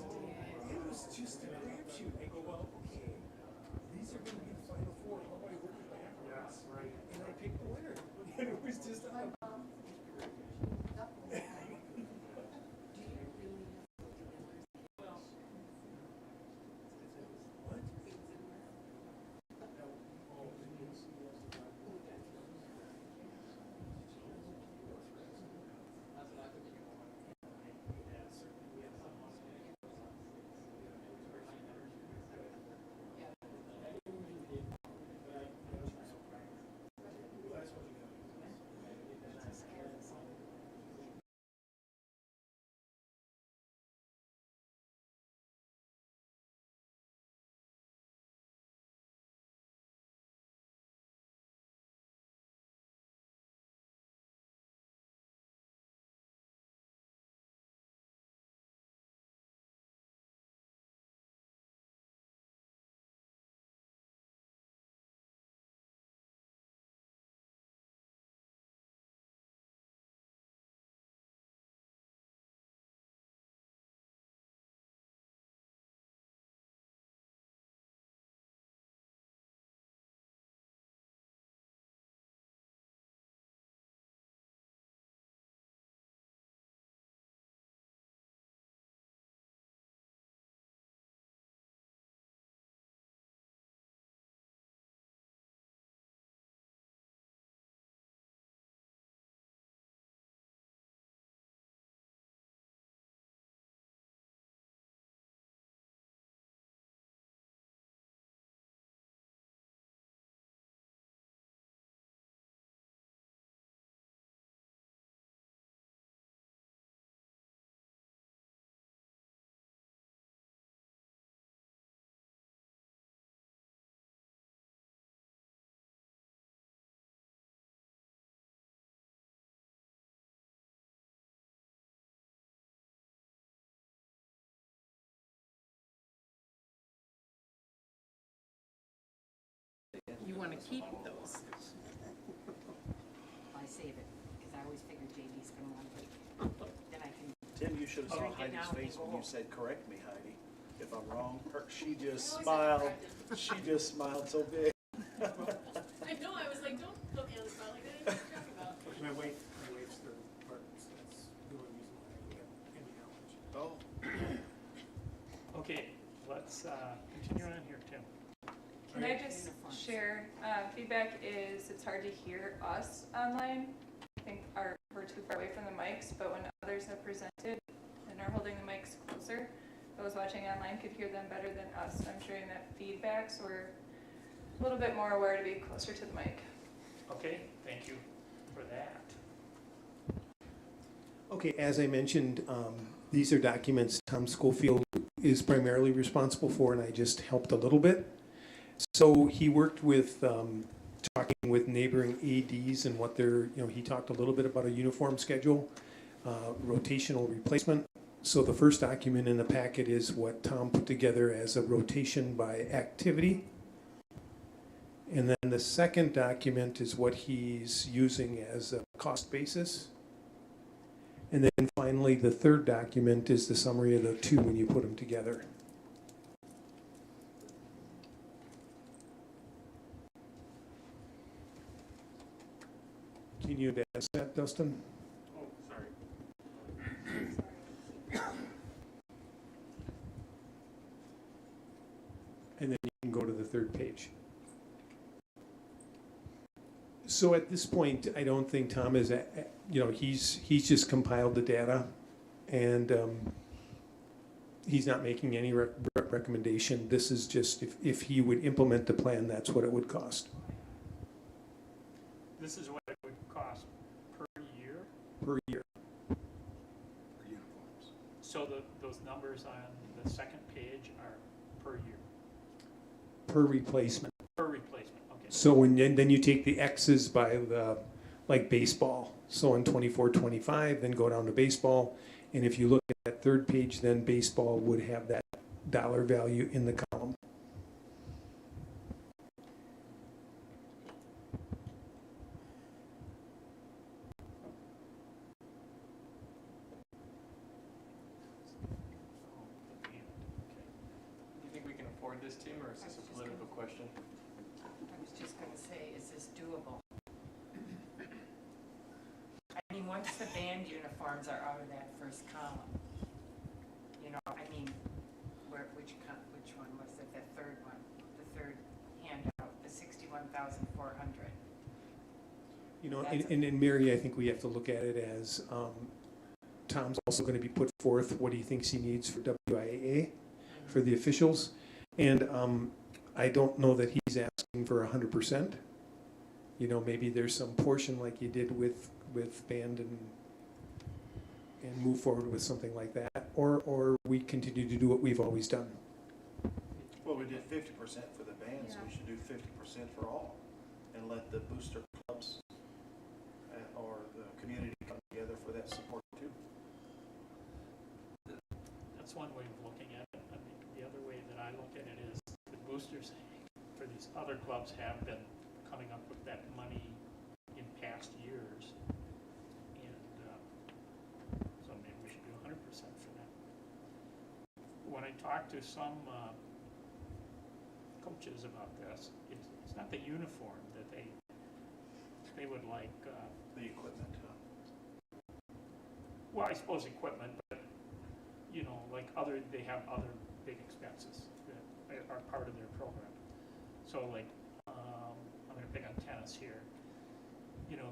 want to keep those. I save it, because I always figure JD's gonna want to take it. Then I can. Tim, you should have saw Drink it Heidi's now and face go when you home. said, correct me, Heidi, if I'm wrong. She just smiled. She just smiled so big. I know, I was like, don't put me on the spot like that, what are you talking about? My wife's third part, that's the only reason why I have any knowledge. Oh. Okay, let's continue on here, Tim. Can I just share, feedback is it's hard to hear us online. I think we're too far away from the mics, but when others have presented and are holding the mics closer, those watching online could hear them better than us. I'm sharing that feedback, so we're a little bit more aware to be closer to the mic. Okay, thank you for that. Okay, as I mentioned, these are documents Tom Schofield is primarily responsible for, and I just helped a little bit. So he worked with talking with neighboring ADs and what they're, he talked a little bit about a uniform schedule, rotational replacement. So the first document in the packet is what Tom put together as a rotation by activity. And then the second document is what he's using as a cost basis. And then finally, the third document is the summary of the two when you put them together. Can you advance that, Dustin? Oh, sorry. And then you can go to the third page. So at this point, I don't think Tom is, he's just compiled the data, and he's not making any recommendation. This is just if he would implement the plan, that's what it would cost. This is what it would cost per year? Per year. For uniforms. So those numbers on the second page are per year? Per replacement. Per replacement, okay. So then you take the X's by the, like baseball. So in 24-25, then go down to baseball. And if you look at that third page, then baseball would have that dollar value in the column. Do you think we can afford this, team, or is this a political question? I was just gonna say, is this doable? I mean, once the band uniforms are out of that first column, which one was it, the third one, the third handout, the 61,400. And Mary, I think we have to look at it as Tom's also going to be put forth what he thinks he needs for WIAA, for the officials. And I don't know that he's asking for 100%. Maybe there's some portion like you did with band and move forward with something like that. Or we continue to do what we've always done. Well, we did 50% for the bands. We should do 50% for all, and let the booster clubs or the community come together for that support too. That's one way of looking at it. I think the other way that I look at it is the boosters for these other clubs have been coming up with that money in past years. And so maybe we should do 100% for that. When I talk to some coaches about this, it's not the uniform that they would like. The equipment. Well, I suppose equipment, but they have other big expenses that are part of their program. So I'm going to pick on tennis here. The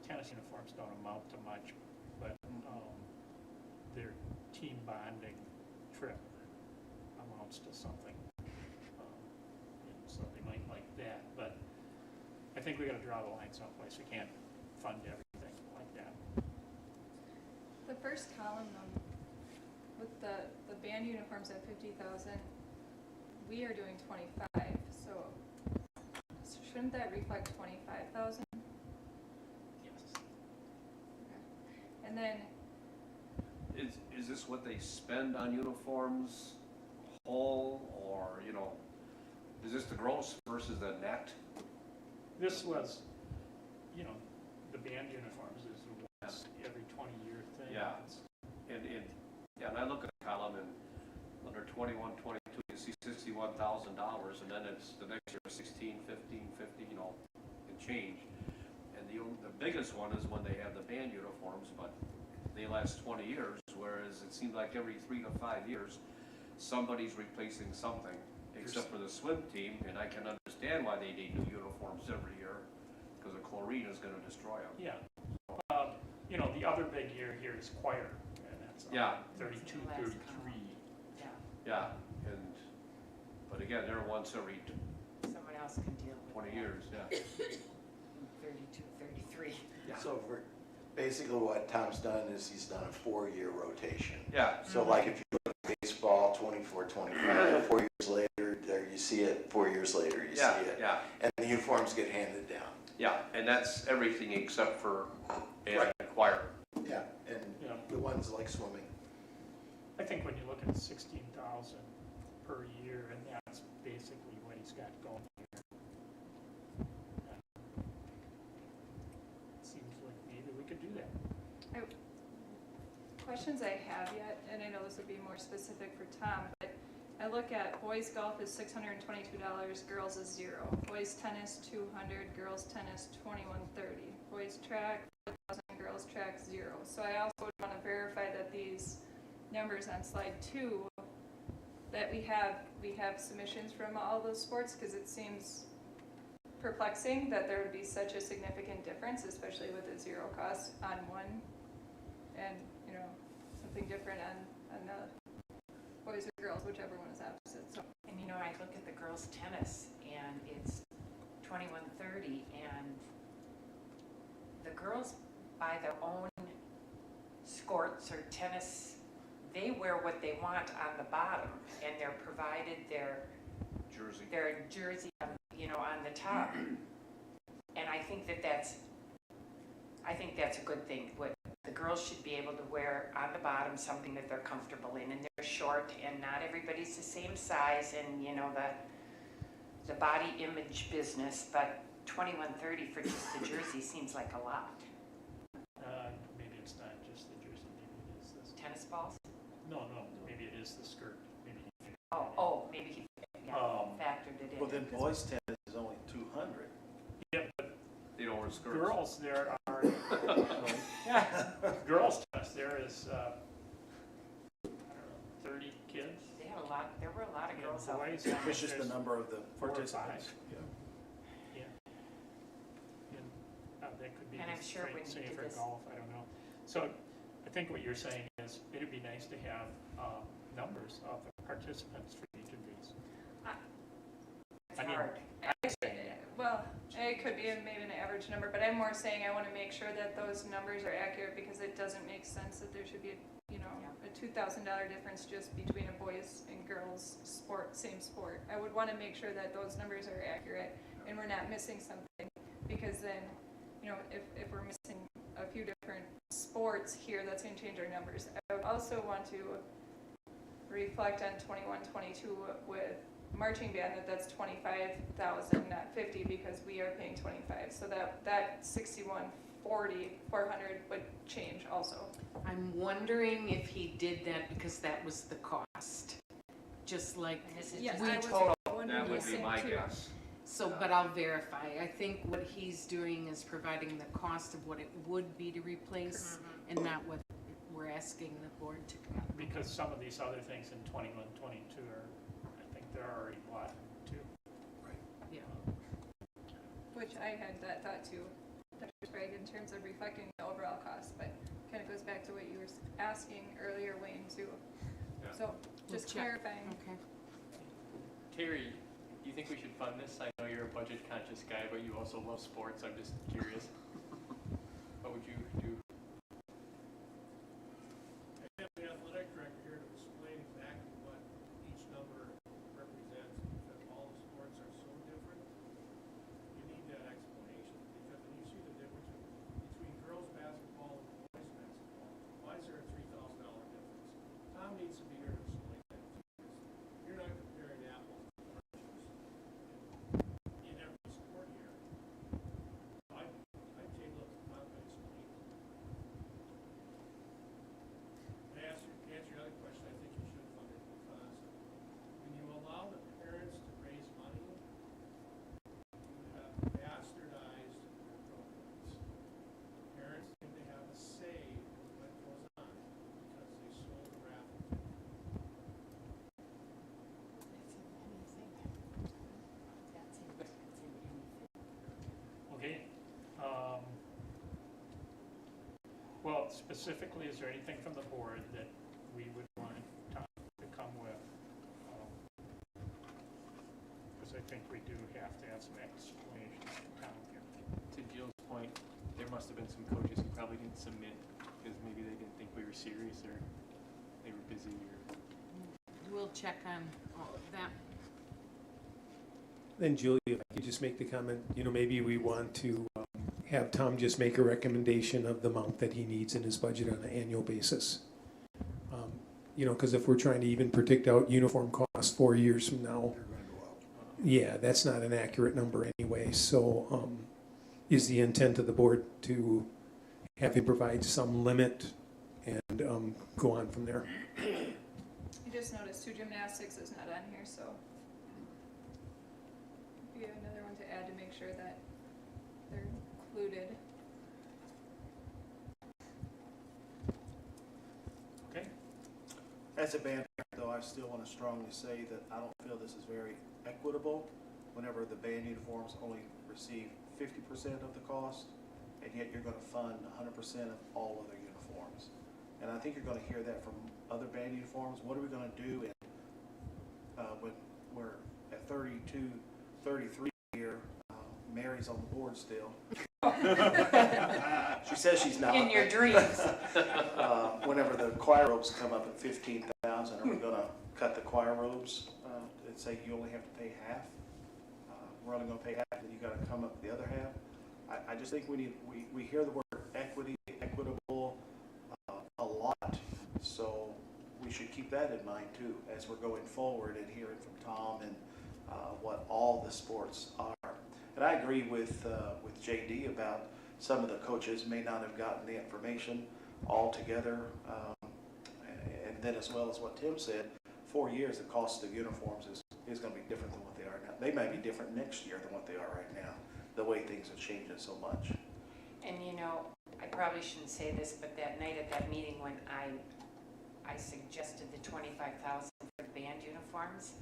tennis uniforms don't amount to much, but their team bonding trip amounts to something. So they might like that, but I think we got to draw the line someplace. We can't fund everything like that. The first column, with the band uniforms at 50,000, we are doing 25, so shouldn't that reflect 25,000? Yes. Okay. And then, Is this what they spend on uniforms whole, or, Is this the gross versus the net? This was, you know, the band uniforms is a once every 20-year thing. Yeah. And I look at the column and under 21, 22, you see $61,000, and then it's the next year 16, 15, 50, you know, and change. And the biggest one is when they have the band uniforms, but they last 20 years, whereas it seems like every 3 to 5 years, somebody's replacing something, except for the swim team, and I can understand why they need new uniforms every year, because the chlorine is gonna destroy them. Yeah. You know, the other big year here is choir, and that's 32, 33. Yeah, but again, they're once every Someone else can deal with 20 that. years, yeah. 32, 33. So basically what Tom's done is he's done a 4-year rotation. Yeah. So like if you look at baseball, 24, 25, 4 years later, there you see it, 4 years later you see it. Yeah. And the uniforms get handed down. Yeah, and that's everything except for band and choir. Yeah, and the ones like swimming. I think when you look at 16,000 per year, and that's basically what he's got going here. Seems like maybe we could do that. Questions I have yet, and I know this would be more specific for Tom, but I look at boys golf is $622, girls is $0. Boys tennis $200, girls tennis $21.30. Boys track $4,000, girls track $0. So I also would want to verify that these numbers on slide 2, that we have submissions from all those sports, because it seems perplexing that there would be such a significant difference, especially with a $0 cost on one, and you know, something different on the boys or girls, whichever one is opposite. So. And you know, I look at the girls' tennis, and it's $21.30, and the girls buy their own skirts or tennis. They wear what they want on the bottom, and they're provided their jersey, you know, on the top. And I think that's a good thing. What the girls should be able to wear on the bottom something that they're comfortable in, and they're short, and not everybody's the same size, and you know the body image business. But $21.30 for just the jersey seems like a lot. Maybe it's not just the jersey. Maybe it is this. Tennis balls? No, maybe it is the skirt. Maybe. Maybe he factored it in. Well, then boys tennis is only 200. Yeah, but they don't wear skirts. Girls there are. Girls tennis there is. I don't know, 30 kids. They had a lot. There were a lot of girls out boys, there. It's just the number of the 4 or 5. participants. Yeah. And that could be And I'm sure when same he did for this. golf. I don't know. So I think what you're saying is it'd be nice to have numbers of the participants for each of these. It's hard. Well, it could be maybe an average number, but I'm more saying I want to make sure that those numbers are accurate, because it doesn't make sense that there should be a $2,000 difference just between a boys and girls sport, same sport. I would want to make sure that those numbers are accurate and we're not missing something, because then, you know, if we're missing a few different sports here, that's going to change our numbers. I would also want to reflect on 21-22 with marching band that's 25,000, not 50, because we are paying 25. So that 6140, 400 would change also. I'm wondering if he did that because that was the cost, just like Yes, we I was total. wondering That would the be same my too. guess. So, but I'll verify. I think what he's doing is providing the cost of what it would be to replace, and not what we're asking the board to come up with. Because some of these other things in 21, 22 are, I think they're already bought too. Right. Yeah. Which I had that thought too, Dr. Sprague, in terms of reflecting the overall cost, but kind of goes back to what you were asking earlier, Wayne, too. Yeah. So just clarifying. Okay. Terry, do you think we should fund this? I know you're a budget conscious guy, but you also love sports. I'm just curious. What would you do? I have the athletic director here to explain exactly what each number represents, because all the sports are so different. You need that explanation, because when you see the difference between girls basketball and boys basketball, why is there a $3,000 difference? Tom needs to be here to explain that to you, because you're not comparing apples to oranges. specifically, is there anything from the board that we would want Tom to come with? Because I think we do have to have some explanations from Tom here. To Jill's point, there must have been some coaches who probably didn't submit because maybe they didn't think we were serious or they were busy or. We'll check on all of that. Then Julia, if I could just make the comment, maybe we want to have Tom just make a recommendation of the amount that he needs in his budget on an annual basis. Because if we're trying to even predict out uniform costs 4 years from now, yeah, that's not an accurate number anyway. So is the intent of the board to have him provide some limit and go on from there? You just noticed 2 gymnastics is not on here, so be another one to add to make sure that they're included. Okay. As a band parent, though, I still want to strongly say that I don't feel this is very equitable whenever the band uniforms only receive 50% of the cost, and yet you're going to fund 100% of all other uniforms. And I think you're going to hear that from other band uniforms. What are we going to do when we're at 32, 33 here? Mary's on the board still. She says she's not. In your dreams. Whenever the choir robes come up at 15,000, are we going to cut the choir robes and say you only have to pay half? We're only going to pay half, and you got to come up with the other half. I just think we hear the word equity, equitable a lot, so we should keep that in mind too as we're going forward and hearing from Tom and what all the sports are. And I agree with JD about some of the coaches may not have gotten the information all together, and then as well as what Tim said, 4 years the cost of uniforms is going to be different than what they are now. They may be different next year than what they are right now, the way things are changing so much. And I probably shouldn't say this, but that night at that meeting when I suggested the $25,000 for band uniforms,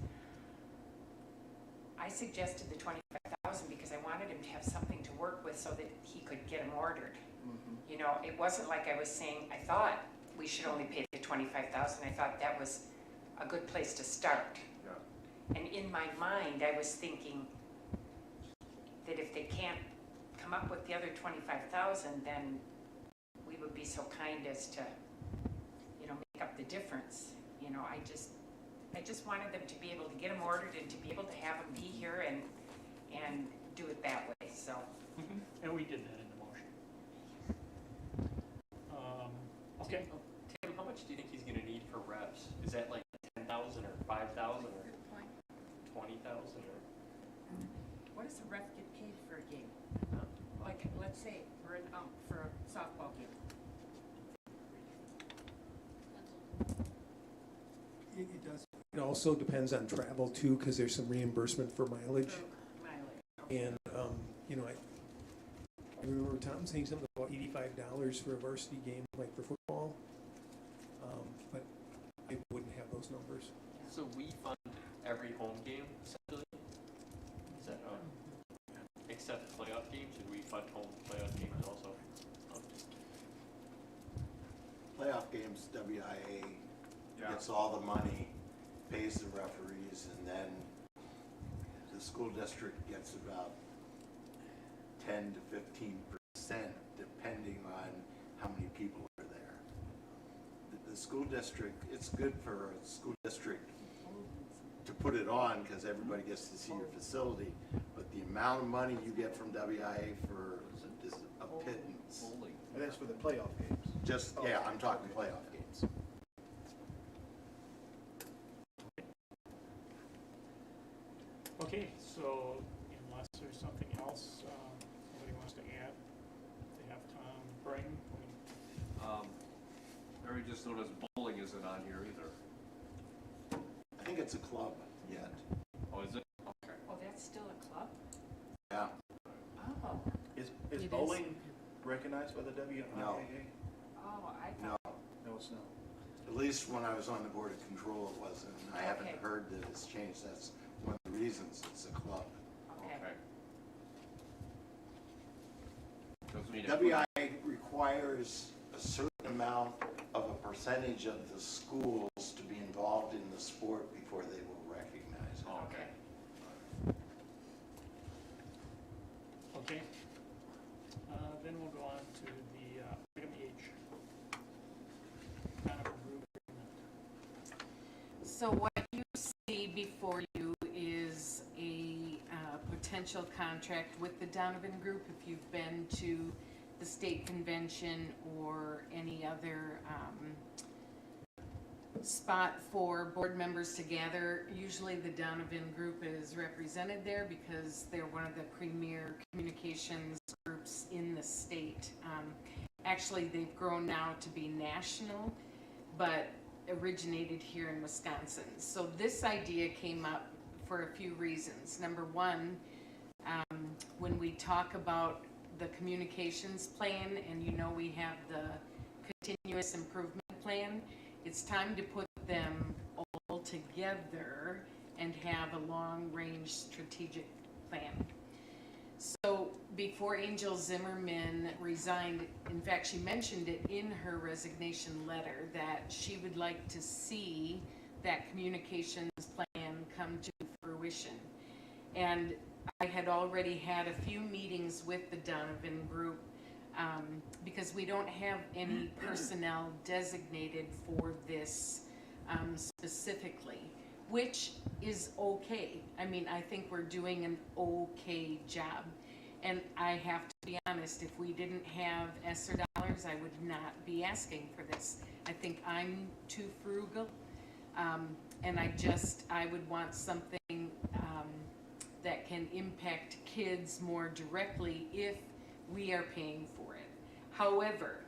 I suggested the $25,000 because I wanted him to have something to work with so that he could get them ordered. Mm-hmm. It wasn't like I was saying, I thought we should only pay the $25,000. I thought that was a good place to start. Yeah. And in my mind, I was thinking that if they can't come up with the other $25,000, then we would be so kind as to, make up the difference. I just wanted them to be able to get them ordered and to be able to have them be here and do it that way. So. Mm-hmm. And we did that in the motion. Okay. Tim, how much do you think he's going to need for reps? Is that like 10,000 or 5,000 or 20,000 or? What does a ref get paid for a game? Like, let's say for a softball game. It does. It also depends on travel too, because there's some reimbursement for mileage. And I remember Tom saying something about $85 for a varsity game, like for football. But I wouldn't have those numbers. So we fund every home game essentially. Is that except playoff games? Should we fund home playoff games also? Playoff games, WIA gets all the money, pays the referees, and then the school district gets about 10 to 15% depending on how many people are there. The school district, it's good for a school district to put it on because everybody gets to see your facility, but the amount of money you get from WIA is a pittance. And that's for the playoff games. I'm talking playoff games. Okay, so unless there's something else somebody wants to add, to have Tom bring. Mary just noticed bowling isn't on here either. I think it's a club yet. Oh, is it? Okay. Oh, that's still a club? Yeah. Oh. Is bowling recognized by the WIA? No. Oh, I No. thought. No, it's not. At least when I was on the board of control, it wasn't. I haven't heard that it's changed. That's one of the reasons it's a club. Okay. WIA requires a certain amount of a percentage of the schools to be involved in the sport before they will recognize it. Okay. Okay. Then we'll go on to the item H. Donovan Group agreement. So what you see before you is a potential contract with the Donovan Group. If you've been to the state convention or any other spot for board members to gather, usually the Donovan Group is represented there because they're one of the premier communications groups in the state. Actually, they've grown now to be national, but originated here in Wisconsin. So this idea came up for a few reasons. Number one, when we talk about the communications plan, and you know we have the continuous improvement plan, it's time to put them all together and have a long-range strategic plan. So before Angel Zimmerman resigned, in fact, she mentioned it in her resignation letter that she would like to see that communications plan come to fruition. And I had already had a few meetings with the Donovan Group because we don't have any personnel designated for this specifically, which is okay. I mean, I think we're doing an okay job. And I have to be honest, if we didn't have ESSER dollars, I would not be asking for this. I think I'm too frugal, and I would want something that can impact kids more directly if we are paying for it. However,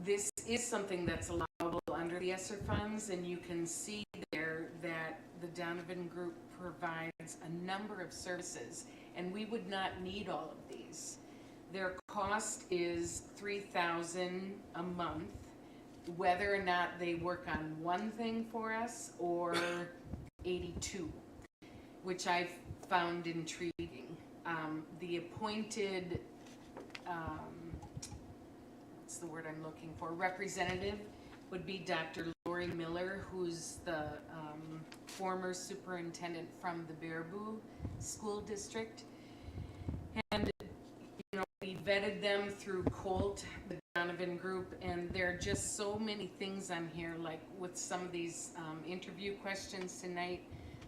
this is something that's allowable under the ESSER funds, and you can see there that the Donovan Group provides a number of services, and we would not need all of these. Their cost is $3,000 a month, whether or not they work on one thing for us or 82, which I found intriguing. The appointed, what's the word I'm looking for, representative would be Dr. Lori Miller, who's the former superintendent from the Baraboo School District. And, you know, we vetted them through Colt, the Donovan Group, and there are just so many things on here, like with some of these interview questions tonight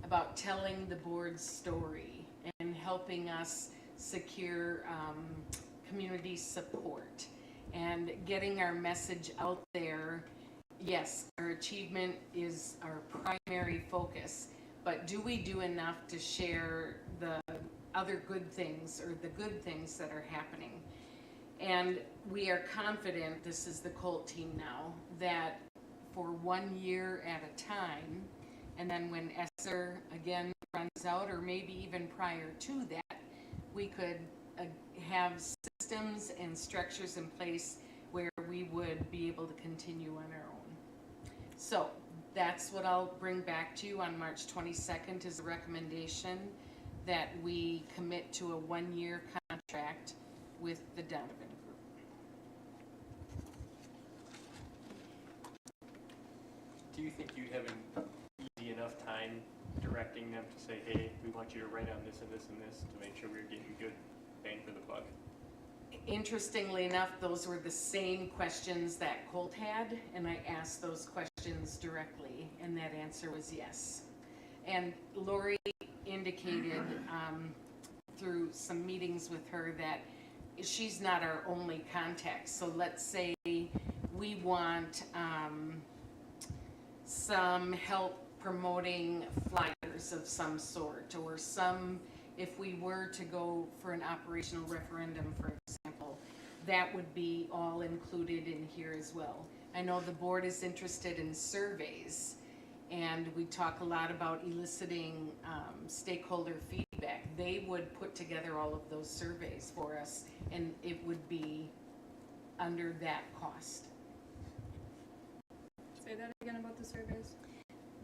about telling the board's story and helping us secure community support and getting our message out there. Yes, our achievement is our primary focus, but do we do enough to share the other good things or the good things that are happening? And we are confident, this is the Colt team now, that for 1 year at a time, and then when ESSER again runs out, or maybe even prior to that, we could have systems and structures in place where we would be able to continue on our own. So that's what I'll bring back to you on March 22nd is a recommendation that we commit to a 1 year contract with the Donovan Group. Do you think you'd have an easy enough time directing them to say, hey, we want you to write on this and this and this to make sure we're getting good bang for the buck? Interestingly enough, those were the same questions that Colt had, and I asked those questions directly, and that answer was yes. And Lori indicated through some meetings with her that she's not our only contact. So let's say we want some help promoting flyers of some sort, or if we were to go for an operational referendum, for example, that would be all included in here as well. I know the board is interested in surveys, and we talk a lot about eliciting stakeholder feedback. They would put together all of those surveys for us, and it would be under that cost. Say that again about the surveys.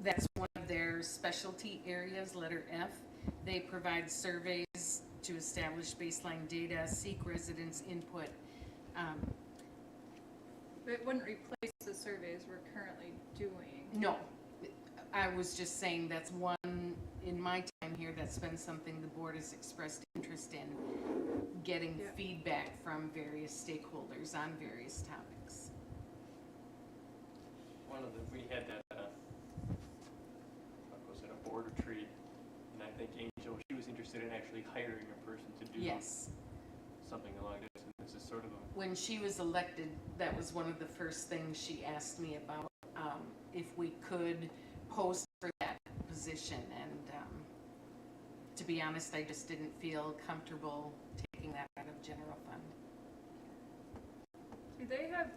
That's one of their specialty areas, letter F. They provide surveys to establish baseline data, seek residents' input. It wouldn't replace the surveys we're currently doing. No, I was just saying that's one, in my time here, that's been something the board has expressed interest in, getting feedback from various stakeholders on various topics. We had that, what was it, a board retreat, and I think Angel, she was interested in actually hiring a person to do something along this, and this is sort of a... When she was elected, that was one of the first things she asked me about, if we could post for that position, and to be honest, I just didn't feel comfortable taking that out of general fund. Do they have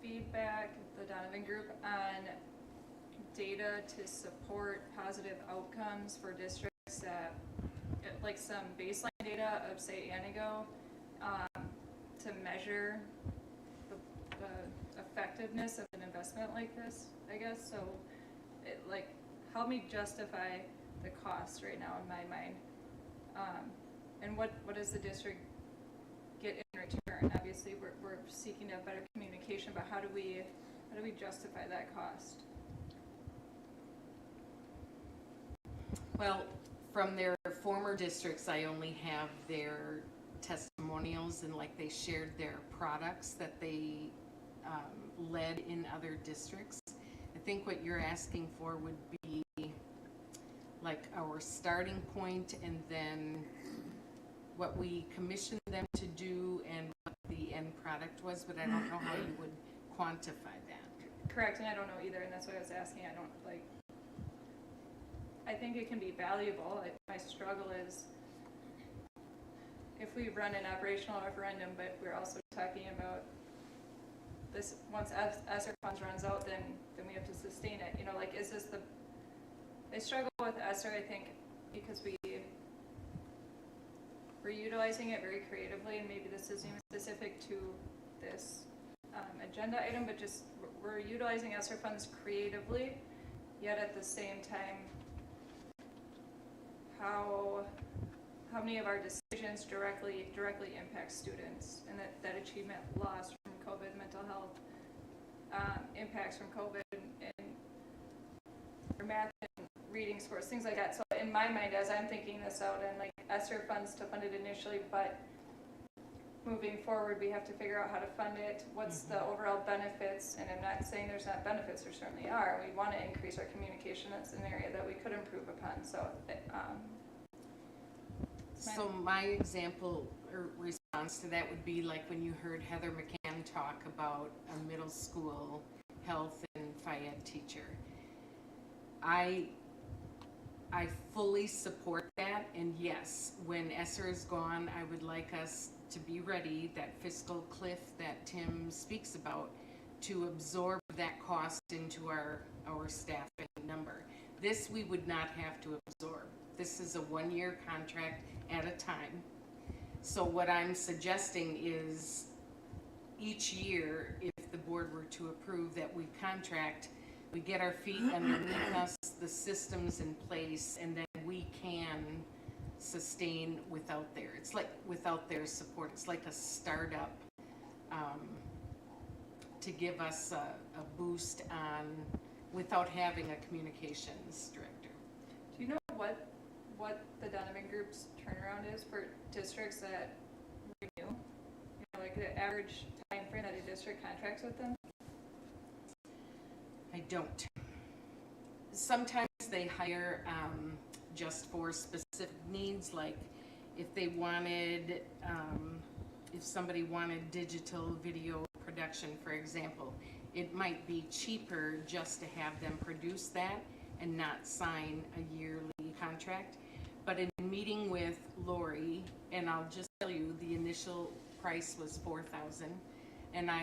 feedback, the Donovan Group, on data to support positive outcomes for districts that, like some baseline data of, say, Anago, to measure the effectiveness of an investment like this, I guess? So, help me justify the cost right now in my mind. And what does the district get in return? Obviously, we're seeking to have better communication, but how do we justify that cost? Well, from their former districts, I only have their testimonials, and they shared their products that they led in other districts. I think what you're asking for would be our starting point, and then what we commissioned them to do and what the end product was, but I don't know how you would quantify that. Correct, and I don't know either, and that's why I was asking. I think it can be valuable. My struggle is if we run an operational referendum, but we're also talking about this, once ESSER funds runs out, then we have to sustain it. Is this I struggle with ESSER, I think, because we're utilizing it very creatively, and maybe this isn't even specific to this agenda item, but just we're utilizing ESSER funds creatively, yet at the same time, how many of our decisions directly impact students, and that achievement loss from COVID, mental health, impacts from COVID, and math and reading scores, things like that. So in my mind, as I'm thinking this out, and ESSER funds to fund it initially, but moving forward, we have to figure out how to fund it. What's the overall benefits? And I'm not saying there's not benefits, there certainly are. We want to increase our communication. That's an area that we could improve upon. So, so my example or response to that would be when you heard Heather McCann talk about a middle school health and phy ed teacher. I fully support that, and yes, when ESSER is gone, I would like us to be ready, that fiscal cliff that Tim speaks about, to absorb that cost into our staffing number. This we would not have to absorb. This is a one-year contract at a time. So what I'm suggesting is each year, if the board were to approve that we contract, we get our feet underneath us, the systems in place, and then we can sustain without without their support. It's like a startup to give us a boost on without having a communications director. Do you know what the Donovan Group's turnaround is for districts that renew? The average time frame that a district contracts with them? I don't. Sometimes they hire just for specific needs, like if they wanted, if somebody wanted digital video production, for example, it might be cheaper just to have them produce that and not sign a yearly contract. But in meeting with Lori, and I'll just tell you, the initial price was $4,000, and I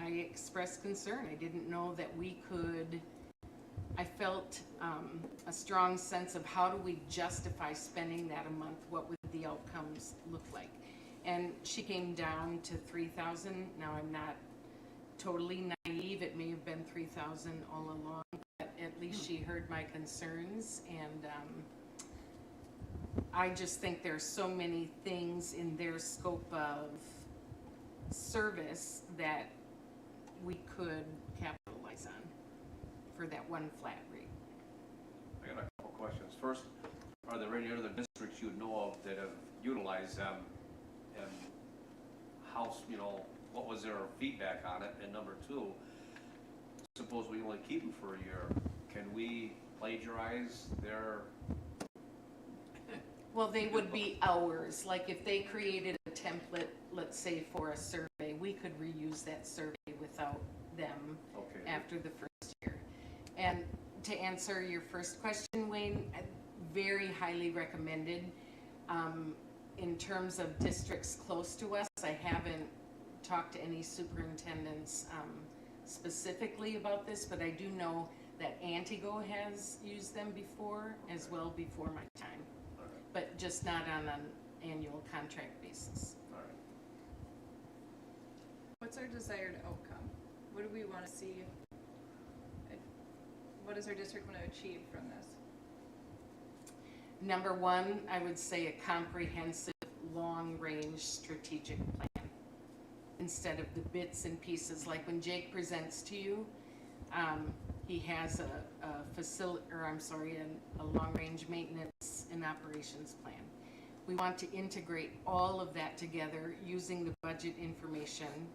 expressed concern. I didn't know that we could. I felt a strong sense of how do we justify spending that a month? What would the outcomes look like? And she came down to $3,000. Now I'm not totally naive. It may have been $3,000 all along, but at least she heard my concerns. And I just think there's so many things in their scope of service that we could capitalize on for that one flat rate. I got a couple questions. First, are there any other districts you know of that have utilized them? And how, what was their feedback on it? And number two, suppose we only keep them for a year, can we plagiarize their? Well, they would be ours. Like if they created a template, let's say for a survey, we could reuse that survey without them after the first year. And to answer your first question, Wayne, very highly recommended. In terms of districts close to us, I haven't talked to any superintendents specifically about this, but I do know that Antigo has used them before as well before my time, but just not on an annual contract basis. What's our desired outcome? What do we want to see? What does our district want to achieve from this? Number one, I would say a comprehensive, long-range strategic plan instead of the bits and pieces. Like when Jake presents to you, he has a long-range maintenance and operations plan. We want to integrate all of that together using the budget information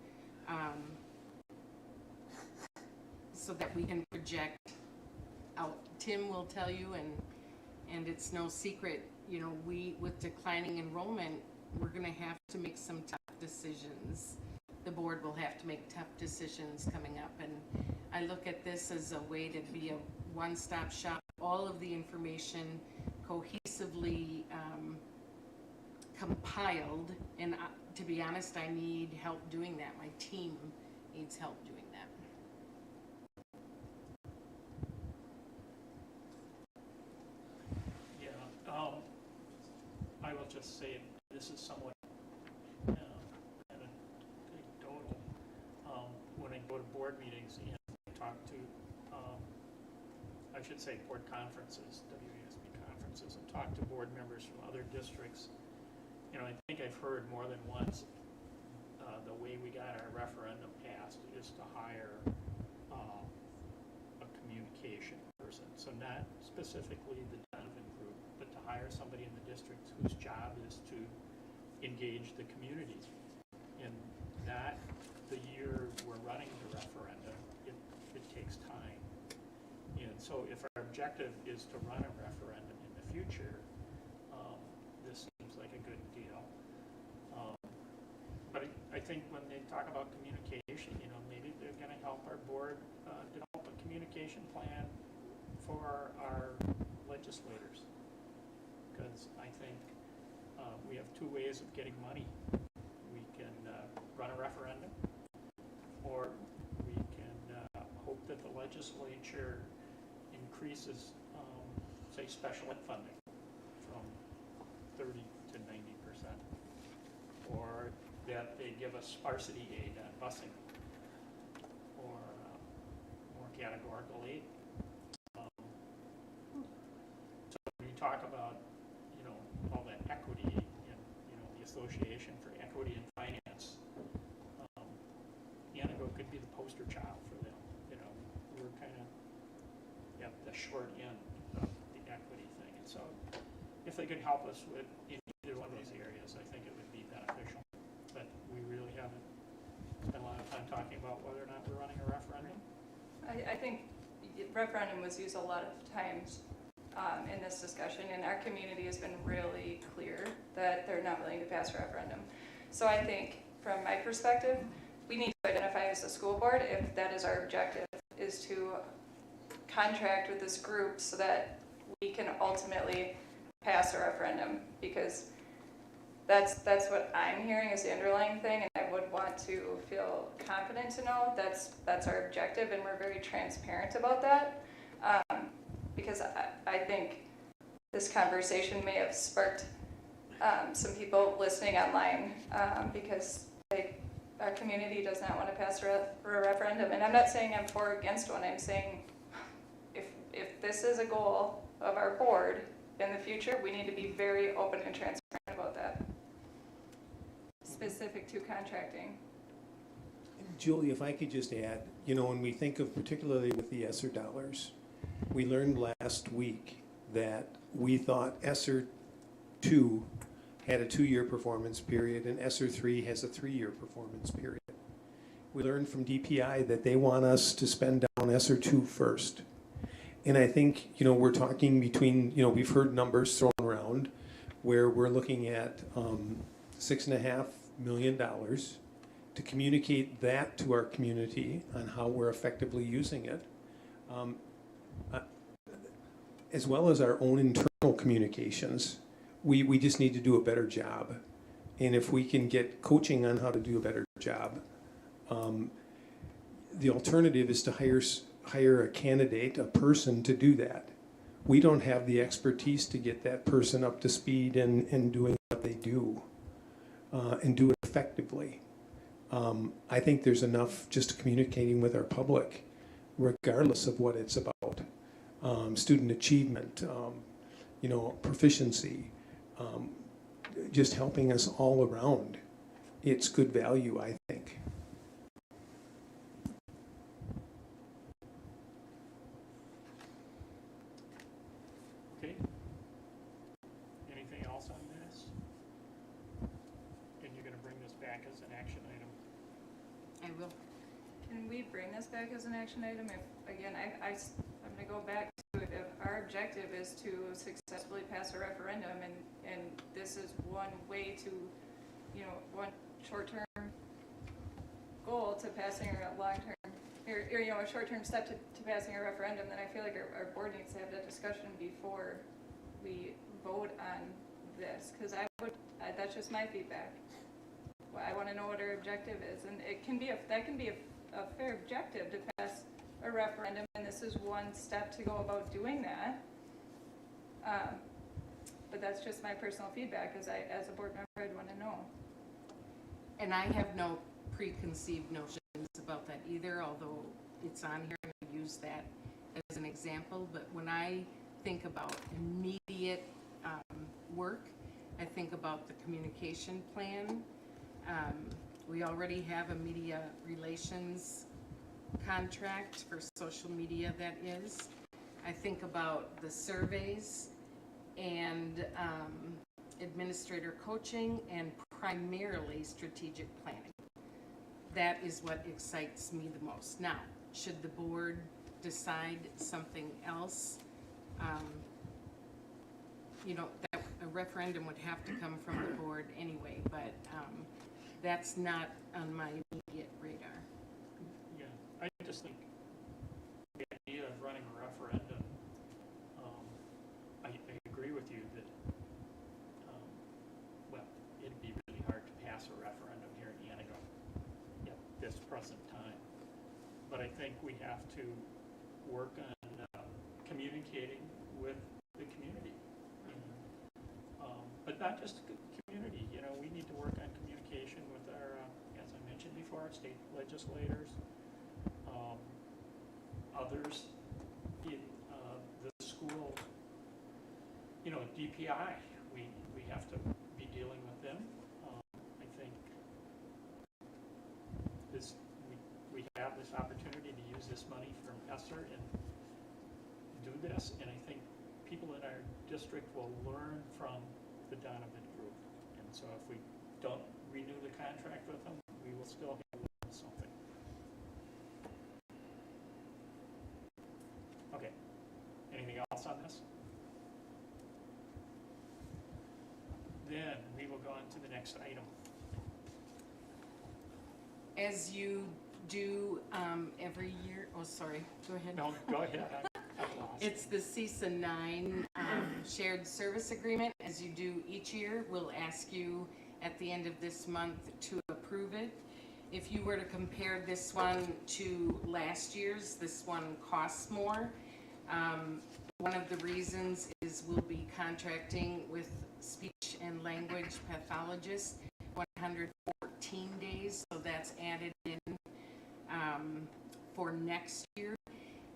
so that we can project out. Tim will tell you, and it's no secret, with declining enrollment, we're going to have to make some tough decisions. The board will have to make tough decisions coming up, and I look at this as a way to be a one-stop shop, all of the information cohesively compiled, and to be honest, I need help doing that. My team needs help doing that. Yeah, I will just say this is somewhat anecdotal. When I go to board meetings and talk to, I should say board conferences, WASB conferences, and talk to board members from other districts, I think I've heard more than once the way we got our referendum passed is to hire a communication person. So not specifically the Donovan group, but to hire somebody in the district whose job is to engage the community. And not the year we're running the referendum, it takes time. And so if our objective is to run a referendum in the future, this seems like a good deal. But I think when they talk about communication, maybe they're going to help our board develop a communication plan for our legislators. Because I think we have two ways of getting money. We can run a referendum, or we can hope that the legislature increases, say, special ed funding from 30 to 90%, or that they give us sparsity aid on busing, or more categorical aid. So when you talk about, all that equity and, the Association for Equity and Finance, Antigo could be the poster child for them. We're kind of at the short end of the equity thing. And so if they could help us with in either one of those areas, I think it would be beneficial. But we really haven't spent a lot of time talking about whether or not we're running a referendum. I think referendum was used a lot of times in this discussion, and our community has been really clear that they're not willing to pass a referendum. So I think from my perspective, we need to identify as a school board, if that is our objective, is to contract with this group so that we can ultimately pass a referendum, because that's what I'm hearing is the underlying thing, and I would want to feel confident to know that's our objective, and we're very transparent about that. Because I think this conversation may have sparked some people listening online because our community does not want to pass a referendum. And I'm not saying I'm for or against one. I'm saying if this is a goal of our board in the future, we need to be very open and transparent about that. Specific to contracting. Julie, if I could just add, when we think of particularly with the ESSER dollars, we learned last week that we thought ESSER 2 had a 2-year performance period and ESSER 3 has a 3-year performance period. We learned from DPI that they want us to spend down ESSER 2 first. And I think, we're talking between, we've heard numbers thrown around where we're looking at $6.5 million to communicate that to our community on how we're effectively using it, as well as our own internal communications. We just need to do a better job. And if we can get coaching on how to do a better job, the alternative is to hire a candidate, a person to do that. We don't have the expertise to get that person up to speed and doing what they do and do it effectively. I think there's enough just communicating with our public, regardless of what it's about. Student achievement, proficiency, just helping us all around. It's good value, I think. Okay. Anything else on this? And you're going to bring this back as an action item? I will. Can we bring this back as an action item? If, again, I'm going to go back to it. If our objective is to successfully pass a referendum, and this is one way to, one short-term goal to passing a long-term, or a short-term step to passing a referendum, then I feel like our board needs to have that discussion before we vote on this, because that's just my feedback. I want to know what our objective is, and that can be a fair objective to pass a referendum, and this is one step to go about doing that. But that's just my personal feedback. As a board member, I'd want to know. And I have no preconceived notions about that either, although it's on here and I use that as an example. But when I think about immediate work, I think about the communication plan. We already have a media relations contract for social media, that is. I think about the surveys and administrator coaching and primarily strategic planning. That is what excites me the most. Now, should the board decide something else, that a referendum would have to come from the board anyway, but that's not on my immediate radar. Yeah, I just think the idea of running a referendum, I agree with you that, well, it'd be really hard to pass a referendum here in Antigo at this present time. But I think we have to work on communicating with the community. But not just the community, we need to work on communication with our, as I mentioned before, our state legislators, others in the school, DPI, we have to be dealing with them. I think we have this opportunity to use this money from ESSER and do this, and I think people in our district will learn from the Donovan group. And so if we don't renew the contract with them, we will still have learned something. Okay. Anything else on this? Then we will go on to the next item. As you do every year, oh, sorry, go ahead. No, go ahead. I'm lost. It's the CESA 9 shared service agreement. As you do each year, we'll ask you at the end of this month to approve it. If you were to compare this one to last year's, this one costs more. One of the reasons is we'll be contracting with speech and language pathologists 114 days, so that's added in for next year.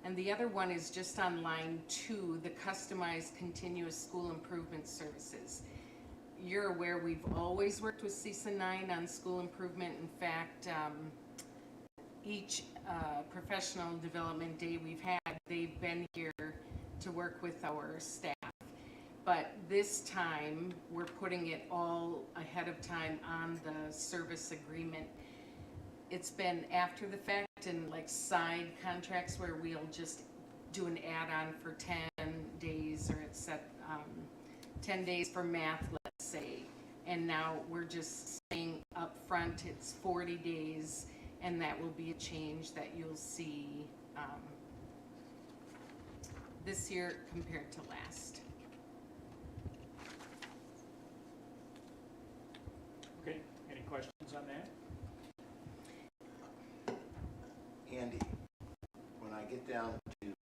And the other one is just on line 2, the customized continuous school improvement services. You're aware we've always worked with CESA 9 on school improvement. In fact, each professional development day we've had, they've been here to work with our staff. But this time, we're putting it all ahead of time on the service agreement. It's been after the fact and like side contracts where we'll just do an add-on for 10 days, or it's set 10 days for math, let's say. And now we're just saying up front it's 40 days, and that will be a change that you'll see this year compared to last. Okay, any questions on that? Andy, when I get down to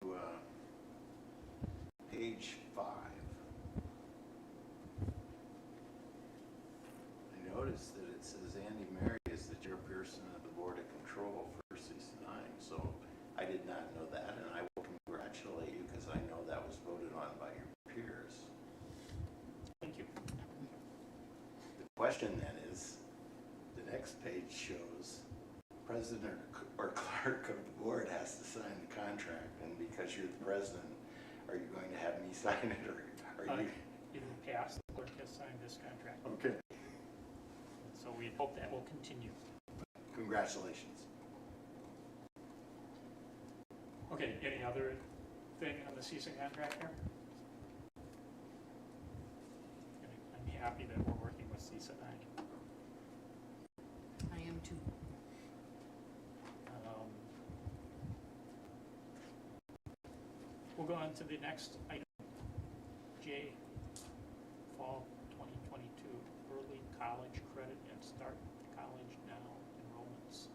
page 5, I notice that it says Andy Mary is the chairperson of the Board of Control for CESA 9, so I did not know that, and I will congratulate you because I know that was voted on by your peers. Thank you. The question then is, the next page shows president or clerk of the board has to sign the contract, and because you're the president, are you going to have me sign it, or are you? In the past, the clerk has signed this contract. Okay. So we hope that will continue. Congratulations. Okay, any other thing on the CESA contract here? I'm happy that we're working with CESA 9. I am too. We'll go on to the next item, J, Fall 2022 Early College Credit and Start College Now Enrollments.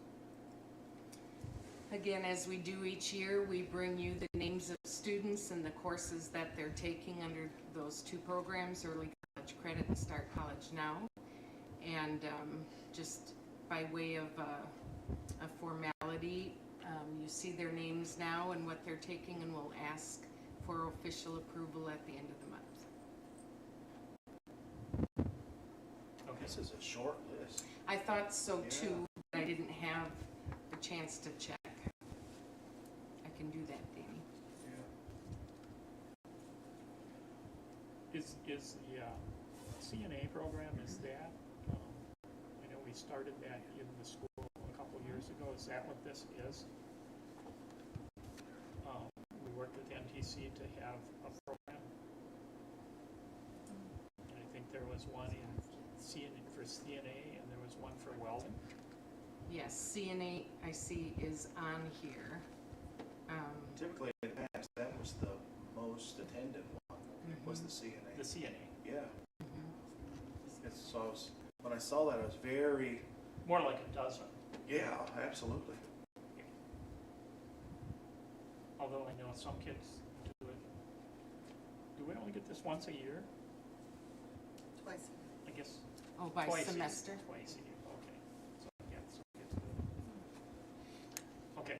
Again, as we do each year, we bring you the names of students and the courses that they're taking under those two programs, Early College Credit and Start College Now. And just by way of a formality, you see their names now and what they're taking, and we'll ask for official approval at the end of the month. Okay. This is a short list. I thought so Yeah. too, but I didn't have a chance to check. I can do that, Danny. Is the CNA program, is that, I know we started that in the school a couple years ago. Is that what this is? We worked with NTC to have a program. And I think there was one in for CNA, and there was one for welding. Yes, CNA I see is on here. Typically in the past, that was the most attended one, was the CNA. The CNA. Yeah. So when I saw that, I was very... More like a dozen. Yeah, absolutely. Although I know some kids do it. Do we only get this once a year? Twice. I guess. Oh, by twice semester? Twice a year, okay. So, yeah, some kids do it. Okay.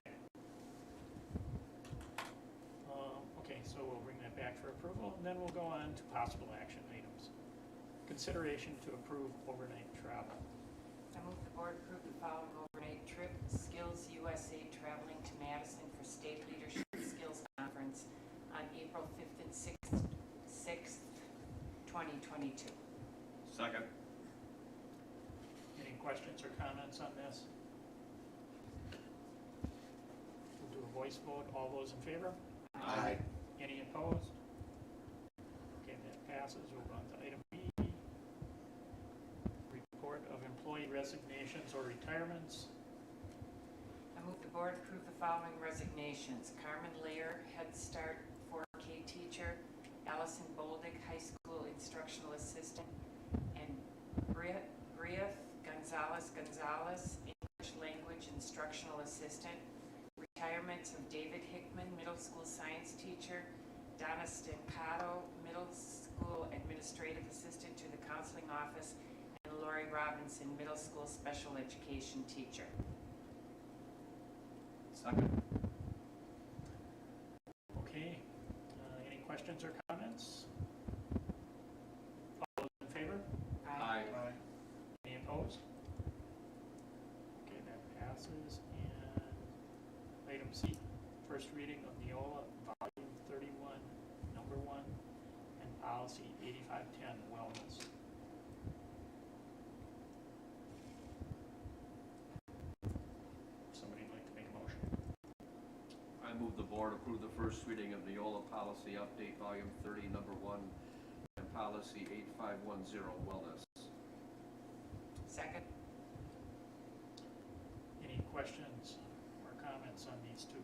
Okay, so we'll bring that back for approval, and then we'll go on to possible action items. Consideration to approve overnight travel. I move the board approve the following overnight trip, Skills USA traveling to Madison for State Leadership Skills Conference on April 5th and 6th, 2022. Second. Any questions or comments on this? We'll do a voice vote. All those in favor? Aye. Any opposed? Okay, that passes. We'll go on to item B. Report of employee resignations or retirements. I move the board approve the following resignations. Carmen Lear, Head Start 4K teacher, Allison Boldig, High School Instructional Assistant, and Bria Gonzalez, English Language Instructional Assistant. Retirements of David Hickman, Middle School Science Teacher, Donna Stancato, Middle School Administrative Assistant to the Counseling Office, and Lori Robinson, Middle School Special Education Teacher. Second. Okay. Any questions or comments? All those in favor? Aye. Any opposed? Okay, that passes. And vacancy, first reading of NEOLA, volume 31, number 1, and policy 8510, wellness. Somebody like to make a motion? I move the board approve the first reading of NEOLA policy update, volume 30, number 1, and policy 8510, wellness. Second. Any questions or comments on these two?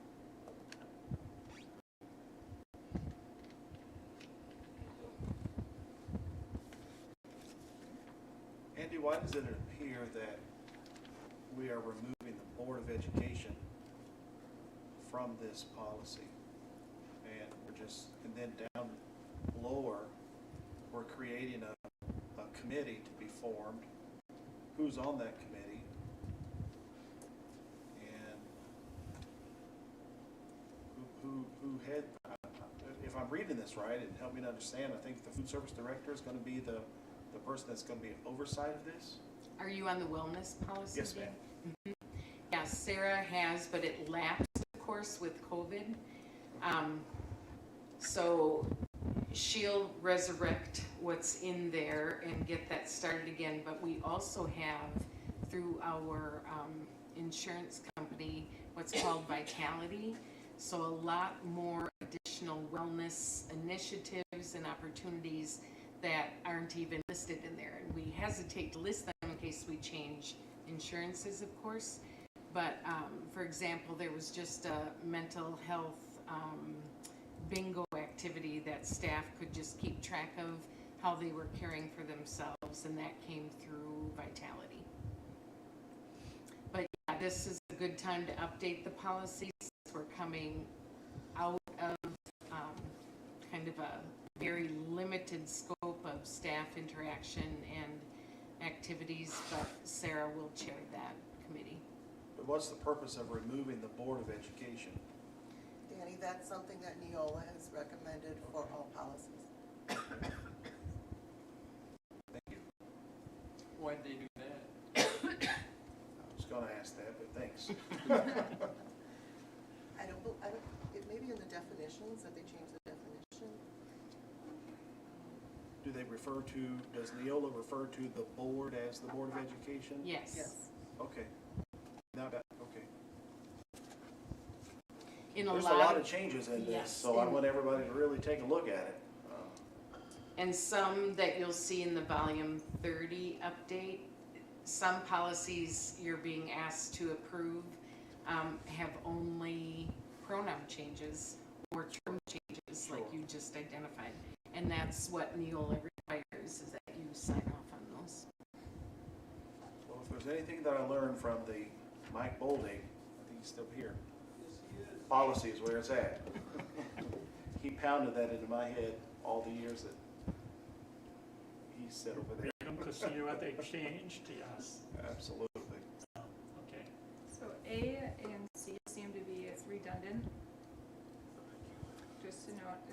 Andy, why does it appear that we are removing the Board of Education from this policy? And then down lower, we're creating a committee to be formed. Who's on that committee? And who had, if I'm reading this right, and help me to understand, I think the food service director is going to be the person that's going to be oversight of this? Are you on the wellness policy? Yes, ma'am. Mm-hmm. Yes, Sarah has, but it lapsed, of course, with COVID. So she'll resurrect what's in there and get that started again. But we also have, through our insurance company, what's called Vitality. So a lot more additional wellness initiatives and opportunities that aren't even listed in there. And we hesitate to list them in case we change insurances, of course. But for example, there was just a mental health bingo activity that staff could just keep track of how they were caring for themselves, and that came through Vitality. But yeah, this is a good time to update the policies. We're coming out of kind of a very limited scope of staff interaction and activities, but Sarah will chair that committee. But what's the purpose of removing the Board of Education? Danny, that's something that NEOLA has recommended for all policies. Thank you. Why'd they do that? I was going to ask that, but thanks. It may be in the definitions that they changed the definition. Do they refer to, does NEOLA refer to the board as the Board of Education? Yes. Yes. Okay. Now that, okay. There's a lot of changes in this, yes, so I want everybody to really take a look at it. And some that you'll see in the volume 30 update, some policies you're being asked to approve have only pronoun changes or term changes like you just identified. And that's what NEOLA requires, is that you sign off on those. Well, if there's anything that I learned from the Mike Bolding, I think he's still here. Policy is where it's at. He pounded that into my head all the years that he said over there. Read them to see what they changed, yes. Absolutely. Okay. So A and C seem to be redundant. Just to note,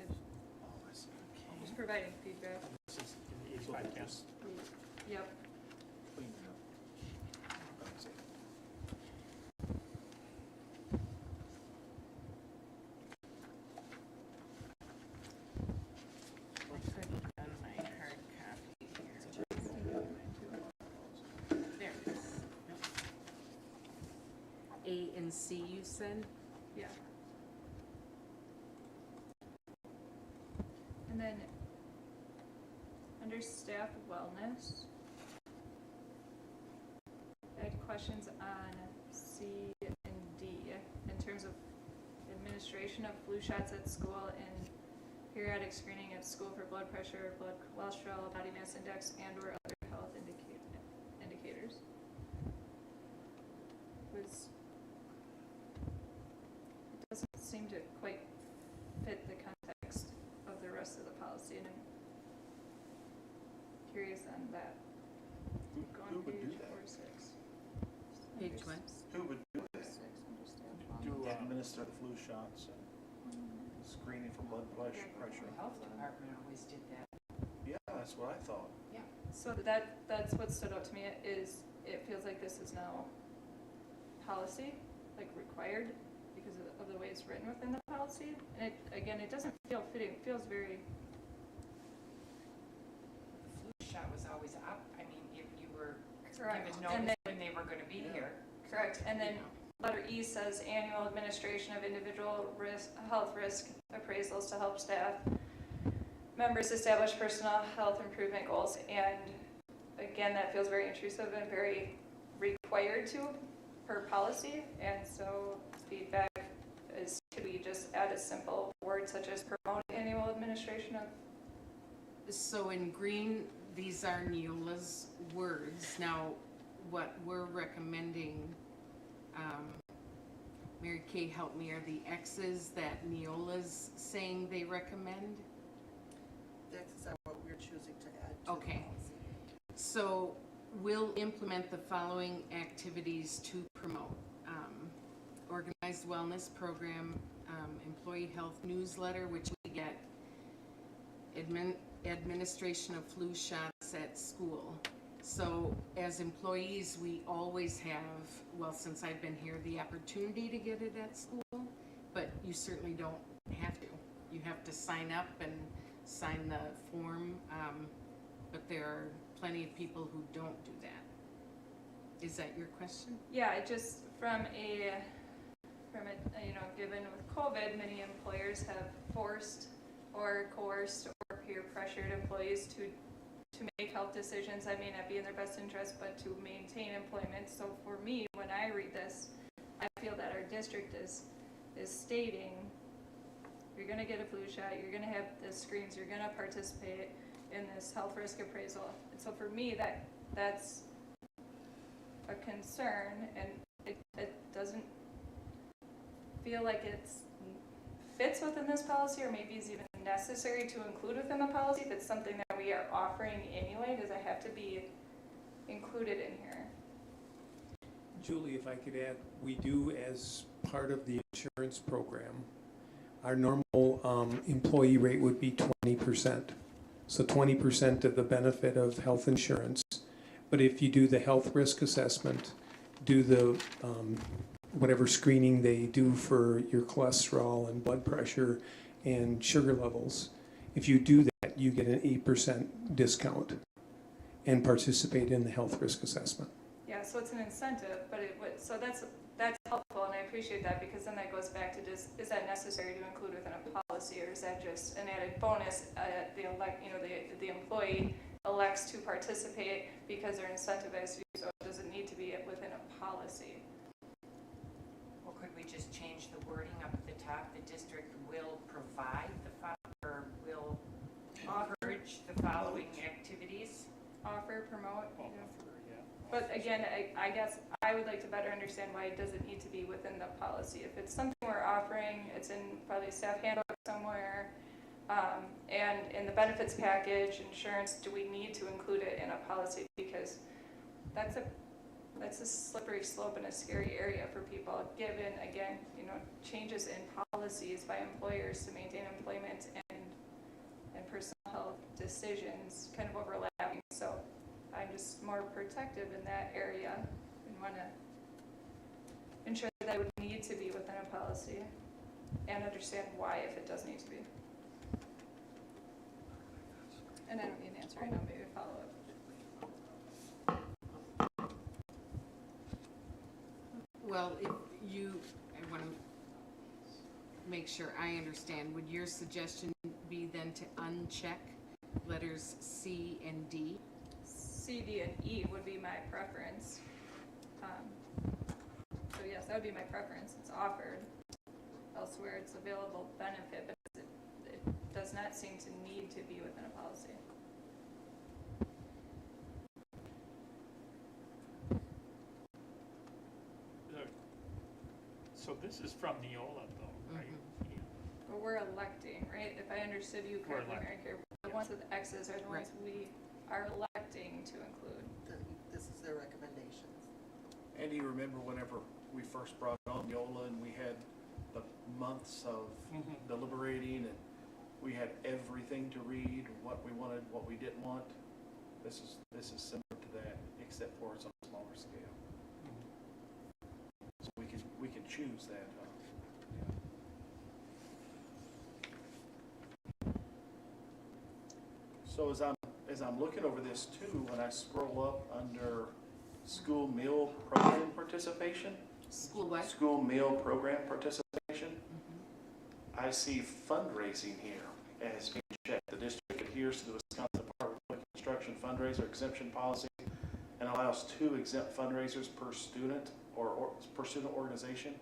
I'm just providing feedback. This is in the 8510. Yep. Clean it up. That's it. I could have done my hard copy here. There it is. Yep. A and C, you said? Yeah. And then under staff wellness, I had questions on C and D in terms of administration of flu shots at school and periodic screening at school for blood pressure, blood cholesterol, body mass index, and or other health indicators. It doesn't seem to quite fit the context of the rest of the policy, and I'm curious on that. Go on Who would do page that? 46. Page what? Who would do that? 46, under staff Do, wellness. Administer the flu shots and screening for blood pressure. The health department always did that. Yeah, that's what I thought. Yeah. So that's what stood out to me, is it feels like this is now policy, like required, because of the way it's written within the policy. And it doesn't feel fitting, it feels very, The flu shot was always up. I mean, if you were correct. given And notice then, when they were gonna be here. correct, and then letter E says annual administration of individual health risk appraisals to help staff members establish personal health improvement goals. And again, that feels very intrusive and very required to per policy. And so feedback is, could we just add a simple word such as promote annual administration of? So in green, these are NEOLA's words. Now, what we're recommending, Mary Kay, help me, are the X's that NEOLA's saying they recommend? The X's are what we're choosing to add to the Okay. policy. So we'll implement the following activities to promote. Organized wellness program, employee health newsletter, which we get, administration of flu shots at school. So as employees, we always have, well, since I've been here, the opportunity to get it at school, but you certainly don't have to. You have to sign up and sign the form, but there are plenty of people who don't do that. Is that your question? Yeah, it just from a given with COVID, many employers have forced or coerced or peer pressured employees to make health decisions that may not be in their best interest, but to maintain employment. So for me, when I read this, I feel that our district is stating, you're gonna get a flu shot, you're gonna have the screens, you're gonna participate in this health risk appraisal. And so for me, that's a concern, and it doesn't feel like it fits within this policy, or maybe is even necessary to include within the policy. If it's something that we are offering anyway, does it have to be included in here? Julie, if I could add, we do, as part of the insurance program, our normal employee rate would be 20%. So 20% of the benefit of health insurance. But if you do the health risk assessment, do the whatever screening they do for your cholesterol and blood pressure and sugar levels, if you do that, you get an 8% discount and participate in the health risk assessment. Yeah, so it's an incentive, but so that's helpful, and I appreciate that, because then that goes back to just, is that necessary to include within a policy, or is that just an added bonus? The employee elects to participate because they're incentivized to do so. Does it need to be within a policy? Well, could we just change the wording up at the top? The district will provide or will encourage the following activities? Offer, promote. Yeah. But again, I guess I would like to better understand why it doesn't need to be within the policy. If it's something we're offering, it's in probably a staff handbook somewhere, and in the benefits package, insurance, do we need to include it in a policy? Because that's a slippery slope and a scary area for people, given, again, changes in policies by employers to maintain employment and personal health decisions kind of overlapping. So I'm just more protective in that area and want to ensure that it would need to be within a policy and understand why if it does need to be. And I don't need an answer right now, maybe a follow-up. Well, I want to make sure I understand. Would your suggestion be then to uncheck letters C and D? C, D, and E would be my preference. So yes, that would be my preference. It's offered. Elsewhere, it's available benefit, but it does not seem to need to be within a policy. So this is from NEOLA though, right? Mm-hmm. Yeah. But we're electing, right? If I understood you correctly, Mary Kay, the ones with X's are the ones we are electing to include. This is their recommendations. And do you remember whenever we first brought on NEOLA and we had the months of deliberating, and we had everything to read, what we wanted, what we didn't want? This is similar to that, except for it's on a smaller scale. So we can choose that. So as I'm looking over this too, when I scroll up under school meal program participation. School what? School meal program participation. I see fundraising here as being checked. The district adheres to the Wisconsin Department of Public Instruction fundraiser exemption policy and allows 2 exempt fundraisers per student or per student organization.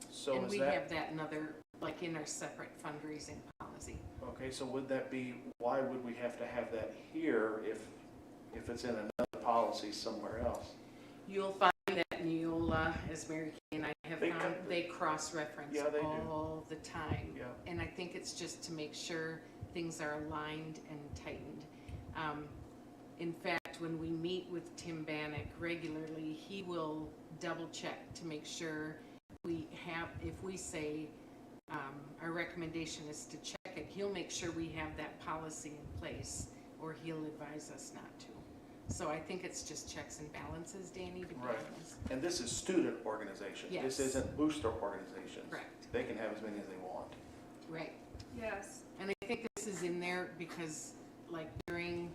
So And is we that, have that in other, like in our separate fundraising policy. okay, so would that be, why would we have to have that here if it's in another policy somewhere else? You'll find that NEOLA, as Mary Kay and I have found, they cross-reference Yeah, they do. all the time. Yeah. And I think it's just to make sure things are aligned and tightened. In fact, when we meet with Tim Bannock regularly, he will double check to make sure we have, if we say our recommendation is to check it, he'll make sure we have that policy in place, or he'll advise us not to. So I think it's just checks and balances, Danny, to be Right. honest. And this is student organization. Yes. This isn't booster organizations. Correct. They can have as many as they want. Right. Yes. And I think this is in there because, like, during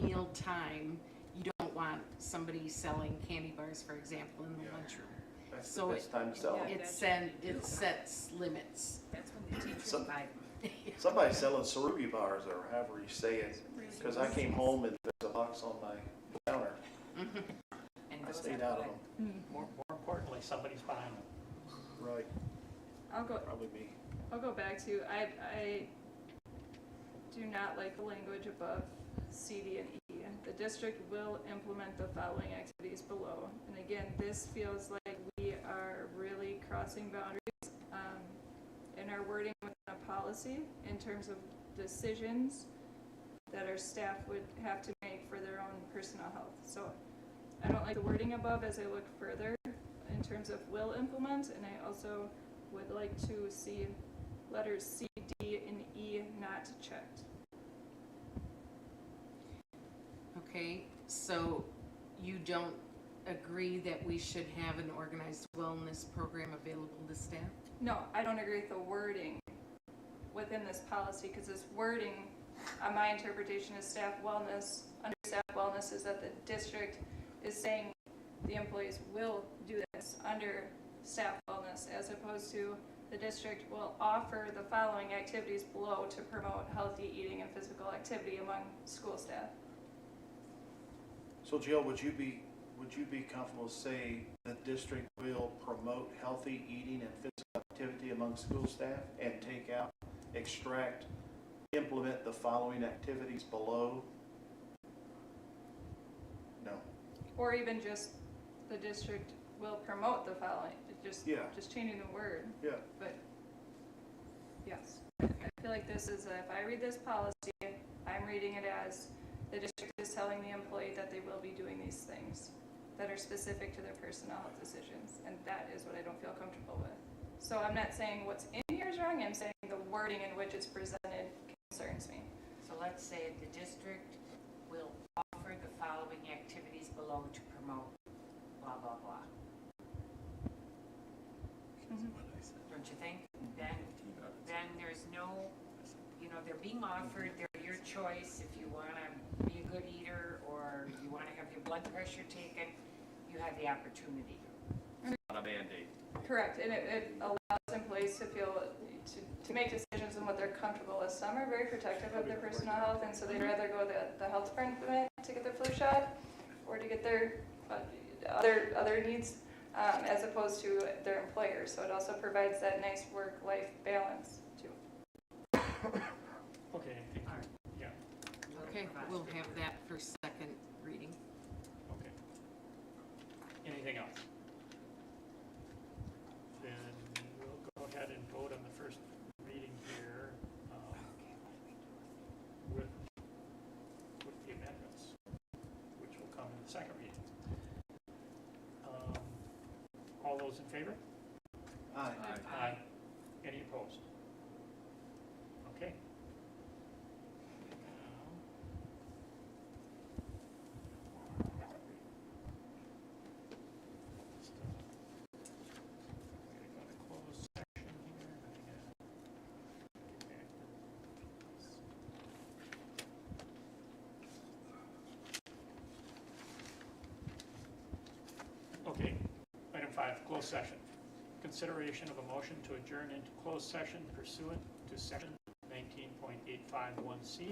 meal time, you don't want somebody selling candy bars, for example, in the lunchroom. That's So the best time to sell them. it sets limits. That's when the teachers buy them. Somebody's selling Cerugi bars or however you say it, because I came home and there's a box on my counter. And I those stayed are out of good. them. More importantly, somebody's buying them. Right. Probably me. I'll go back to, I do not like the language above C, D, and E. The district will implement the following activities below. And again, this feels like we are really crossing boundaries in our wording within a policy in terms of decisions that our staff would have to make for their own personnel health. So I don't like the wording above as I look further in terms of will implement, and I also would like to see letters C, D, and E not checked. Okay, so you don't agree that we should have an organized wellness program available to staff? No, I don't agree with the wording within this policy, because this wording, my interpretation is staff wellness, under staff wellness is that the district is saying the employees will do this under staff wellness, as opposed to the district will offer the following activities below to promote healthy eating and physical activity among school staff. So Jill, would you be comfortable to say the district will promote healthy eating and physical activity among school staff and take out, extract, implement the following activities below? No. Or even just the district will promote the following, just changing the word. Yeah. But yes, I feel like this is, if I read this policy, I'm reading it as the district is telling the employee that they will be doing these things that are specific to their personnel health decisions, and that is what I don't feel comfortable with. So I'm not saying what's in here is wrong, I'm saying the wording in which it's presented concerns me. So let's say the district will offer the following activities below to promote blah, blah, blah. Don't you think? Then there's no, they're being offered, they're your choice. If you want to be a good eater or you want to have your blood pressure taken, you have the opportunity. On a Band-Aid. Correct, and it allows employees to feel, to make decisions on what they're comfortable with. Some are very protective of their personnel health, and so they'd rather go to the health department to get their flu shot or to get their other needs as opposed to their employer. So it also provides that nice work-life balance too. Okay, yeah. Okay, we'll have that for second reading. Okay. Anything else? Then we'll go ahead and vote on the first reading here with the amendments, which will come in the second reading. All those in favor? Aye. Aye. Any opposed? Okay. Go to closed section here. Closed session. Consideration of a motion to adjourn into closed session pursuant to section 19.851C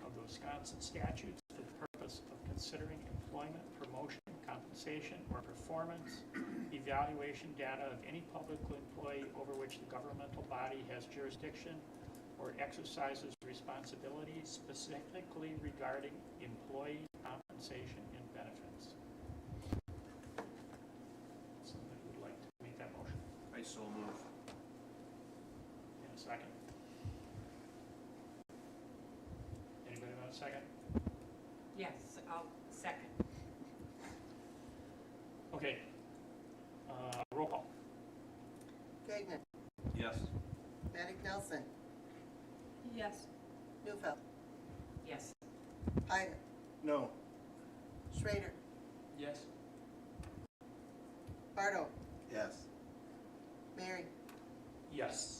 of the Wisconsin statutes for the purpose of considering employment, promotion, compensation, or performance evaluation data of any public employee over which the governmental body has jurisdiction or exercises responsibility specifically regarding employee compensation and benefits. Somebody would like to make that motion? I so move. In a second. Anybody want a second? Yes, I'll second. Okay. Roll call. Gagnon, Yes. Maddox Nelson, Yes. Newfeld, Yes. Hyder, No. Schrader, Yes. Bardo, Yes. Mary, Yes.